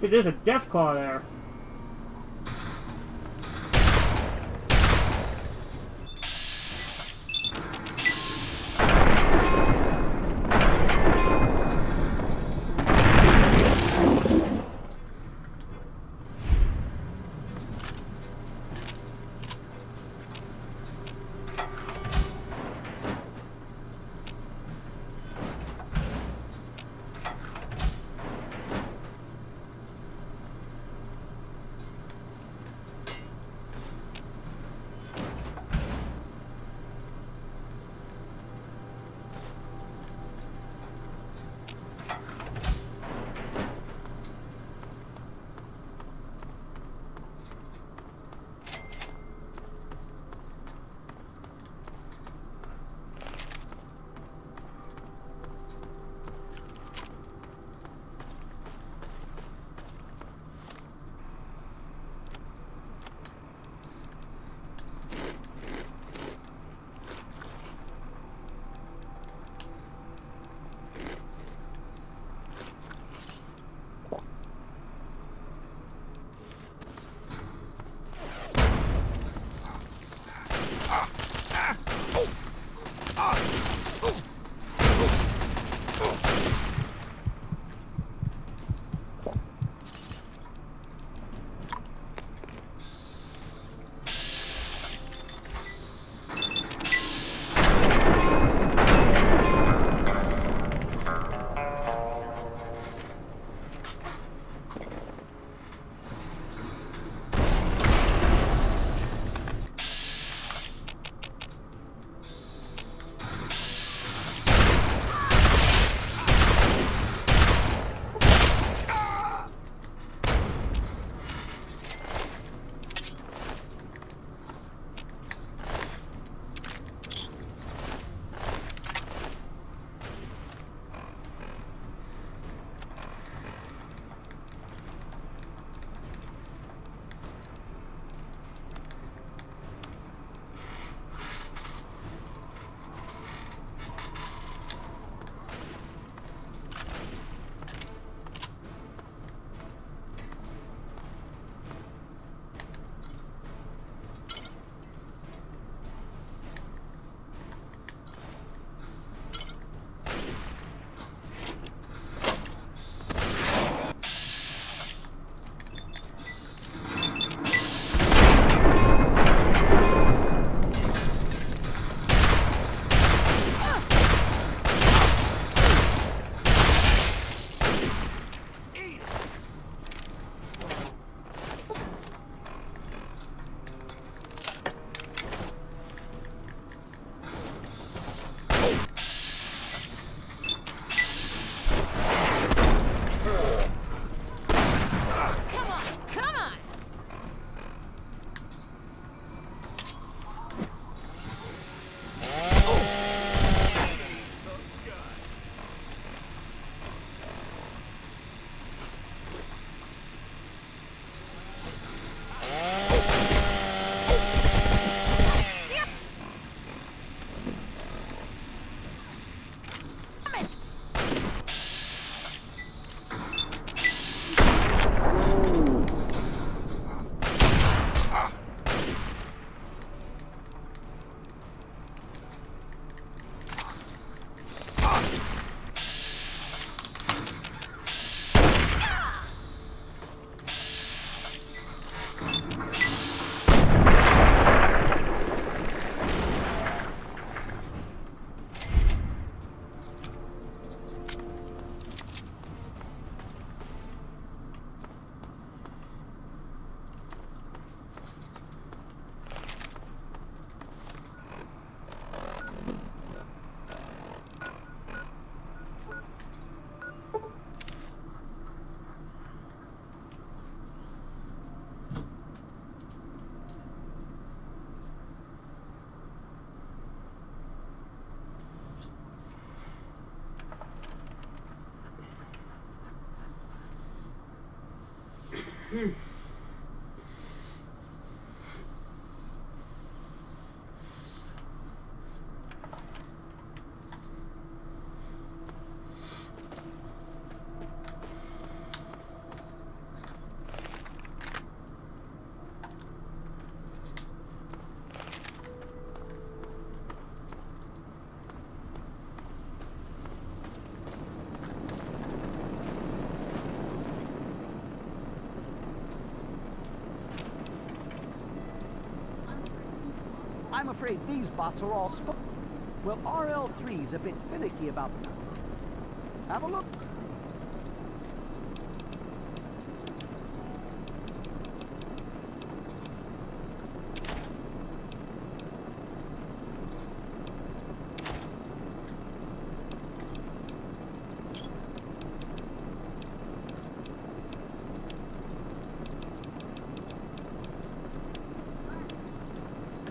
See, there's a death claw there. I'm afraid these bots are all well, RL3's a bit finicky about them. Have a look.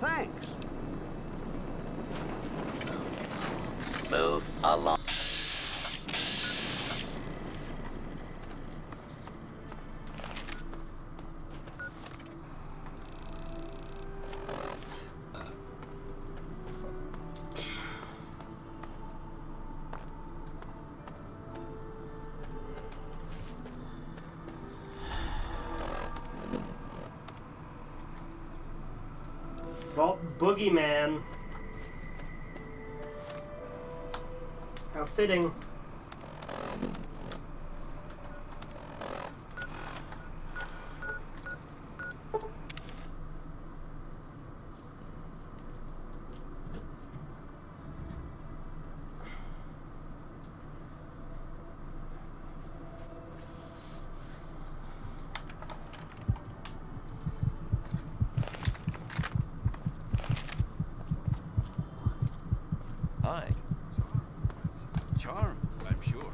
Thanks. Move along. Vault Boogeyman. How fitting. Hi. Charm, I'm sure.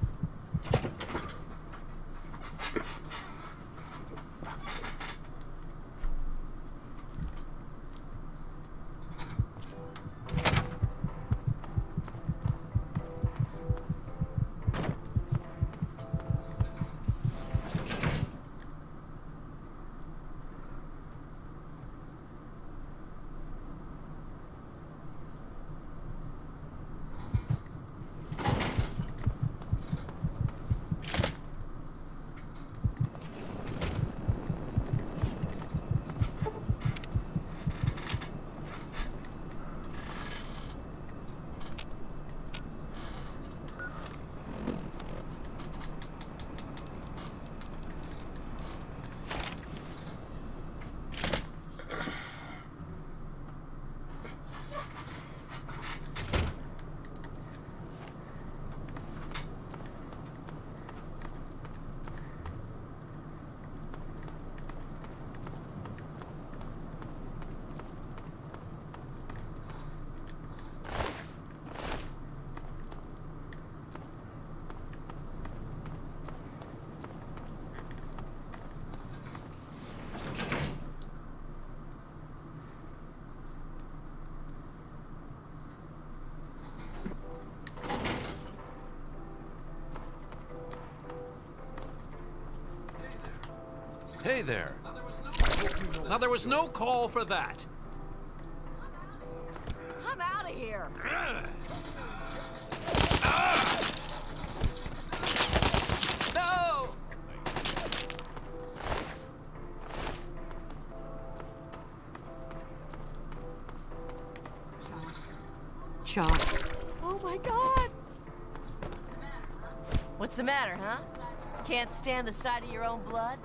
Hey there. Now, there was no call for that. I'm out of here. No! Chalk. Oh my God! What's the matter, huh? Can't stand the sight of your own blood?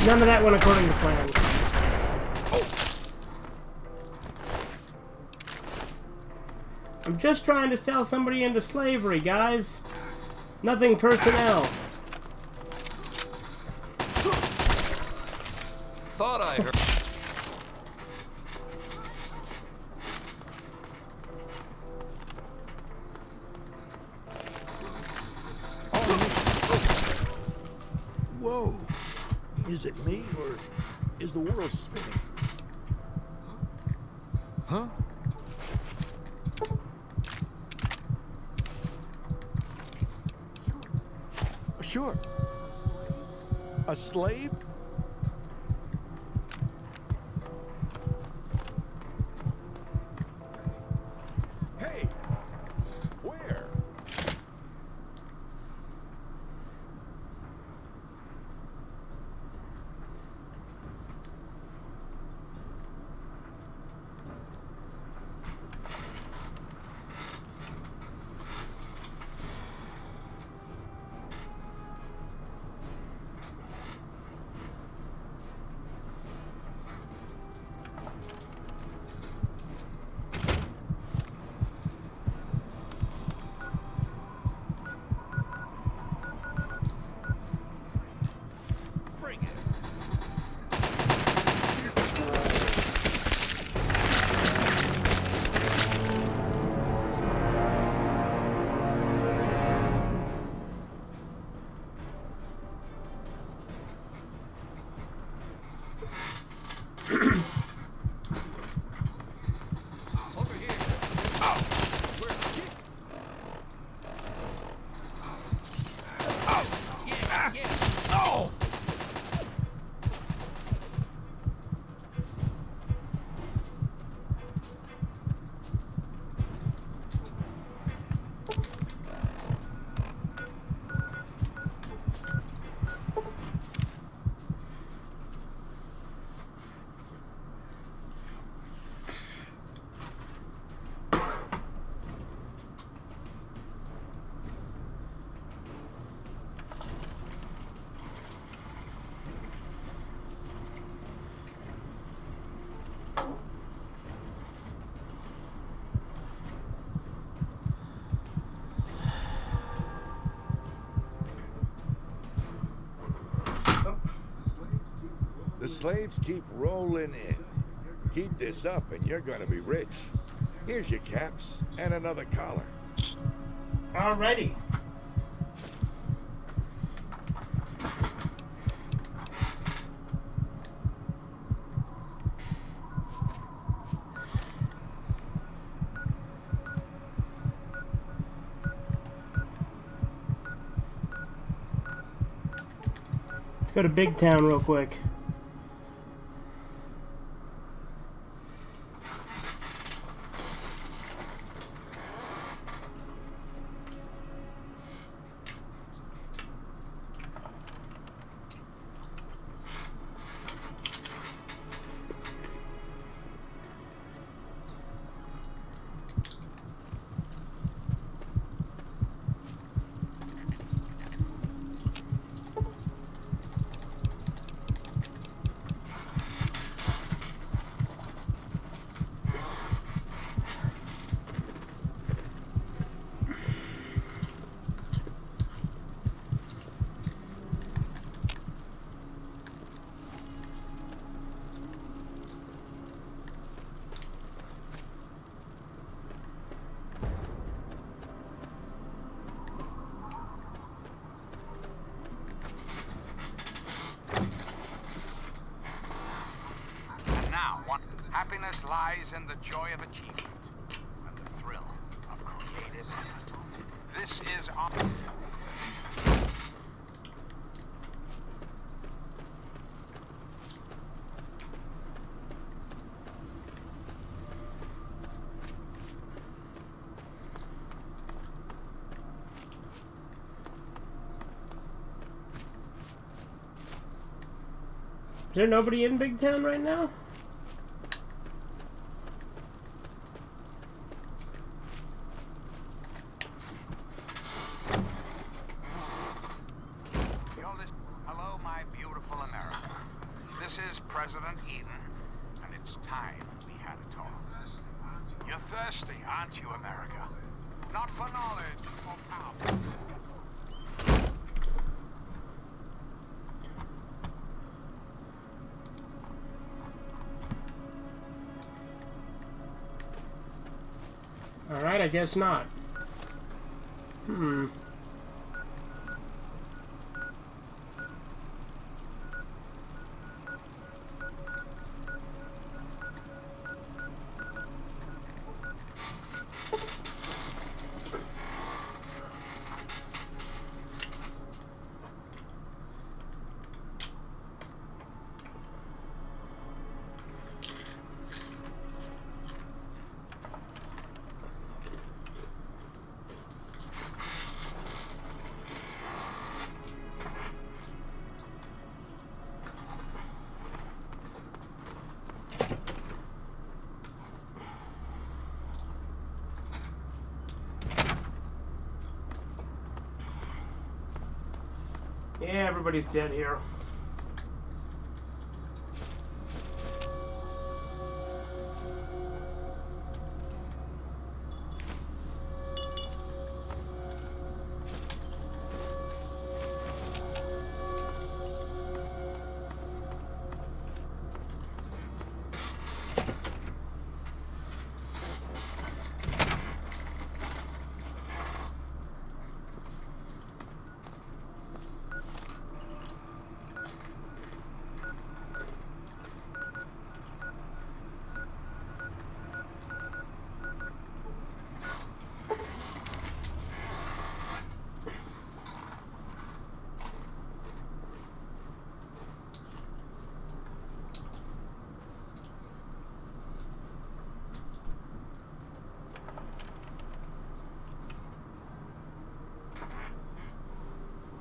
None of that went according to plan. I'm just trying to sell somebody into slavery, guys. Nothing personnel. Thought I heard. Whoa. Is it me, or is the world spinning? Huh? Sure. A slave? Hey! Where? The slaves keep rolling in. Keep this up and you're gonna be rich. Here's your caps and another collar. Alrighty. Let's go to Big Town real quick. Happiness lies in the joy of achievement and the thrill of creative effort. This is Is there nobody in Big Town right now? Hello, my beautiful America. This is President Eden, and it's time we had a talk. You're thirsty, aren't you, America? Not for knowledge or power. Alright, I guess not. Yeah, everybody's dead here.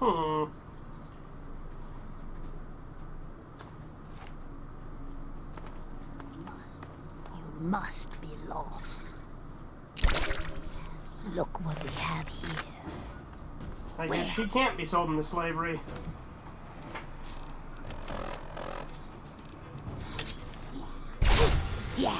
You must be lost. Look what we have here. I guess she can't be sold into slavery. Yeah.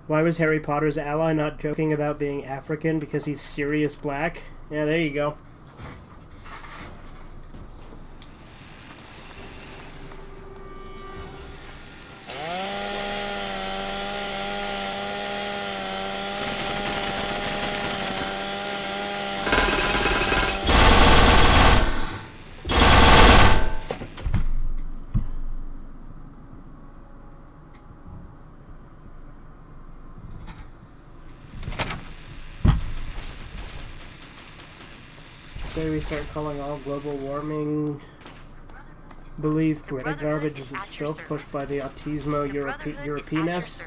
Why was Harry Potter's ally not joking about being African because he's Sirius Black? Yeah, there you go. Say we start calling all global warming belief Greta garbage as it's filth pushed by the autismo Europeaness.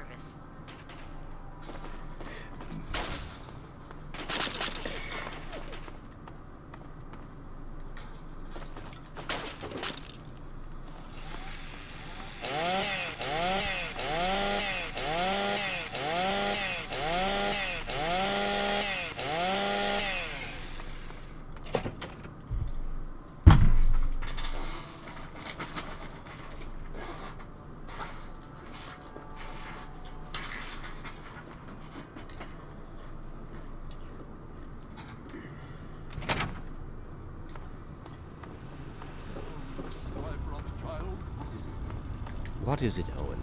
What is it, Owen?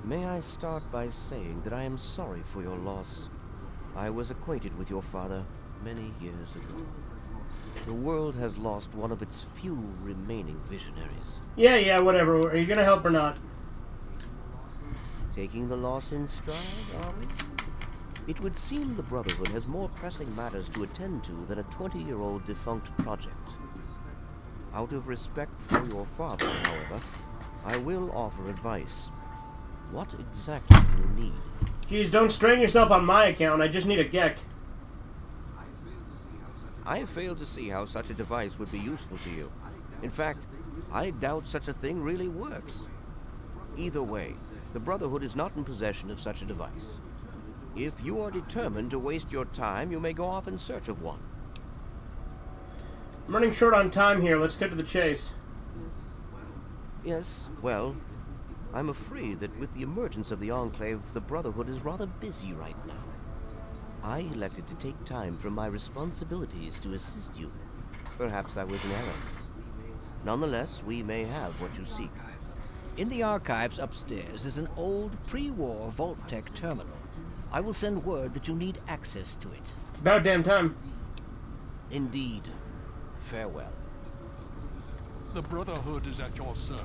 May I start by saying that I am sorry for your loss. I was acquainted with your father many years ago. The world has lost one of its few remaining visionaries. Yeah, whatever. Are you gonna help or not? Taking the loss in stride, are we? It would seem the Brotherhood has more pressing matters to attend to than a 20-year-old defunct project. Out of respect for your father, however, I will offer advice. What exactly do you need? Geez, don't strain yourself on my account. I just need a Gek. I fail to see how such a device would be useful to you. In fact, I doubt such a thing really works. Either way, the Brotherhood is not in possession of such a device. If you are determined to waste your time, you may go off in search of one. I'm running short on time here. Let's get to the chase. Yes, well, I'm afraid that with the emergence of the Enclave, the Brotherhood is rather busy right now. I elected to take time from my responsibilities to assist you. Perhaps I was in error. Nonetheless, we may have what you seek. In the archives upstairs is an old pre-war Vault-Tec terminal. I will send word that you need access to it. It's about damn time. Indeed. Farewell. The Brotherhood is at your service.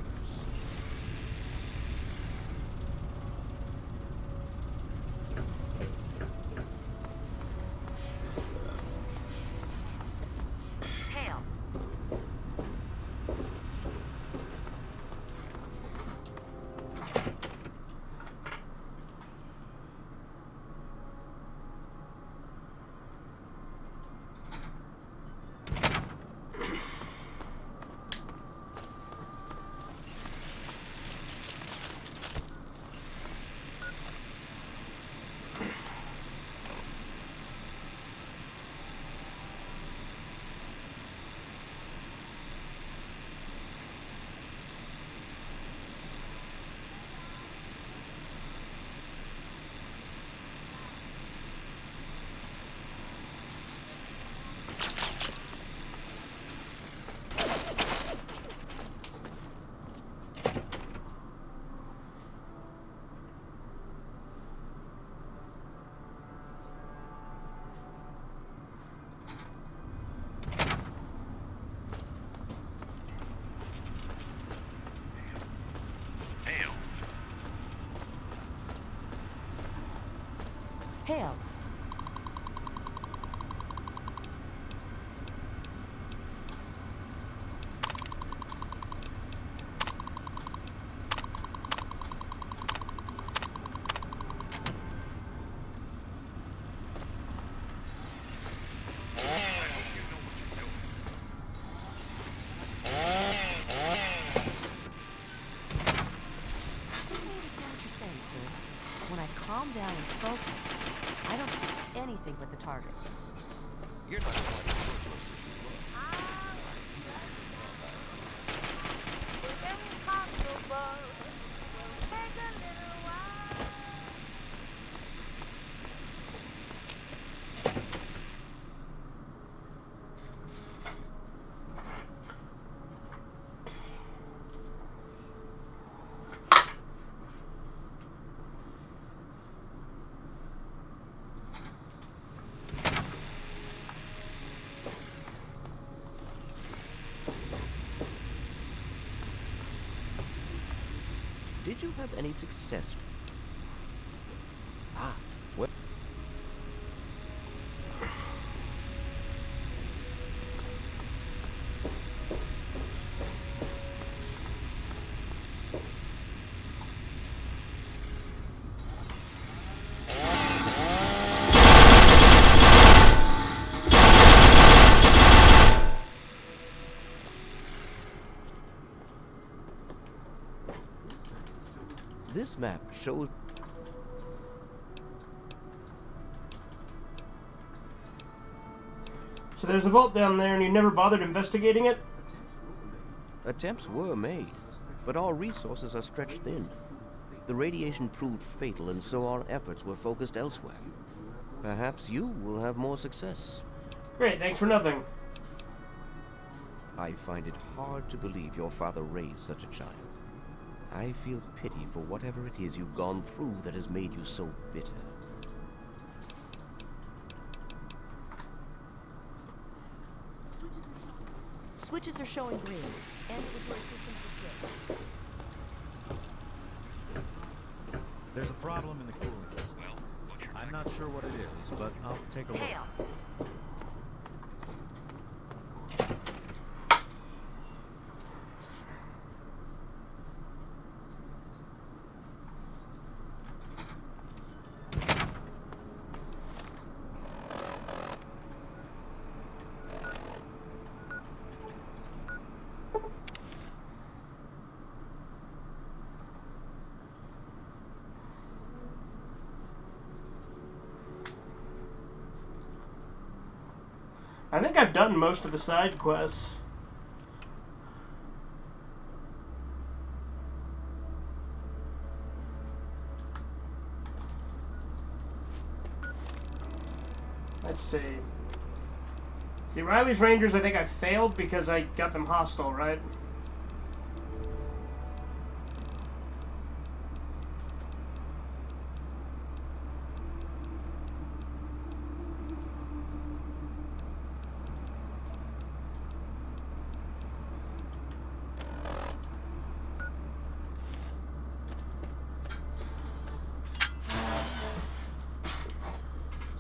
Hail. When I calm down and focus, I don't see anything but the target. You're not quite as worthless as you look. Did you have any success? Ah, well. This map shows... So there's a vault down there and you never bothered investigating it? Attempts were made, but our resources are stretched thin. The radiation proved fatal, and so our efforts were focused elsewhere. Perhaps you will have more success. Great, thanks for nothing. I find it hard to believe your father raised such a child. I feel pity for whatever it is you've gone through that has made you so bitter. Switches are showing green. Ambulatory systems are good. There's a problem in the cooling system. I'm not sure what it is, but I'll take a look. Hail. I think I've done most of the side quests. Let's see. See, Riley's Rangers, I think I failed because I got them hostile, right?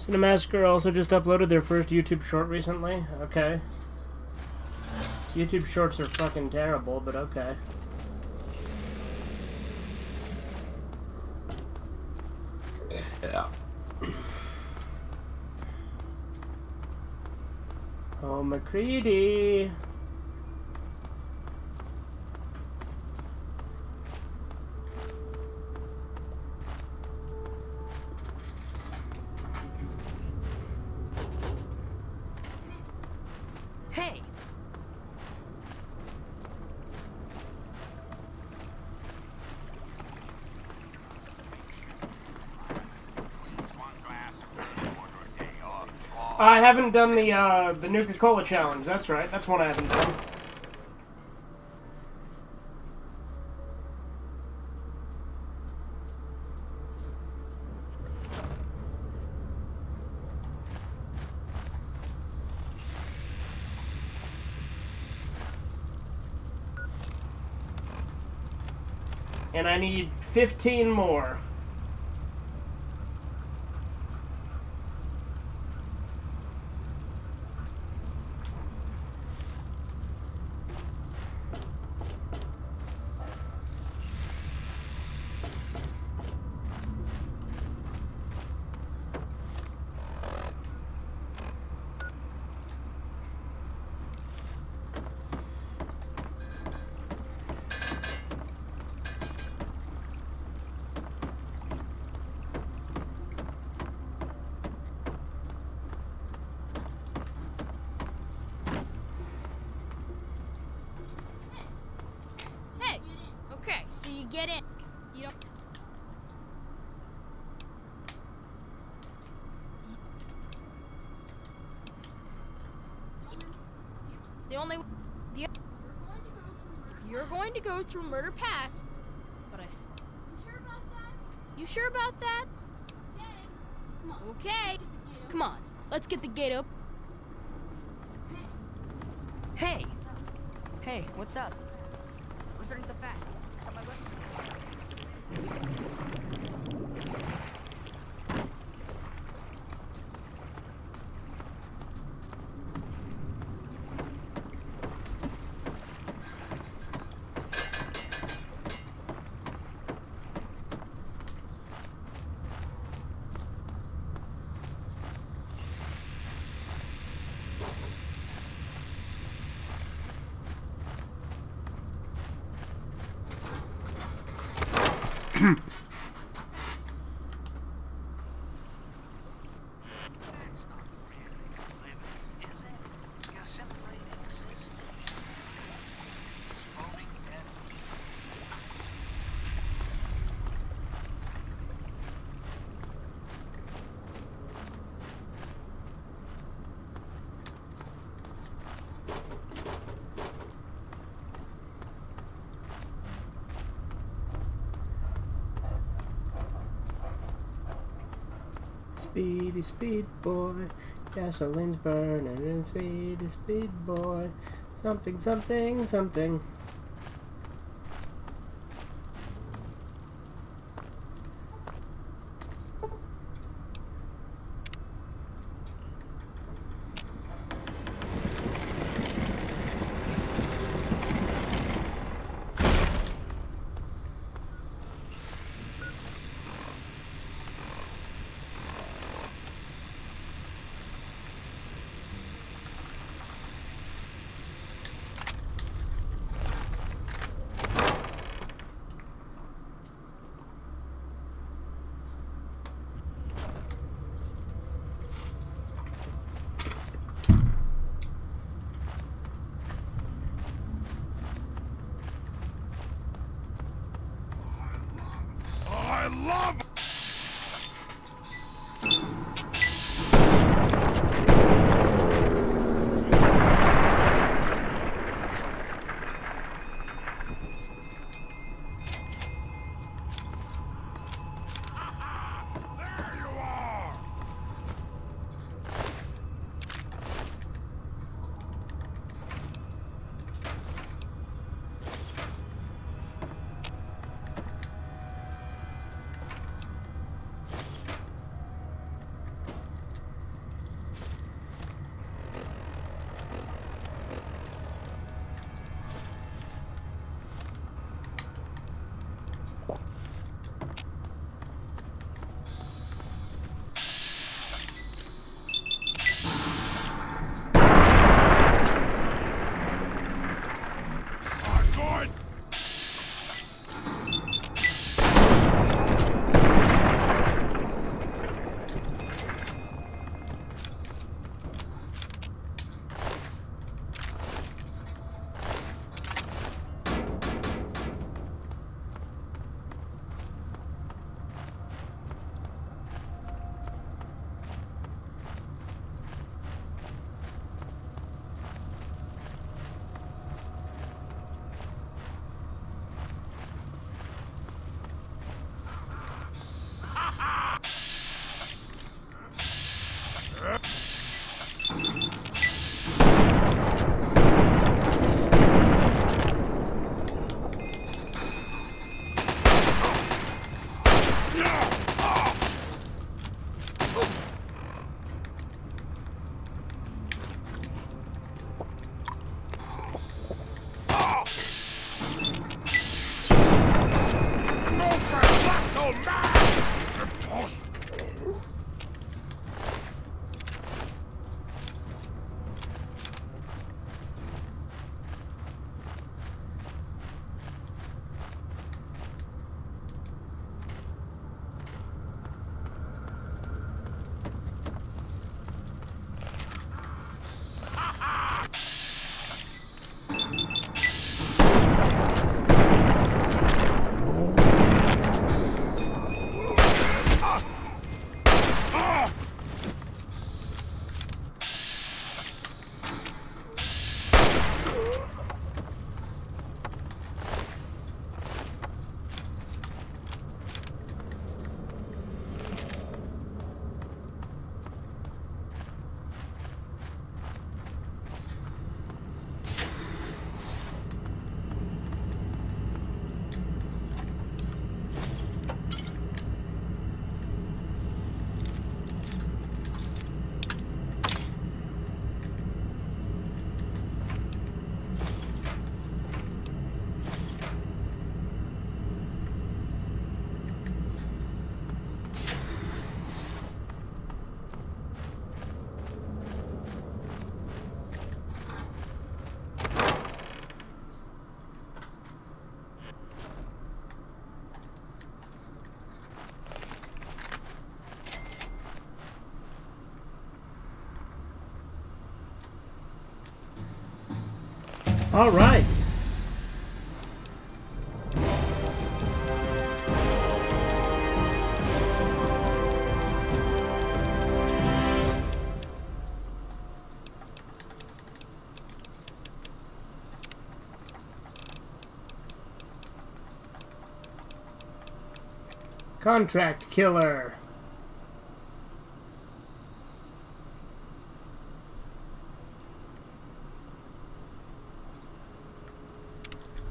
Cinemassacre also just uploaded their first YouTube short recently. Okay. YouTube shorts are fucking terrible, but okay. Yeah. Oh, McCready. Hey! I haven't done the Nuka-Cola challenge. That's right. That's one I haven't done. And I need 15 more. The only... If you're going to go through Murder Pass, but I... You sure about that? Okay. Come on, let's get the gate open. Hey! Hey, what's up? What's starting so fast? Got my website. Speedy, speed boy, gasoline's burning, and speedy, speed boy, something, something, something. I love All right. Contract killer.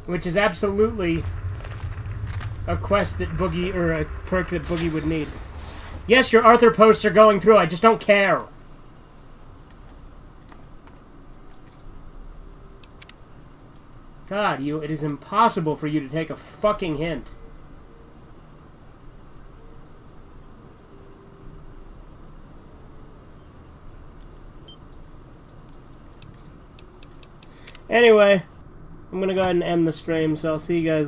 Which is absolutely a quest that Boogie, or a perk that Boogie would need. Yes, your Arthur posts are going through, I just don't care. God, it is impossible for you to take a fucking hint. Anyway, I'm gonna go ahead and end the stream, so I'll see you guys